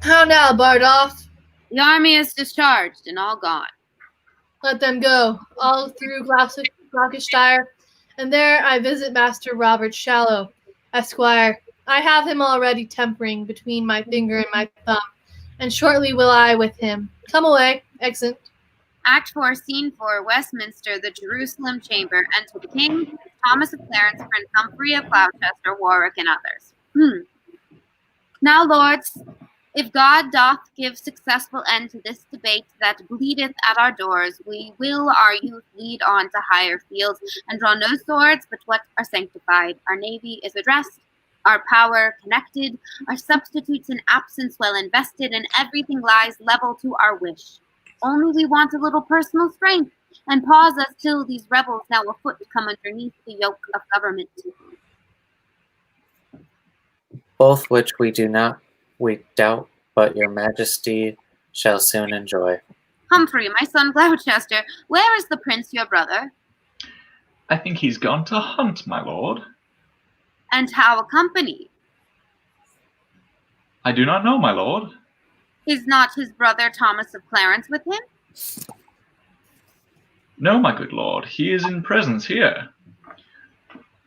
How now, Bardolph? The army is discharged and all gone. Let them go, all through Gloucestershire, and there I visit Master Robert Shallow, Esquire. I have him already tempering between my finger and my thumb, and shortly will I with him. Come away, exit. Act 4, Scene 4, Westminster, the Jerusalem Chamber, and to the King, Thomas of Clarence, Prince Humphrey of Gloucester, Warwick, and others. Now, lords, if God doth give successful end to this debate that bleedeth at our doors, we will our youth lead on to higher fields, and draw no swords but what are sanctified. Our navy is addressed, our power connected, our substitutes in absence well invested, and everything lies level to our wish. Only we want a little personal strength, and pause us till these rebels now afoot come underneath the yoke of government. Both which we doubt, but your majesty shall soon enjoy. Humphrey, my son Gloucester, where is the prince your brother? I think he's gone to hunt, my lord. And how accompanied? I do not know, my lord. Is not his brother Thomas of Clarence with him? No, my good lord, he is in presence here.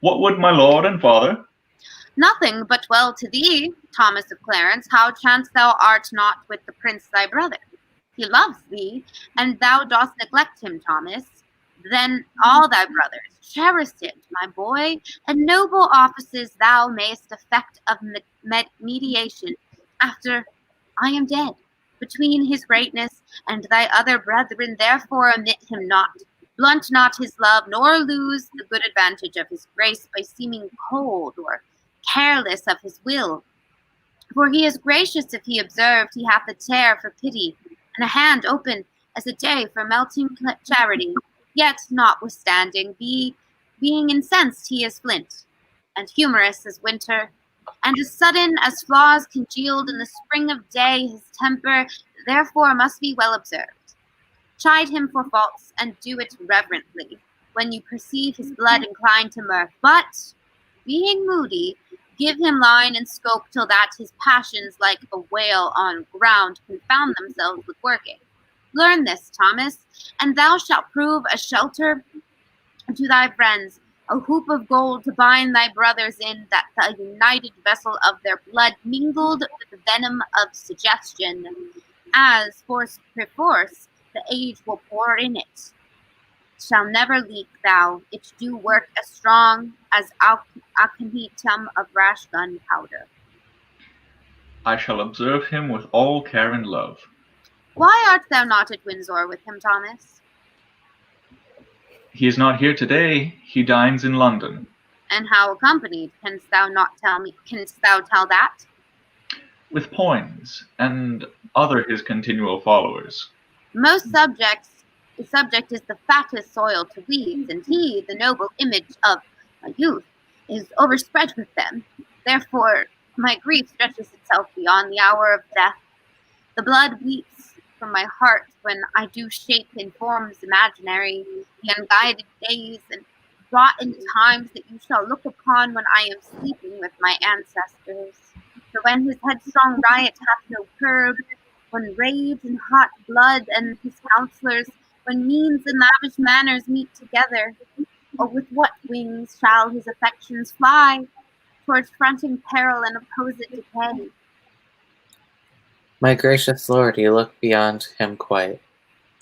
What would my lord and father? Nothing but well to thee, Thomas of Clarence. How chance thou art not with the prince thy brother? He loves thee, and thou dost neglect him, Thomas. Then all thy brothers cherish him, my boy, and noble offices thou mayest effect of mediation after I am dead. Between his greatness and thy other brethren, therefore omit him not. Blunt not his love, nor lose the good advantage of his grace by seeming cold or careless of his will. For he is gracious if he observed he hath a tear for pity, and a hand open as a day for melting charity. Yet, notwithstanding, being incensed he is flint, and humorous as winter, and as sudden as flaws congealed in the spring of day, his temper therefore must be well observed. Chide him for faults, and do it reverently, when you perceive his blood inclined to mirth. But, being moody, give him line and scope till that his passions, like a whale on ground, confound themselves with working. Learn this, Thomas, and thou shalt prove a shelter to thy friends, a hoop of gold to bind thy brothers in, that the united vessel of their blood, mingled with the venom of suggestion, as force perforce the age will pour in it, shall never leak, thou it do work as strong as aconitum of rash gunpowder. I shall observe him with all care and love. Why art thou not at Windsor with him, Thomas? He is not here today. He dines in London. And how accompanied? Canst thou tell that? With Poins and other his continual followers. Most subject is the fattest soil to weeds, and he, the noble image of my youth, is overspread with them. Therefore, my grief stretches itself beyond the hour of death. The blood weeps from my heart when I do shape in forms imaginary the unguided days and brought in times that you shall look upon when I am sleeping with my ancestors. For when his headstrong riot hath no curb, when rage and hot blood and his counselors, when means and lavish manners meet together, or with what wings shall his affections fly towards fronting peril and opposite decay? My gracious lord, you look beyond him quite.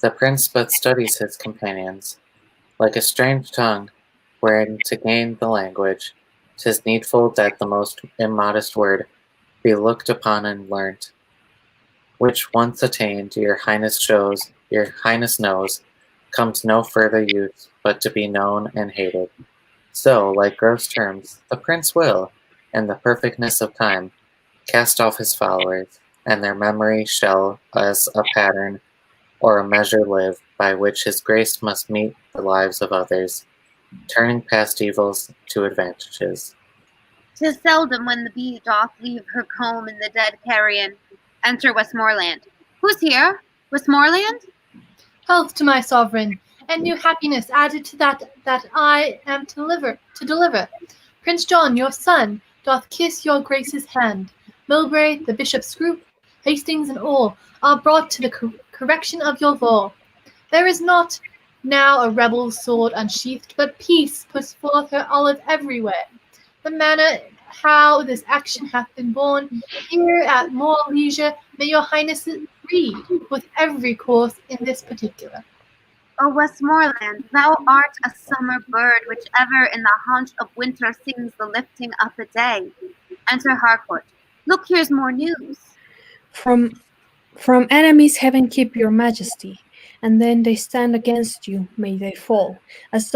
The prince but studies his companions. Like a strange tongue, wherein to gain the language, 'tis needful that the most immodest word be looked upon and learnt, which once attained, your highness knows, comes no further use but to be known and hated. So, like gross terms, the prince will, in the perfectness of time, cast off his followers, and their memory shall as a pattern or a measure live, by which his grace must meet the lives of others, turning past evils to advantages. 'Tis seldom when the bee doth leave her comb in the dead carrion. Enter Westmoreland. Who's here? Westmoreland? Health to my sovereign, and new happiness added to that I am to deliver. Prince John, your son, doth kiss your grace's hand. Mowbray, the bishop's group, Hastings, and all are brought to the correction of your law. There is not now a rebel's sword unsheathed, but peace puts forth her olive everywhere. The manner how this action hath been borne, here at more leisure may your highness read, with every course in this particular. O Westmoreland, thou art a summer bird, which ever in the haunch of winter sings the lifting up a day. Enter Harcourt. Look, here's more news. From enemies heaven keep your majesty, and then they stand against you, may they fall, as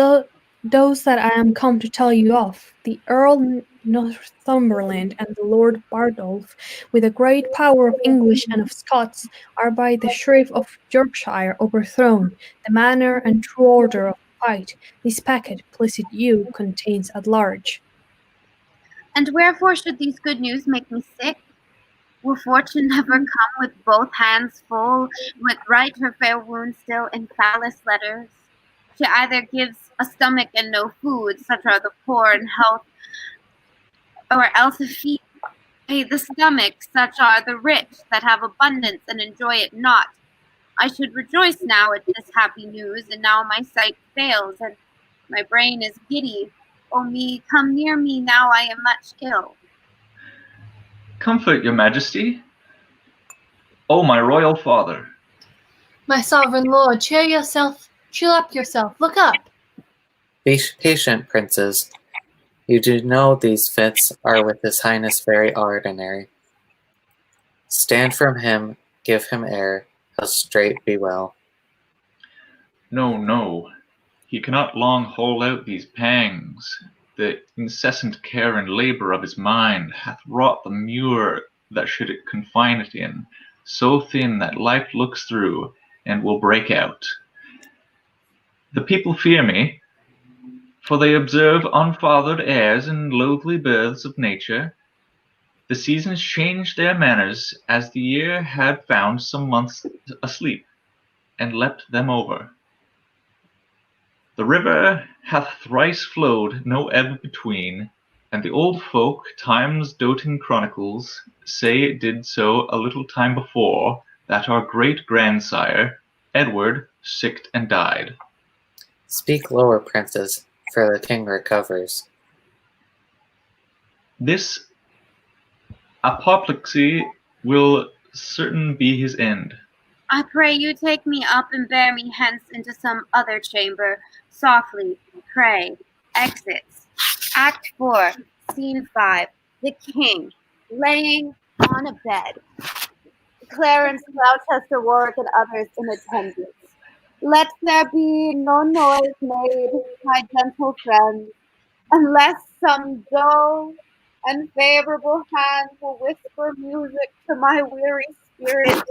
those that I am come to tell you of, the Earl Northumberland and the Lord Bardolph, with a great power of English and of Scots, are by the Sheriff of Yorkshire overthrown. The manner and true order of fight this packet, please it you, contains at large. And wherefore should these good news make me sick? Will fortune never come with both hands full, with write her fair wound still in foulest letters? She either gives a stomach and no food, such are the poor in health, or else a feet the stomach, such are the rich that have abundance and enjoy it not. I should rejoice now at this happy news, and now my sight fails, and my brain is giddy. O me, come near me, now I am much ill. Comfort your majesty. O my royal father. My sovereign lord, cheer up yourself, look up. Be patient, princes. You do know these fits are with his highness very ordinary. Stand from him, give him air, he'll straight be well. No, no, he cannot long hold out these pangs. The incessant care and labour of his mind hath wrought the mure that should it confine it in, so thin that life looks through, and will break out. The people fear me, for they observe unfathered airs and loathly births of nature. The seasons change their manners, as the year had found some months asleep, and leapt them over. The river hath thrice flowed, no ebb between, and the old folk, time's doting chronicles, say it did so a little time before, that our great grandsire, Edward, sicked and died. Speak lower, princes, for the king recovers. This apoplexy will certain be his end. I pray you take me up and bear me hence into some other chamber. Softly, pray. Exits. Act 4, Scene 5. The king, laying on a bed. Clarence, Gloucester, Warwick, and others in attendance. Let there be no noise made, my gentle friends, unless some dull and favorable hand will whisper music to my weary spirit.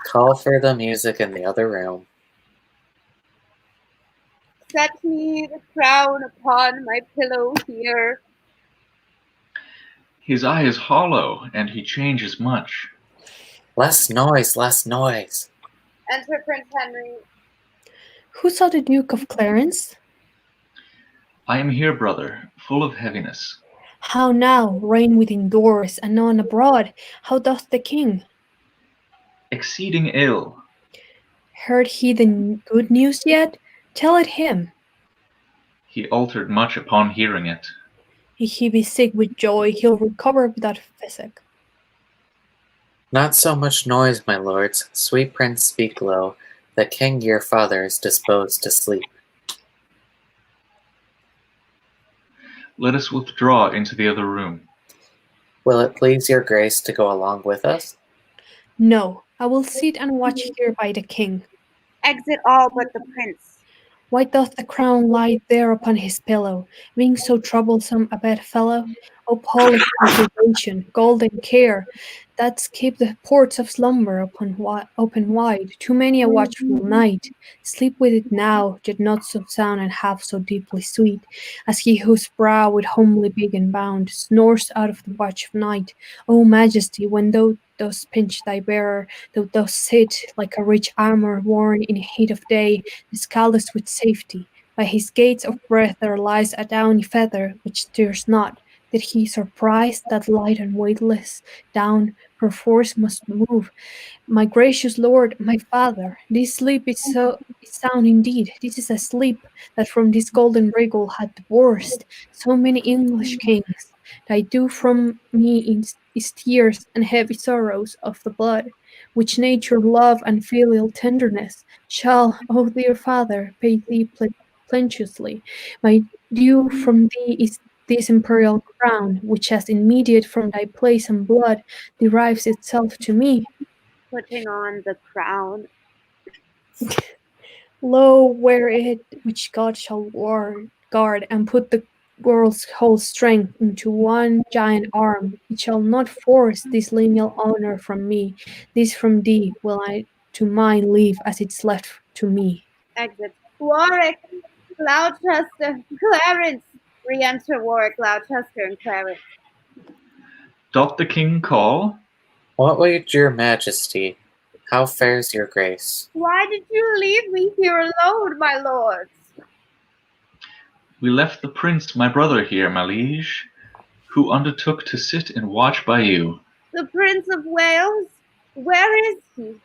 Call for the music in the other room. Set me the crown upon my pillow here. His eye is hollow, and he changes much. Less noise, less noise. Enter Prince Henry. Who saw the Duke of Clarence? I am here, brother, full of heaviness. How now, reign within doors, and none abroad? How doth the king? Exceeding ill. Heard he the good news yet? Tell it him. He altered much upon hearing it. If he be sick with joy, he'll recover without physic. Not so much noise, my lords. Sweet prince, speak low. The king your father is disposed to sleep. Let us withdraw into the other room. Will it please your grace to go along with us? No, I will sit and watch here by the king. Exit all but the prince. Why doth the crown lie there upon his pillow, being so troublesome a bedfellow? O polish conservation, golden care, that keep the ports of slumber open wide, too many a watchful night. Sleep with it now, yet not so sound and half so deeply sweet, as he whose brow with homely big and bound snores out of the watch of night. O majesty, when thou dost pinch thy bearer, thou dost sit like a rich armor worn in heat of day, discalced with safety. By his gates of breath there lies a downy feather which stirs not. Did he surprise that light and weightless down perforce must move? My gracious lord, my father, this sleep is sound indeed. This is a sleep that from this golden regal had divorced so many English kings. Thy due from me is tears and heavy sorrows of the blood, which nature, love, and filial tenderness shall, O dear father, pay thee plenteously. My due from thee is this imperial crown, which as immediate from thy place and blood derives itself to me. Putting on the crown. Lo, wear it which God shall guard, and put the world's whole strength into one giant arm. It shall not force this lineal honor from me. This from thee will I to mine leave as it's left to me. Exit. Warwick, Gloucester, Clarence. Re-enter Warwick, Gloucester, and Clarence. Doth the king call? What would your majesty? How fares your grace? Why did you leave me here alone, my lords? We left the prince, my brother here, my liege, who undertook to sit and watch by you. The Prince of Wales? Where is he?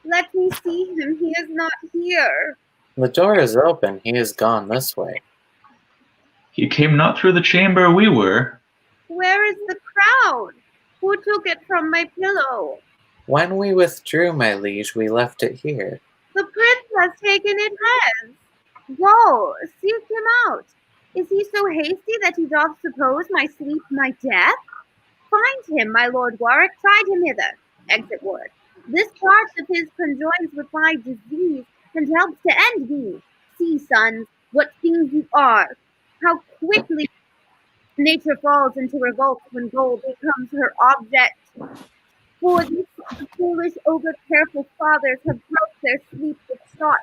Let me see him. He is not here. The door is open. He is gone this way. He came not through the chamber we were. Where is the crown? Who took it from my pillow? When we withdrew, my liege, we left it here. The prince has taken it hence. Go, seek him out. Is he so hasty that he doth suppose my sleep my death? Find him, my lord Warwick, ride him hither. Exit Warwick. This part of his conjoins with my disease, and helps to end me. See, sons, what things you are. How quickly nature falls into revolt when gold becomes her object. For this, the foolish, over-careful fathers have broke their sleep with thought,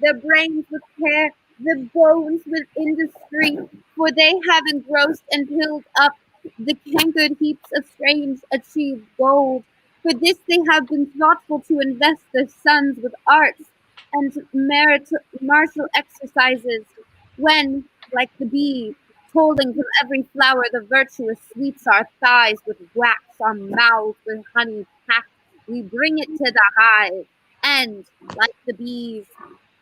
their brains with care, their bones with industry, for they have engrossed and filled up the cankered heaps of strange achieved gold. For this they have been thoughtful to invest their sons with arts and martial exercises, when, like the bee, tolling from every flower the virtuous sweets our thighs with wax, our mouths with honey packed, we bring it to the hive, and, like the bees,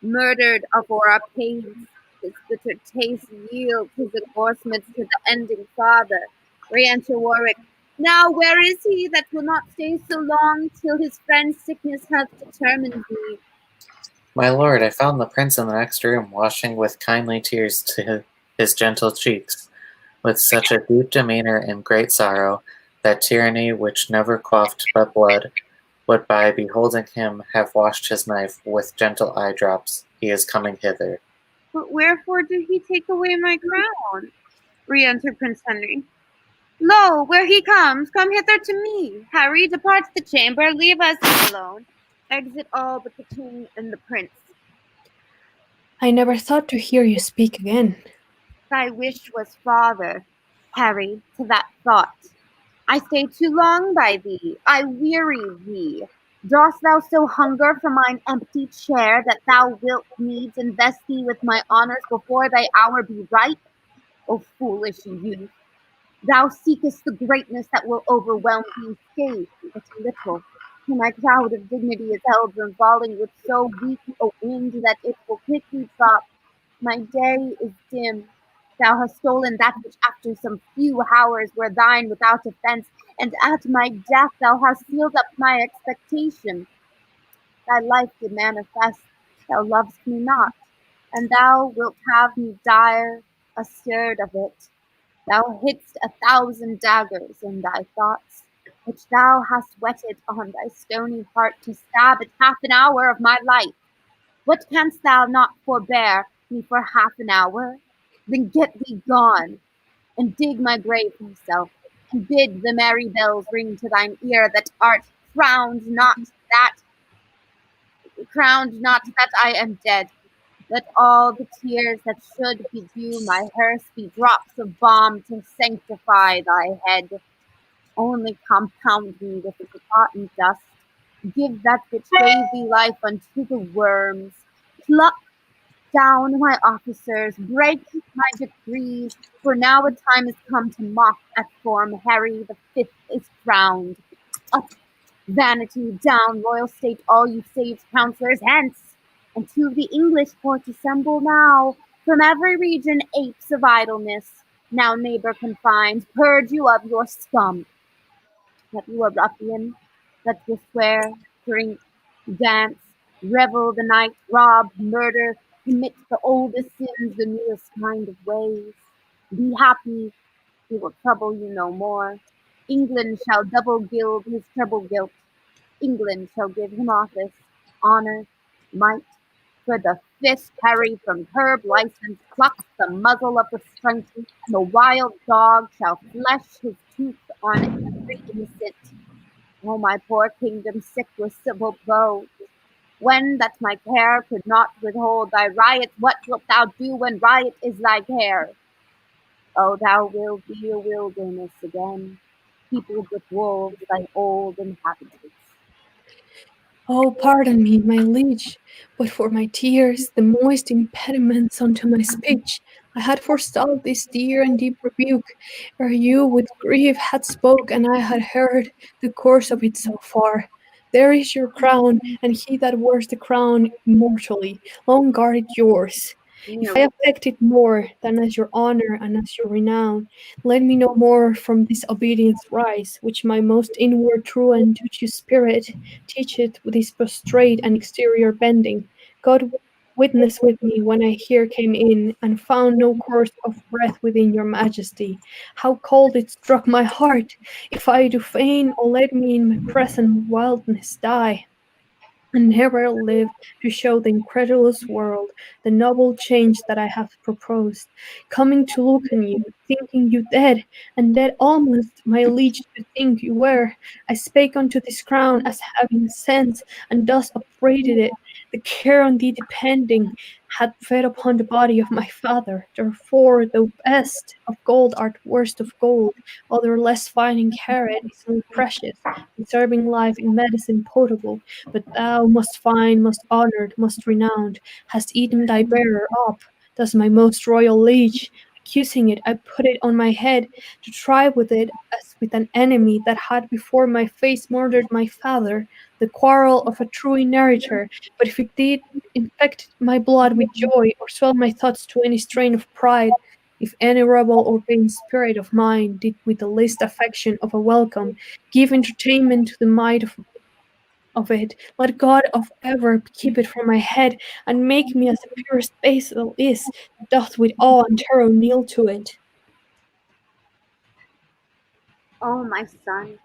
murdered for our pains, his bitter taste yields his endorsements to the ending father. Re-enter Warwick. Now where is he that will not stay so long till his friend's sickness hath determined me? My lord, I found the prince in the next room, washing with kindly tears to his gentle cheeks, with such a deep demeanor and great sorrow, that tyranny which never quaffed but blood, would by beholding him have washed his knife with gentle eye drops. He is coming hither. But wherefore did he take away my crown? Re-enter Prince Henry. Lo, where he comes, come hither to me. Harry, depart the chamber, leave us alone. Exit all but the king and the prince. I never thought to hear you speak again. Thy wish was father, Harry, to that thought. I stay too long by thee, I weary thee. Dost thou so hunger for mine empty chair that thou wilt needs invest thee with my honors before thy hour be ripe? O foolish youth, thou seekest the greatness that will overwhelm thee scathed but little. For my cloud of dignity is held from falling with so weak a wind that it will quickly drop. My day is dim. Thou hast stolen that which after some few hours were thine without offense, and at my death thou hast sealed up my expectation. Thy life did manifest, thou lovest me not, and thou wilt have me dire assured of it. Thou hidst 1,000 daggers in thy thoughts, which thou hast whetted on thy stony heart to stab at half an hour of my life. What canst thou not forbear me for half an hour? Then get thee gone, and dig my grave thyself, and bid the merry bells ring to thine ear that art crowned not that I am dead. Let all the tears that should bedew my hearse be drops of balm to sanctify thy head. Only compound me with forgotten dust. Give that which gave thee life unto the worms. Pluck down my officers, break my decrees, for now a time is come to mock at form. Harry the Fifth is crowned. Up, vanity, down, royal state, all you sage counsellors, hence! And to the English court assemble now, from every region apes of idleness, now neighbour confined, purge you of your scum. That you a ruffian, that will swear, drink, dance, revel the night, rob, murder, commit the oldest sins, the newest kind of ways. Be happy, he will trouble you no more. England shall double gild his treble guilt. England shall give him office, honour, might. For the fish Harry from herb license plucks the muzzle of the strength, and the wild dog shall flesh his tooth on every innocent. Oh, my poor kingdom sick with civil blows. When that my care could not withhold thy riot, what wilt thou do when riot is thy care? Oh, thou wilt be a wilderness again, peopled with wolves, thy old inhabitants. Oh, pardon me, my liege, but for my tears, the moist impediments unto my speech, I had forestalled this dear and deep rebuke, ere you with grief had spoke, and I had heard the course of it so far. There is your crown, and he that wears the crown immortally, long guard it yours. If I affect it more than as your honour and as your renown, let me no more from this obedience rise, which my most inward true and duteous spirit teacheth with his prostrate and exterior bending. God witness with me when I here came in, and found no course of breath within your majesty. How cold it struck my heart! If I do fain, or let me in my present wildness die, and never live to show the incredulous world the noble change that I have proposed, coming to look on you, thinking you dead, and dead almost, my liege, to think you were. I spake unto this crown as having sense, and thus upbraided it. The care on thee depending had fed upon the body of my father. Therefore, thou best of gold art worst of gold, other less fine in carat is more precious, preserving life in medicine potable. But thou, most fine, most honoured, most renowned, hast eaten thy bearer up. Thus my most royal liege, accusing it, I put it on my head to try with it as with an enemy that had before my face murdered my father, the quarrel of a true inheritor. But if it did infect my blood with joy, or swell my thoughts to any strain of pride, if any rebel or vain spirit of mine did with the least affection of a welcome give entertainment to the might of it, let God of ever keep it from my head, and make me as the purest basil is, that doth with awe and terror kneel to it. O my son,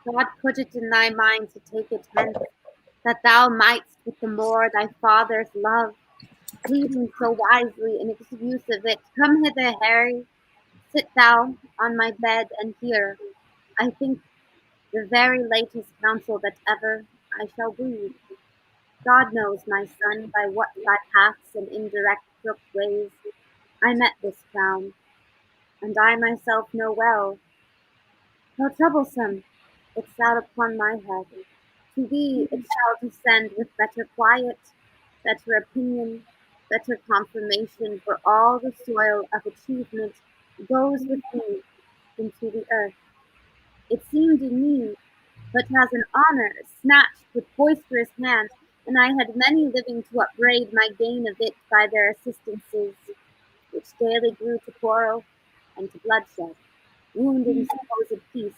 God put it in thy mind to take it hence, that thou mightst with the more thy father's love, pleading so wisely in excuse of it. Come hither, Harry, sit thou on my bed, and hear, I think, the very latest counsel that ever I shall breathe. God knows, my son, by what by paths and indirect crooked ways I met this crown, and I myself know well how troublesome it sat upon my head. To thee it shall descend with better quiet, better opinion, better confirmation, for all the soil of achievement goes with me into the earth. It seemed in me but as an honour snatched with boisterous hand, and I had many living to upbraid my gain of it by their assistances, which daily grew to quarrel and to bloodshed, wounding supposed peace.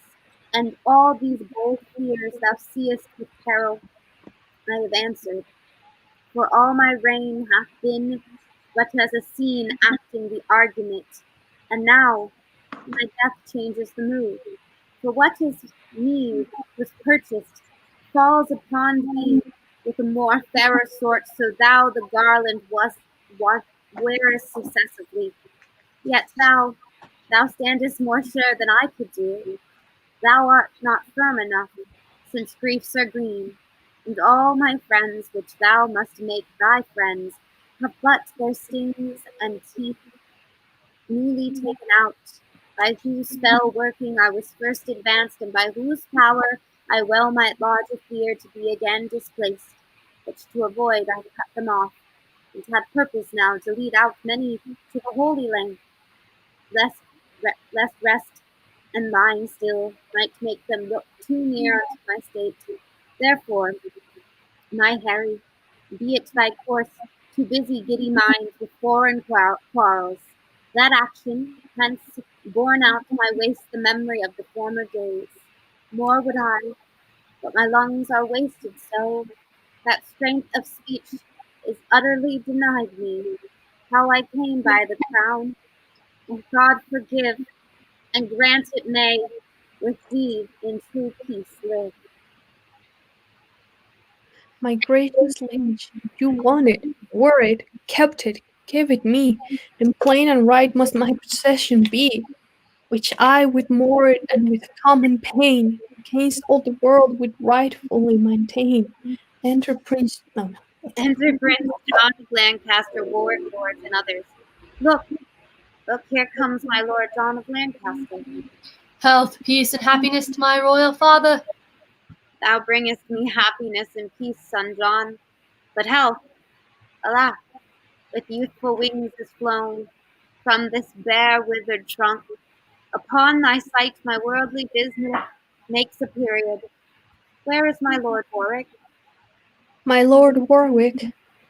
And all these bold fears thou seest with peril, I have answered, for all my reign hath been but as a scene acting the argument. And now, my death changes the mood. For what is me was purchased falls upon thee with a more fairer sort, so thou the garland wearest successively. Yet thou standest more sure than I could do. Thou art not firm enough, since griefs are green, and all my friends, which thou must make thy friends, have but their stings and teeth newly taken out, by whose spell working I was first advanced, and by whose power I well might lodge a fear to be again displaced, which to avoid I cut them off, and had purpose now to lead out many to the Holy Land, lest rest and lying still might make them look too near unto my state. Therefore, my Harry, be it thy course to busy giddy minds with foreign quarrels, that action hence borne out my waste the memory of the former days. More would I, but my lungs are wasted so, that strength of speech is utterly denied me. How I came by the crown, and God forgive, and grant it may with thee in true peace live. My gracious liege, you won it, wore it, kept it, gave it me, then plain and right must my possession be, which I with more and with common pain, against all the world would rightfully maintain. Enter Prince, no, Enter Prince John of Lancaster, Warwick Lords, and others. Look, here comes my Lord John of Lancaster. Health, peace, and happiness to my royal father. Thou bringest me happiness and peace, son John, but health, alas, with youthful wings is flown from this bare withered trunk. Upon thy sight my worldly business makes a period. Where is my Lord Warwick? my Lord Warwick,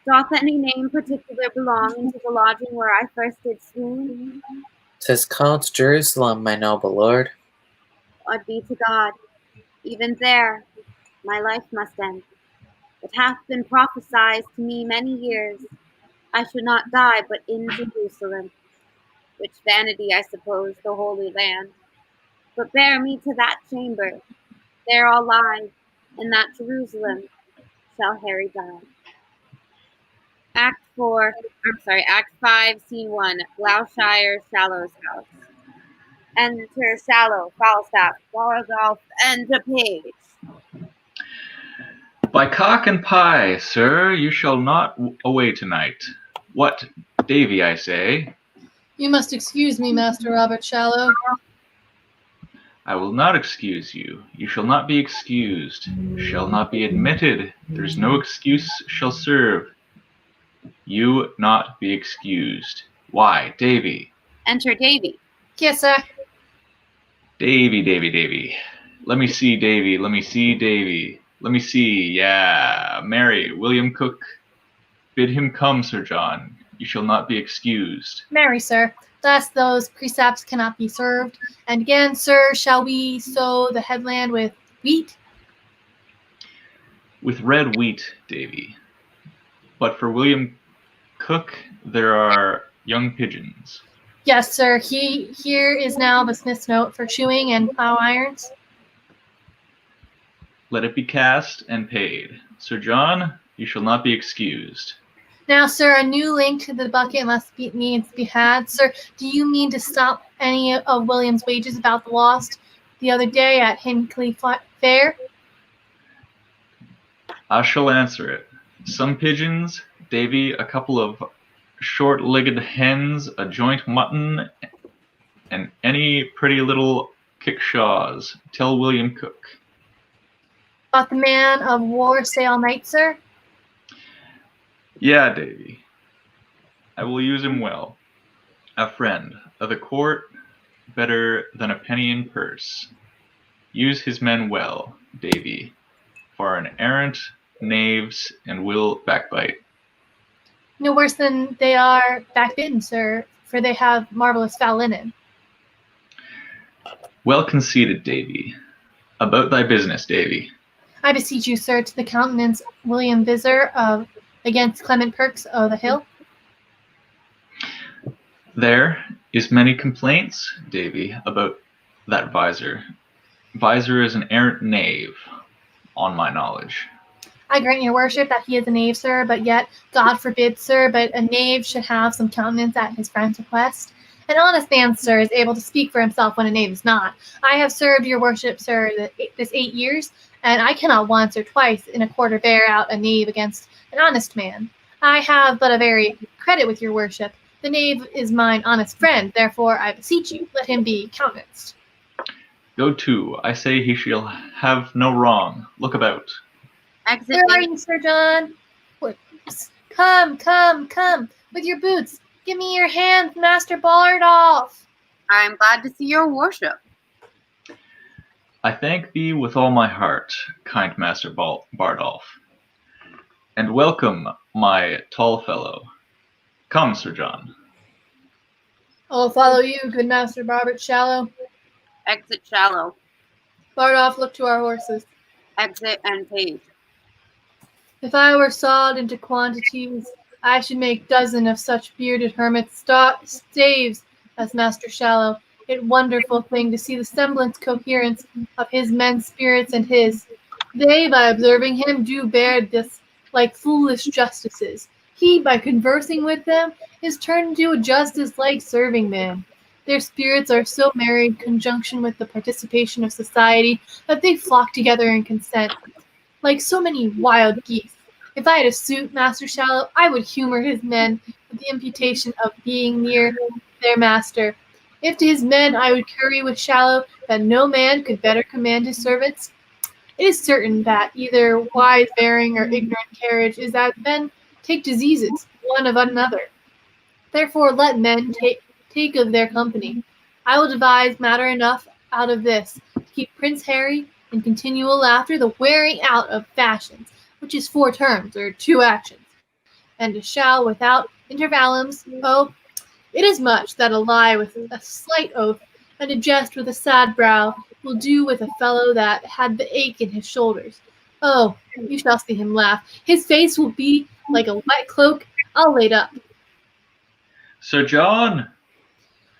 Doth any name particular belong into the lodging where I first did swoon? 'Tis called Jerusalem, my noble lord. God be to God, even there my life must end. It hath been prophesied to me many years, I should not die but in Jerusalem, which vanity I suppose the Holy Land. But bear me to that chamber, there I'll lie, in that Jerusalem shall Harry die. Act 5, Scene 1, Gloucestershire, Shallow's house. Enter Shallow, Falstaff, Ralph, and a page. By cock and pie, sir, you shall not away tonight. What, Davy, I say? You must excuse me, Master Robert Shallow. I will not excuse you. You shall not be excused. Shall not be admitted. There's no excuse shall serve. You not be excused. Why, Davy? Enter Davy. Yes, sir. Davy. Let me see, Davy. Let me see, Davy. Let me see. Yeah. Mary, William Cook. Bid him come, Sir John. You shall not be excused. Marry, sir, thus those precepts cannot be served. And again, sir, shall we sow the headland with wheat? With red wheat, Davy. But for William Cook, there are young pigeons. Yes, sir. Here is now the smith's note for shoeing and plow irons. Let it be cast and paid. Sir John, you shall not be excused. Now, sir, a new link to the bucket needs to be had. Sir, do you mean to stop any of William's wages about the lost the other day at Hinckley Fair? I shall answer it. Some pigeons, Davy, a couple of short-legged hens, a joint mutton, and any pretty little kickshaws. Tell William Cook. Got the man of war stay all night, sir? Yeah, Davy. I will use him well. A friend of the court, better than a penny in purse. Use his men well, Davy, for an errant knaves and will backbite. No worse than they are backbitten, sir, for they have marvelous foul linen. Well conceited, Davy. About thy business, Davy. I beseech you, sir, to the countenance William Visor of against Clement Perks o' the Hill. There is many complaints, Davy, about that Visor. Visor is an errant knave, on my knowledge. I grant your worship that he is a knave, sir, but yet, God forbid, sir, but a knave should have some countenance at his friend's request. An honest man, sir, is able to speak for himself when a knave is not. I have served your worship, sir, this 8 years, and I cannot once or twice in a quarter bear out a knave against an honest man. I have but a very credit with your worship. The knave is mine honest friend, therefore I beseech you, let him be countenanced. Go to, I say he shall have no wrong. Look about. Exit. Where are you, Sir John? Come, with your boots. Give me your hand, Master Bardolph. I am glad to see your worship. I thank thee with all my heart, kind Master Bardolph. And welcome, my tall fellow. Come, Sir John. I'll follow you, good Master Barbert Shallow. Exit Shallow. Bardolph, look to our horses. Exit and Page. If I were sawed into quantities, I should make dozen of such bearded hermits staves as Master Shallow. It wonderful thing to see the semblance coherence of his men's spirits and his. They, by observing him, do bear this like foolish justices. He, by conversing with them, is turned into a justice-like serving man. Their spirits are so merry in conjunction with the participation of society that they flock together in consent, like so many wild geese. If I had a suit, Master Shallow, I would humor his men with the imputation of being near their master. If to his men I would curry with Shallow that no man could better command his servants, it is certain that either wise bearing or ignorant carriage is that men take diseases one of another. Therefore let men take of their company. I will devise matter enough out of this to keep Prince Harry in continual laughter, the wearing out of fashions, which is 4 terms or 2 actions, and a shall without intervallums. Oh, it is much that a lie with a slight oath and a jest with a sad brow will do with a fellow that had the ache in his shoulders. Oh, you shall see him laugh. His face will be like a wet cloak. I'll lay it up. Sir John!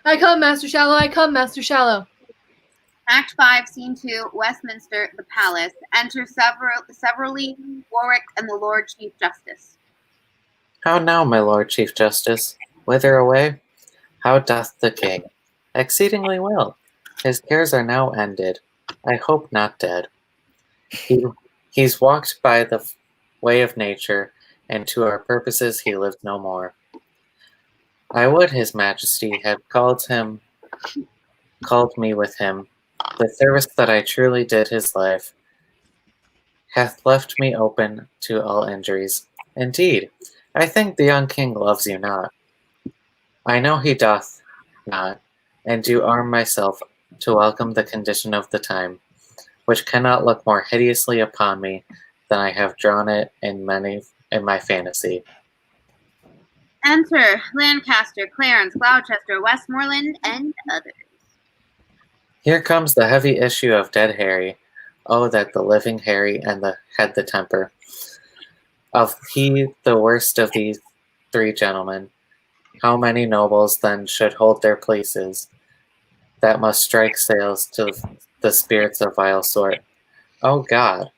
I come, Master Shallow, I come, Master Shallow. Act 5, Scene 2, Westminster, the Palace. Enter severally Warwick and the Lord Chief Justice. How now, my Lord Chief Justice? Whither away? How doth the king? Exceedingly well. His cares are now ended. I hope not dead. He's walked by the way of nature, and to our purposes he lived no more. I would his majesty had called me with him. The service that I truly did his life hath left me open to all injuries. Indeed, I think the young king loves you not. I know he doth not, and do arm myself to welcome the condition of the time, which cannot look more hideously upon me than I have drawn it in my fantasy. Enter Lancaster, Clarence, Gloucester, Westmoreland, and others. Here comes the heavy issue of dead Harry. Oh, that the living Harry had the temper of he the worst of these 3 gentlemen. How many nobles then should hold their places that must strike sails to the spirits of vile sort? Oh God,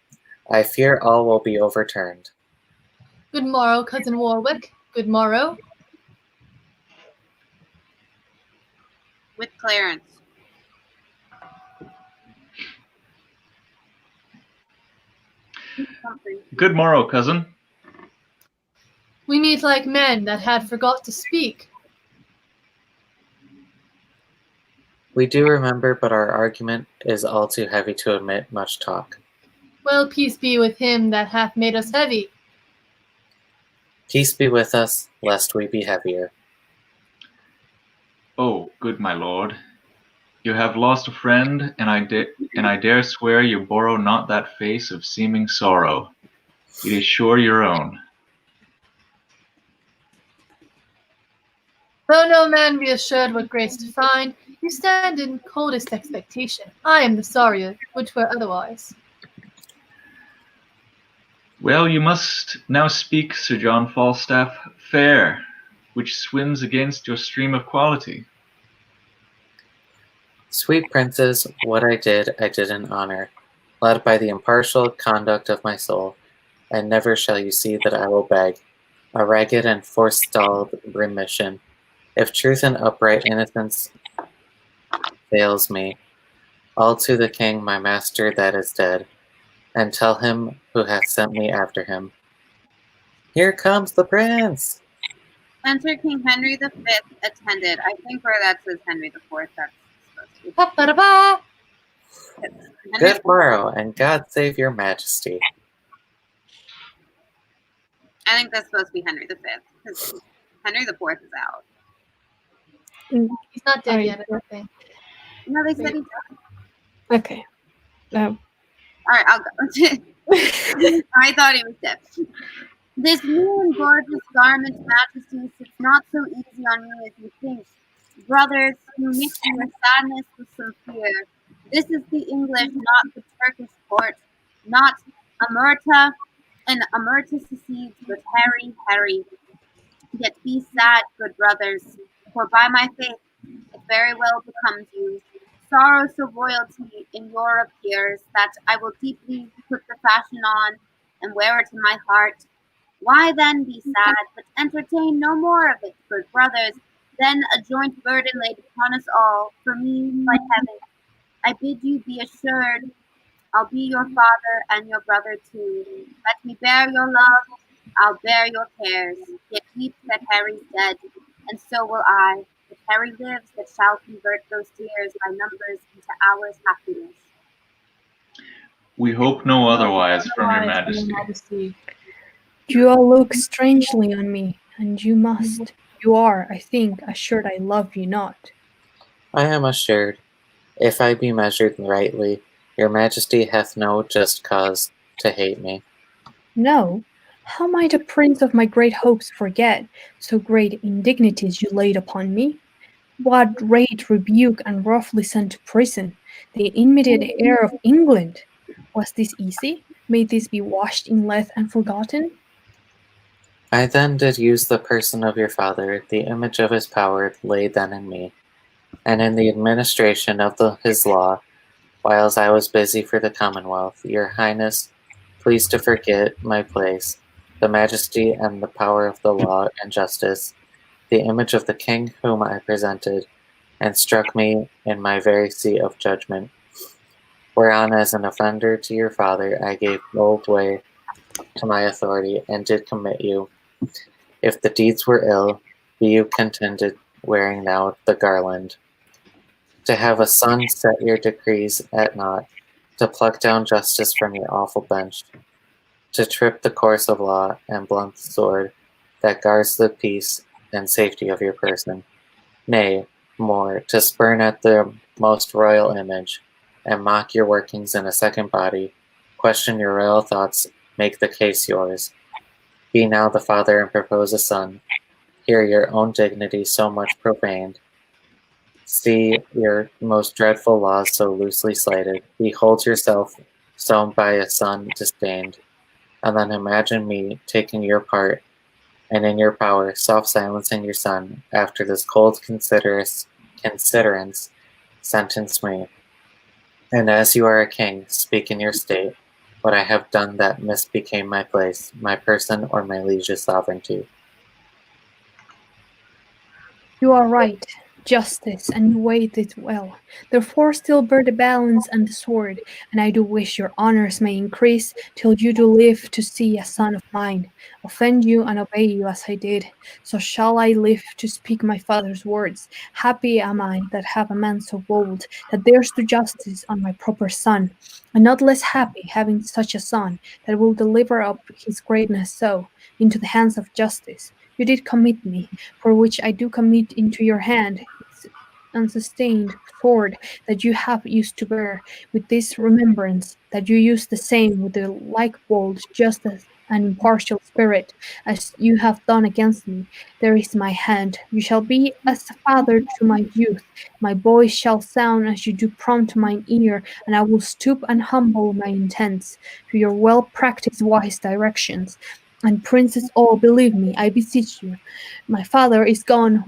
I fear all will be overturned. Good morrow, cousin Warwick. Good morrow. With Clarence. Good morrow, cousin. We meet like men that had forgot to speak. We do remember, but our argument is all too heavy to admit much talk. Well, peace be with him that hath made us heavy. Peace be with us, lest we be heavier. Oh, good my lord, you have lost a friend, and I dare swear you borrow not that face of seeming sorrow. It is sure your own. Though no man be assured what grace to find, you stand in coldest expectation. I am the sorrier, which were otherwise. Well, you must now speak, Sir John Falstaff, fair. which swims against your stream of quality. Sweet princes, what I did in honor, led by the impartial conduct of my soul, and never shall you see that I will beg a ragged and forestalled remission. If truth and upright innocence fails me, all to the king my master that is dead, and tell him who hath sent me after him. Here comes the prince! Enter King Henry V, attended. I think where that says Henry IV, that's supposed to be. Ba-ba-da-ba. Henry Good morrow, and God save your majesty. I think that's supposed to be Henry V, because Henry IV is out. He's not dead I- yet, I don't think. No, they said he died. Okay. All right, I'll go. I thought he was dead. This new and gorgeous garment, Majesty, sits not so easy on you as you think. Brothers, you mix your sadness with some fear. This is the English, not the Turkish court, not Amurta, and Amurta succeeds with Harry. Yet be sad, good brothers, for by my faith it very well becomes you. Sorrow so royalty in your appears that I will deeply put the fashion on and wear it in my heart. Why then be sad, but entertain no more of it, good brothers? Then a joint burden laid upon us all, for me by heaven. I bid you be assured, I'll be your father and your brother too. Let me bear your love, I'll bear your cares. Yet weep that Harry's dead, and so will I. If Harry lives, that shall convert those tears by numbers into hours happiness. We hope no otherwise from your majesty. You all look strangely on me, and you are, I think, assured I love you not. I am assured, if I be measured rightly, your majesty hath no just cause to hate me. No, how might a prince of my great hopes forget so great indignities you laid upon me? What great rebuke and roughly sent to prison, the immediate heir of England! Was this easy? May this be washed in lead and forgotten? I then did use the person of your father, the image of his power lay then in me, and in the administration of his law, whiles I was busy for the Commonwealth, your highness, please to forget my place, the majesty and the power of the law and justice, the image of the king whom I presented, and struck me in my very seat of judgment, whereon as an offender to your father I gave bold way to my authority, and did commit you. If the deeds were ill, be you contented wearing now the garland. To have a son set your decrees at naught, to pluck down justice from your awful bench, to trip the course of law and blunt the sword that guards the peace and safety of your person. Nay, more, to spurn at the most royal image, and mock your workings in a second body, question your royal thoughts, make the case yours. Be now the father and propose a son. Hear your own dignity so much profaned. See your most dreadful laws so loosely slighted. Behold yourself so by a son disdained. And then imagine me taking your part, and in your power self-silencing your son, after this cold considerance sentence me. And as you are a king, speak in your state, what I have done that misbecame my place, my person, or my liege's sovereignty. You are right, justice, and you weighed it well. Therefore still bear the balance and the sword, and I do wish your honors may increase, till you do live to see a son of mine, offend you and obey you as I did. So shall I live to speak my father's words. Happy am I that have a man so bold, that dares do justice on my proper son, and not less happy having such a son, that will deliver up his greatness so, into the hands of justice. You did commit me, for which I do commit into your hand its unsustained sword that you have used to bear, with this remembrance, that you use the same with the like bold, just as an impartial spirit, as you have done against me. There is my hand. You shall be as a father to my youth. My voice shall sound as you do prompt mine ear, and I will stoop and humble my intents to your well-practiced wise directions. And princes all, believe me, I beseech you. My father is gone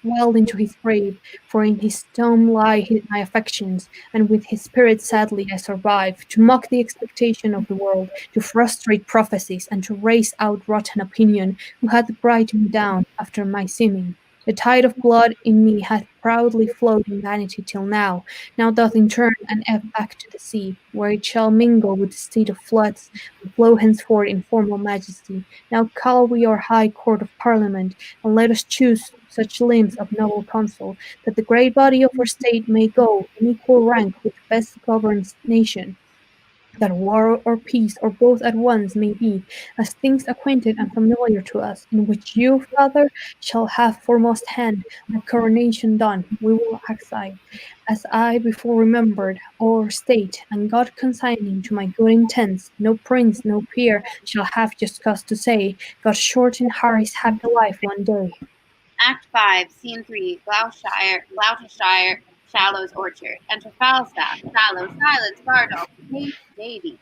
well into his grave, for in his tomb lie my affections, and with his spirit sadly I survive, to mock the expectation of the world, to frustrate prophecies, and to raise out rotten opinion, who hath brought me down after my seeming. The tide of blood in me hath proudly flowed in vanity till now doth in turn and ebb back to the sea, where it shall mingle with the steed of floods, and flow henceforth in formal majesty. Now call we our high court of parliament, and let us choose such limbs of noble counsel, that the great body of our state may go in equal rank with the best governed nation, that war or peace or both at once may be, as things acquainted and familiar to us, in which you, father, shall have foremost hand, our coronation done, we will exile, as I before remembered, our state, and God consigning to my good intents, no prince, no peer shall have just cause to say, God shorten Harry's happy life one day. Act 5, Scene 3, Gloucestershire, Shallow's Orchard. Enter Falstaff, Shallow, Silence, Bardolph, Page, Davy.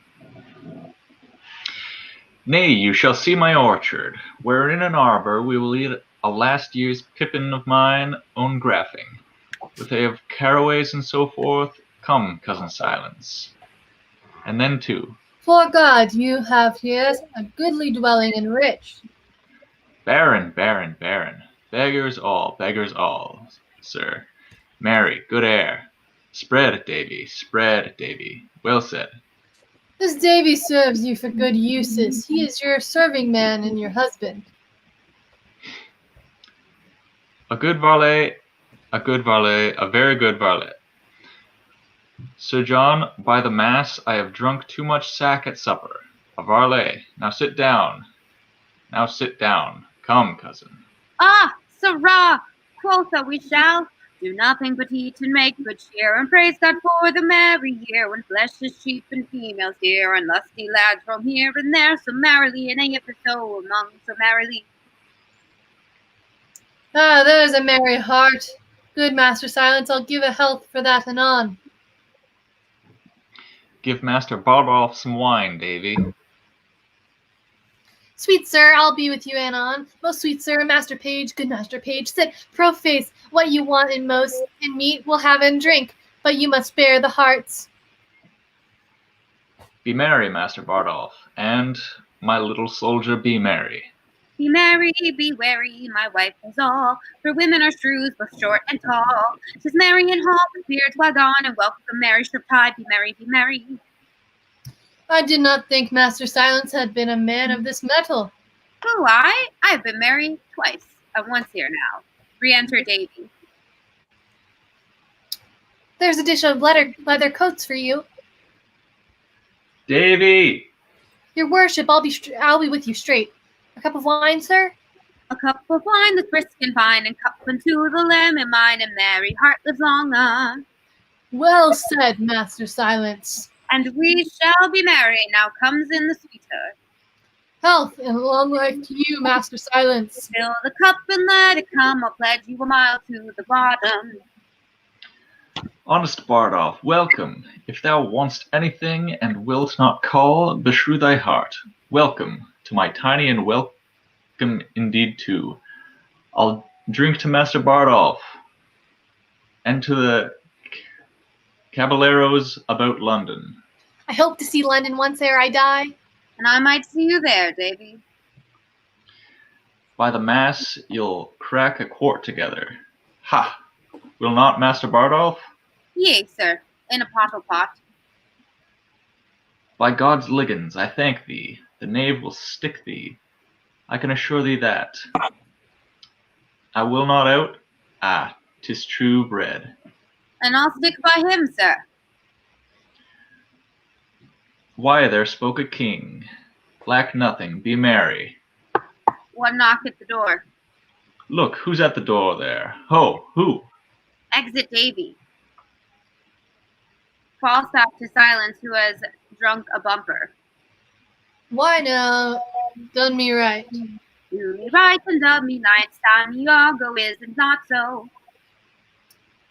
Nay, you shall see my orchard, where in an arbour we will eat a last year's pippin of mine own graffing, with a of caraways and so forth. Come, cousin Silence. And then too, For God, you have here a goodly dwelling and rich. Baron, beggars all, sir. Marry, good air. Spread, Davy, well said. This Davy serves you for good uses. He is your serving man and your husband. A good varlet, a very good varlet. Sir John, by the mass, I have drunk too much sack at supper. A varlet, now sit down. Come, cousin. Ah, sirrah, quotha we shall do nothing but eat and make good cheer, and praise God for the merry year, when flesh is cheap and females dear, and lusty lads roam here and there so merrily, and if so among so merrily. Ah, there's a merry heart. Good Master Silence, I'll give a health for that anon. Give Master Bardolph some wine, Davy. Sweet sir, I'll be with you anon. Most sweet sir, Master Page, good Master Page, sit, proface, what you want in meat we'll have and drink, but you must spare the hearts. Be merry, Master Bardolph, and, my little soldier, be merry. Be merry, be wary, my wife is all, for women are shrews, both short and tall. 'Tis merry in hall, with beards well gone, and welcome the merry tide, be merry, be merry. I did not think Master Silence had been a man of this mettle. Who, I? I've been married twice, and once here now. Re-enter Davy. There's a dish of leather coats for you. Davy! Your worship, I'll be with you straight. A cup of wine, sir? A cup of wine that's brisk and fine, and cup unto the lemon mine, and merry heart lives long on. Well said, Master Silence. And we shall be merry, now comes in the sweeter. Health and long life to you, Master Silence. Fill the cup and let it come, I'll pledge you a mile to the bottom. Honest Bardolph, welcome. If thou want'st anything, and wilt not call, beshrew thy heart. Welcome to my tiny, and welcome indeed too. I'll drink to Master Bardolph, and to the caballeros about London. I hope to see London once ere I die. And I might see you there, Davy. By the mass, you'll crack a quart together. Ha! Will not Master Bardolph? Yea, sir, in a pottle pot. By God's liggins, I thank thee. The knave will stick thee. I can assure thee that. I will not out. Ah, 'tis true bred. And I'll stick by him, sir. Why, there spoke a king. Lack nothing, be merry. One knock at the door. Look, who's at the door there? Ho, who? Exit Davy. Falstaff to Silence, who has drunk a bumper. Why now, done me right. Do me right and love me nights, time ye all go, isn't not so?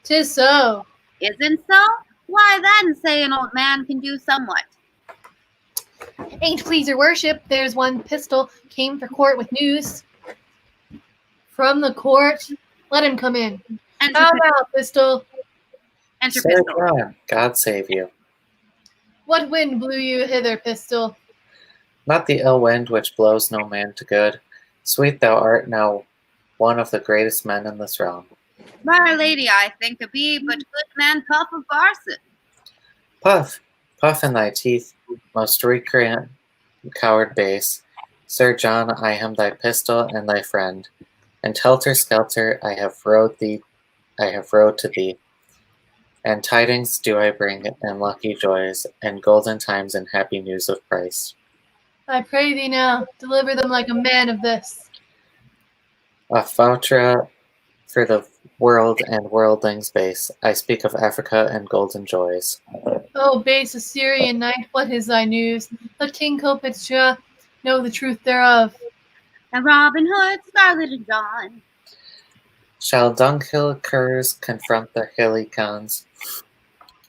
'Tis so. Isn't so? Why then, say an old man can do somewhat. Ain't please your worship, there's one pistol came for court with news. From the court? Let him come in. Enter, How now, pistol? enter Sir pistol. John, God save you. What wind blew you hither, pistol? Not the ill wind which blows no man to good. Sweet thou art now one of the greatest men in this realm. My lady, I think a be, but good man Puff of Barson. Puff, puff in thy teeth, most recreant coward base. Sir John, I am thy pistol and thy friend, and helter-skelter I have rode to thee, and tidings do I bring, and lucky joys, and golden times and happy news of Christ. I pray thee now, deliver them like a man of this. A fautra for the world and worldlings base, I speak of Africa and golden joys. O base Assyrian knight, what is thy news? Let King Copetsha know the truth thereof. And Robin Hood, Scarlet and John. Shall dunghill curs confront the hilly cons,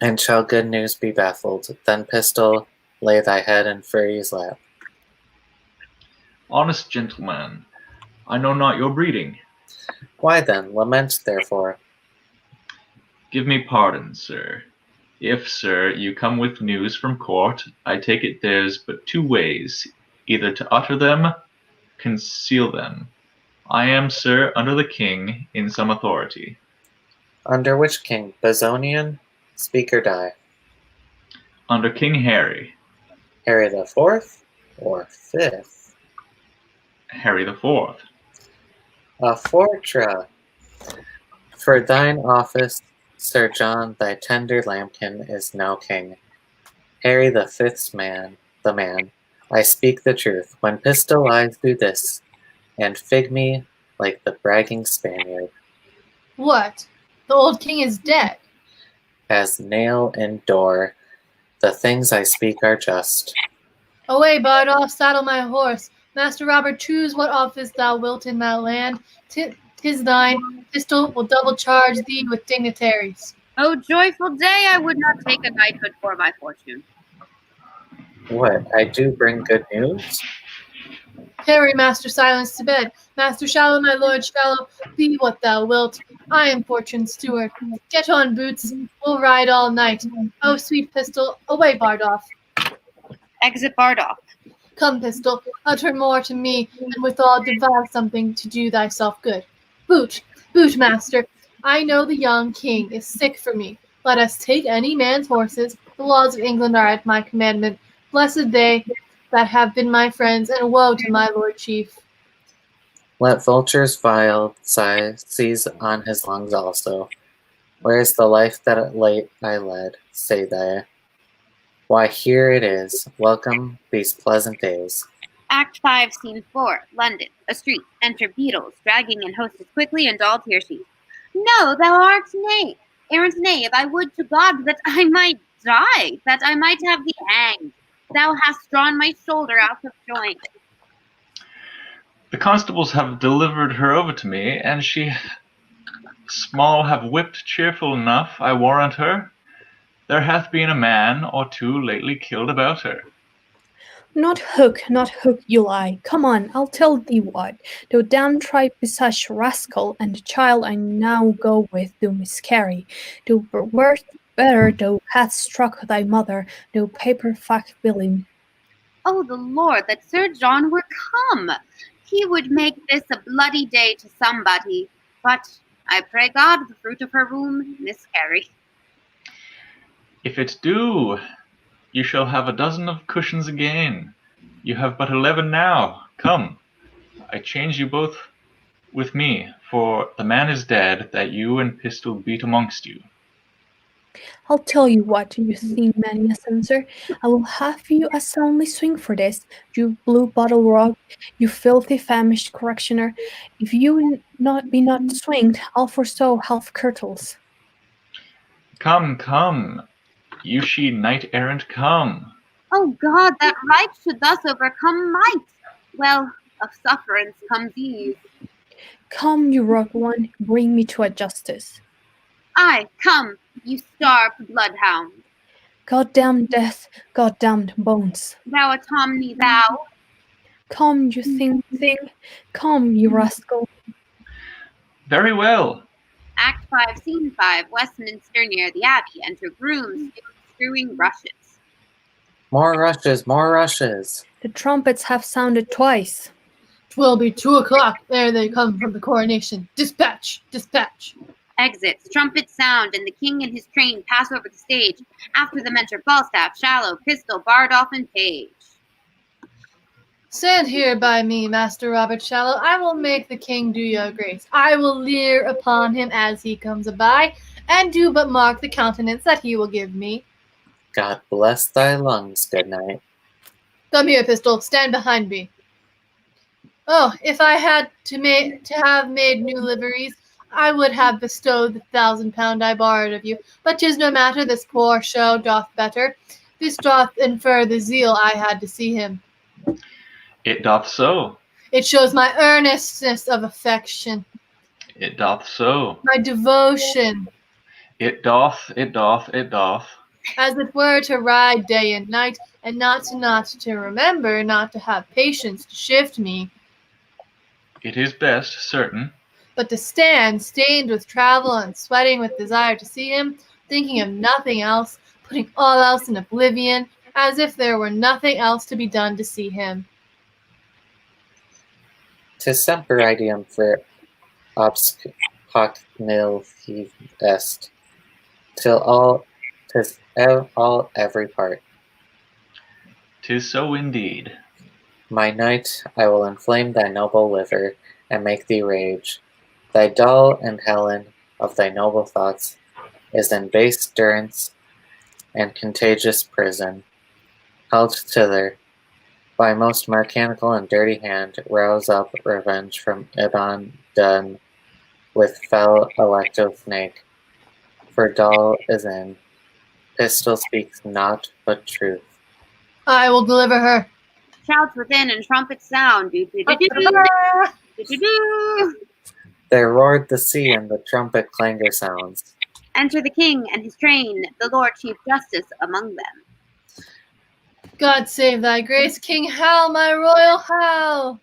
and shall good news be baffled? Then, pistol, lay thy head in Fury's lap. Honest gentleman, I know not your breeding. Why then, lament therefore. Give me pardon, sir. If, sir, you come with news from court, I take it there's but two ways, either to utter them, conceal them. I am, sir, under the king, in some authority. Under which king? Bezonian? Speak or die. Under King Harry. Harry the Fourth or Fifth? Harry the Fourth. A fortra. For thine office, Sir John, thy tender lambkin is now king. Harry the Fifth's man, the man. I speak the truth. When pistol eyes do this, and fig me like the bragging Spaniard. What? The old king is dead. As nail in door, the things I speak are just. Away, Bardolph, saddle my horse. Master Robert, choose what office thou wilt in that land. 'Tis thine. Pistol will double charge thee with dignitaries. Oh, joyful day, I would not take a knighthood for my fortune. What, I do bring good news? Carry Master Silence to bed. Master Shallow, my lord Shallow, be what thou wilt. I am Fortune's steward. Get on, boots. We'll ride all night. Oh, sweet pistol, away, Bardolph. Exit Bardolph. Come, pistol, utter more to me, and withal devise something to do thyself good. Boot, boot, master. I know the young king is sick for me. Let us take any man's horses. The laws of England are at my commandment. Blessed they that have been my friends, and woe to my lord chief. Let vultures vile sigh seize on his lungs also. Where is the life that late I led, say they? Why, here it is. Welcome these pleasant days. Act 5, Scene 4, London. A street. Enter Beadles, dragging in hostess quickly, and all tear sheets. No, thou art knave. Errant knave, I would to God that I might die, that I might have thee hanged. Thou hast drawn my shoulder out of joint. The constables have delivered her over to me, and she small have whipped cheerful enough, I warrant her. There hath been a man or two lately killed about her. Not hook, you lie. Come on, I'll tell thee what. Thou damned tripe-visaged rascal, and the child I now go with do miscarry. Thou wert better thou hadst struck thy mother, thou paper-fact villain. Oh, the Lord, that Sir John were come! He would make this a bloody day to somebody. But I pray God the fruit of her womb miscarry. If it do, you shall have a dozen of cushions again. You have but 11 now. Come, I change you both with me, for the man is dead that you and pistol beat amongst you. I'll tell you what, you thin many a censor. I will have you a soundly swing for this, you blue bottle rogue, you filthy famished correctioner. If you be not swinged, I'll forestow half kirtles. Come, you she knight-errant, come. Oh God, that right should thus overcome might. Well, of sufferance comes ease. Come, you rogue one, bring me to a justice. Aye, come, you starved bloodhound. Goddamned death, goddamned bones. Thou Automni, thou. Come, you thing, come, you rascal. Very well. Act 5, Scene 5, Westminster near the Abbey. Enter grooms strewing rushes. More rushes, more rushes. The trumpets have sounded twice. 'Twill be 2:00. There they come from the coronation. Dispatch, dispatch. Exits. Trumpets sound, and the king and his train pass over the stage. After them enter Falstaff, Shallow, Pistol, Bardolph, and Page. Stand here by me, Master Robert Shallow. I will make the king do your grace. I will leer upon him as he comes by, and do but mark the countenance that he will give me. God bless thy lungs, good night. Come here, Pistol. Stand behind me. Oh, if I had to have made new liveries, I would have bestowed the £1,000 I borrowed of you. But 'tis no matter, this poor show doth better. This doth infer the zeal I had to see him. It doth so. It shows my earnestness of affection, It doth so. my devotion, It doth, it doth, it doth. as it were to ride day and night, and not to remember, not to have patience to shift me, It is best, certain. but to stand, stained with travel and sweating with desire to see him, thinking of nothing else, putting all else in oblivion, as if there were nothing else to be done to see him. 'Tis semper ideum for obsc hoc nil est, till all, 'tis all every part. 'Tis so indeed. My knight, I will inflame thy noble liver, and make thee rage. Thy dull and Helen of thy noble thoughts is in base durance and contagious prison, held thither by most mechanical and dirty hand, rouse up revenge from Ibon done with fell elective snake. For dull is in, pistol speaks not but truth. I will deliver her. Shouts within and trumpets sound. Do-do-do-do-do-do-do. There roared the sea and the trumpet clangor sounds. Enter the king and his train, the Lord Chief Justice among them. God save thy grace, King Hal, my royal Hal.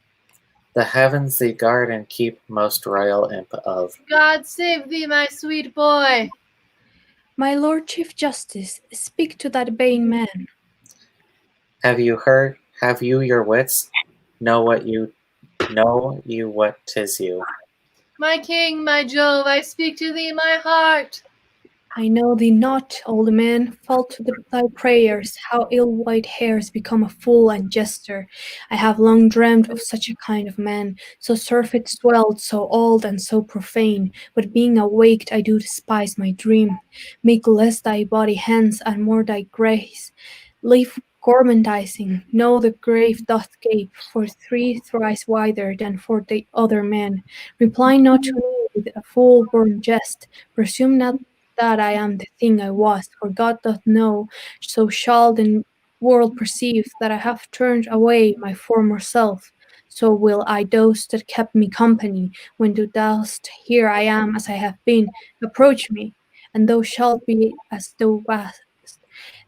The heavens thee guard and keep, most royal imp of. God save thee, my sweet boy. My Lord Chief Justice, speak to that vain man. Have you heard? Have you your wits? Know you what 'tis you. My king, my Jove, I speak to thee, my heart. I know thee not, old man, fall to thy prayers, how ill white hairs become a fool and jester. I have long dreamed of such a kind of man, so surfeit swelled, so old and so profane, but being awaked I do despise my dream. Make less thy body hence and more thy grace. Leave gormandizing, know the grave doth gape, for 3 thrice wider than for the other man. Reply not to me with a full-born jest, presume not that I am the thing I was, for God doth know, so shall the world perceive that I have turned away my former self. So will I those that kept me company, when thou dost, here I am as I have been, approach me, and thou shalt be as thou wast,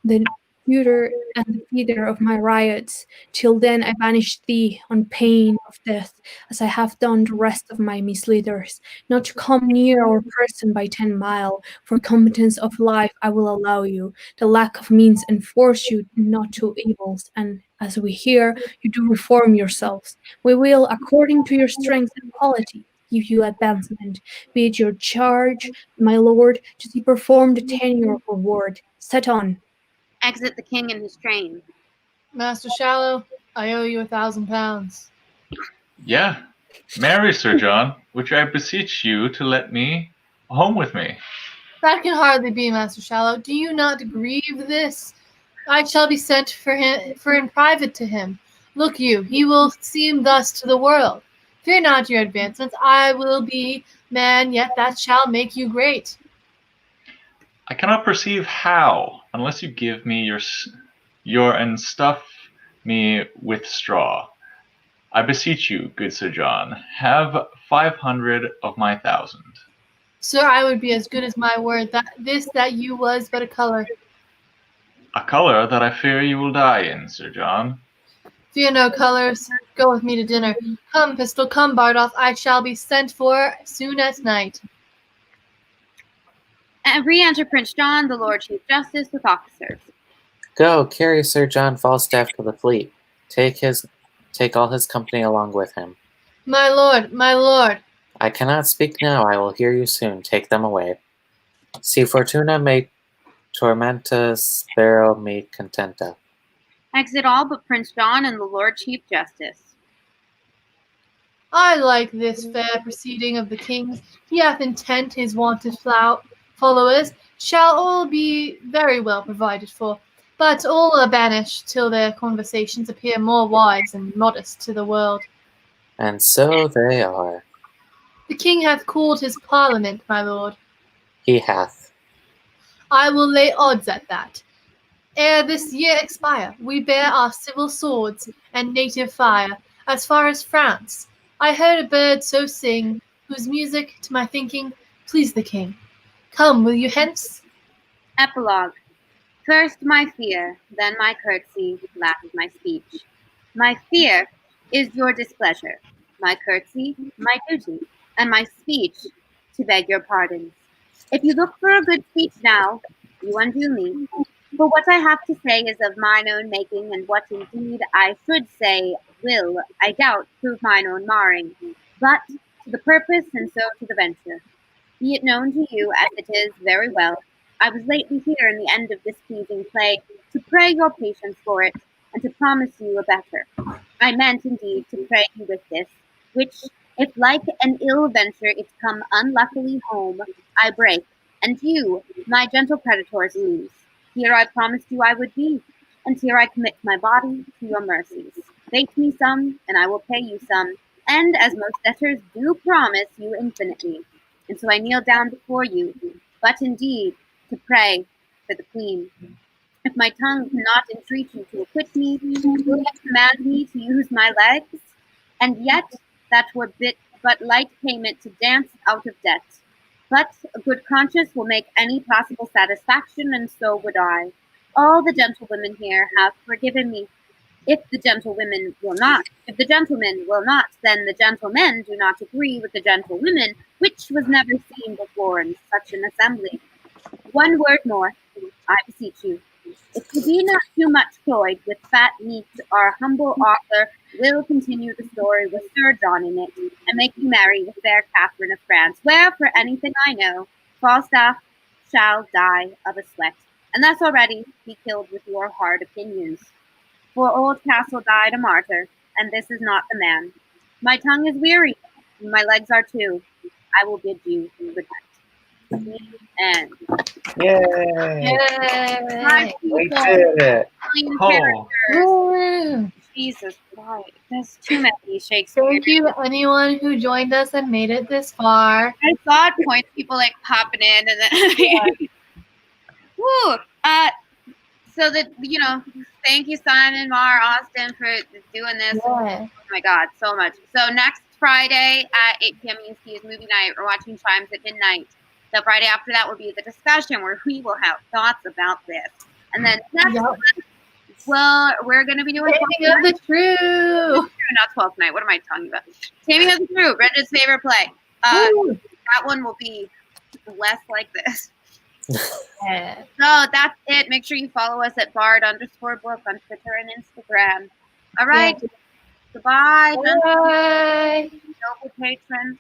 the tutor and the feeder of my riots. Till then I banish thee on pain of death, as I have done the rest of my misleaders, not to come near our person by 10 mile. For competence of life I will allow you, the lack of means enforce you not to evils, and as we hear, you do reform yourselves. We will, according to your strength and quality, give you advancement. Be it your charge, my lord, to see perform the tenure of reward. Set on. Exit the king and his train. Master Shallow, I owe you £1,000. Yeah. Marry, Sir John, which I beseech you to let me home with me. That can hardly be, Master Shallow. Do you not grieve this? I shall be sent for in private to him. Look you, he will seem thus to the world. Fear not your advancements. I will be man yet that shall make you great. I cannot perceive how, unless you give me your and stuff me with straw. I beseech you, good Sir John, have 500 of my 1,000. Sir, I would be as good as my word, that you was but a color. A color that I fear you will die in, Sir John. Fear no colors. Go with me to dinner. Come, Pistol, come, Bardolph. I shall be sent for soon as night. And re-enter Prince John, the Lord Chief Justice, with officers. Go, carry Sir John Falstaff to the fleet. Take all his company along with him. My lord, my lord. I cannot speak now, I will hear you soon. Take them away. Si fortuna me tormenta, spero me contenta. Exit all but Prince John and the Lord Chief Justice. I like this fair proceeding of the king. He hath intent his wonted followers shall all be very well provided for, but all are banished till their conversations appear more wise and modest to the world. And so they are. The king hath called his parliament, my lord. He hath. I will lay odds at that. Ere this year expire, we bear our civil swords and native fire as far as France. I heard a bird so sing, whose music, to my thinking, pleased the king. Come, will you hence? Epilogue. First my fear, then my courtesy, last my speech. My fear is your displeasure, my courtesy, my duty, and my speech, to beg your pardons. If you look for a good speech now, you undo me. For what I have to say is of mine own making, and what indeed I should say will, I doubt, prove mine own marring. But to the purpose, and so to the venture. Be it known to you, as it is very well, I was lately here in the end of this pleasing play, to pray your patience for it, and to promise you a better. I meant, indeed, to pray you with this, which, if like an ill venture it come unluckily home, I break, and you, my gentle creditors, lose. Here I promised you I would be, and here I commit my body to your mercies. Bate me some, and I will pay you some, and as most debtors do promise you infinitely. And so I kneel down before you, but indeed to pray for the Queen. If my tongue cannot entreat you to acquit me, will you command me to use my legs? And yet that were but light payment to dance out of debt. But a good conscience will make any possible satisfaction, and so would I. All the gentlewomen here have forgiven me. If the gentlemen will not, then the gentlemen do not agree with the gentlewomen, which was never seen before in such an assembly. One word more, I beseech you. If you be not too much cloyed with fat meat, our humble author will continue the story with Sir John in it, and make you marry the fair Catherine of France, where, for anything I know, Falstaff shall die of a sweat, and thus already be killed with your hard opinions. For old Castle died a martyr, and this is not the man. My tongue is weary, and my legs are too. I will bid you good night. And Yay! my We people, did it! million Oh. characters. Woo! Jesus Christ, that's too many Shakespeare. Thank you to anyone who joined us and made it this far. I saw at points people like popping in, and then woo. So that thank you, Simon, Mar, Austin, for doing this. Yeah. Oh my God, so much. So next Friday at 8 p.m. EST is movie night. We're watching Chimes at midnight. The Friday after that will be the discussion where we will have thoughts about this. And then next Yep. month, well, we're going to be doing Taming of the Shrew. not 12th night. What am I talking about? Taming of the Shrew, Brenda's favorite play. Woo. That one will be less like this. Yeah. So that's it. Make sure you follow us at bard_book on Twitter and Instagram. All right. Yeah. Goodbye, Bye. noble patrons.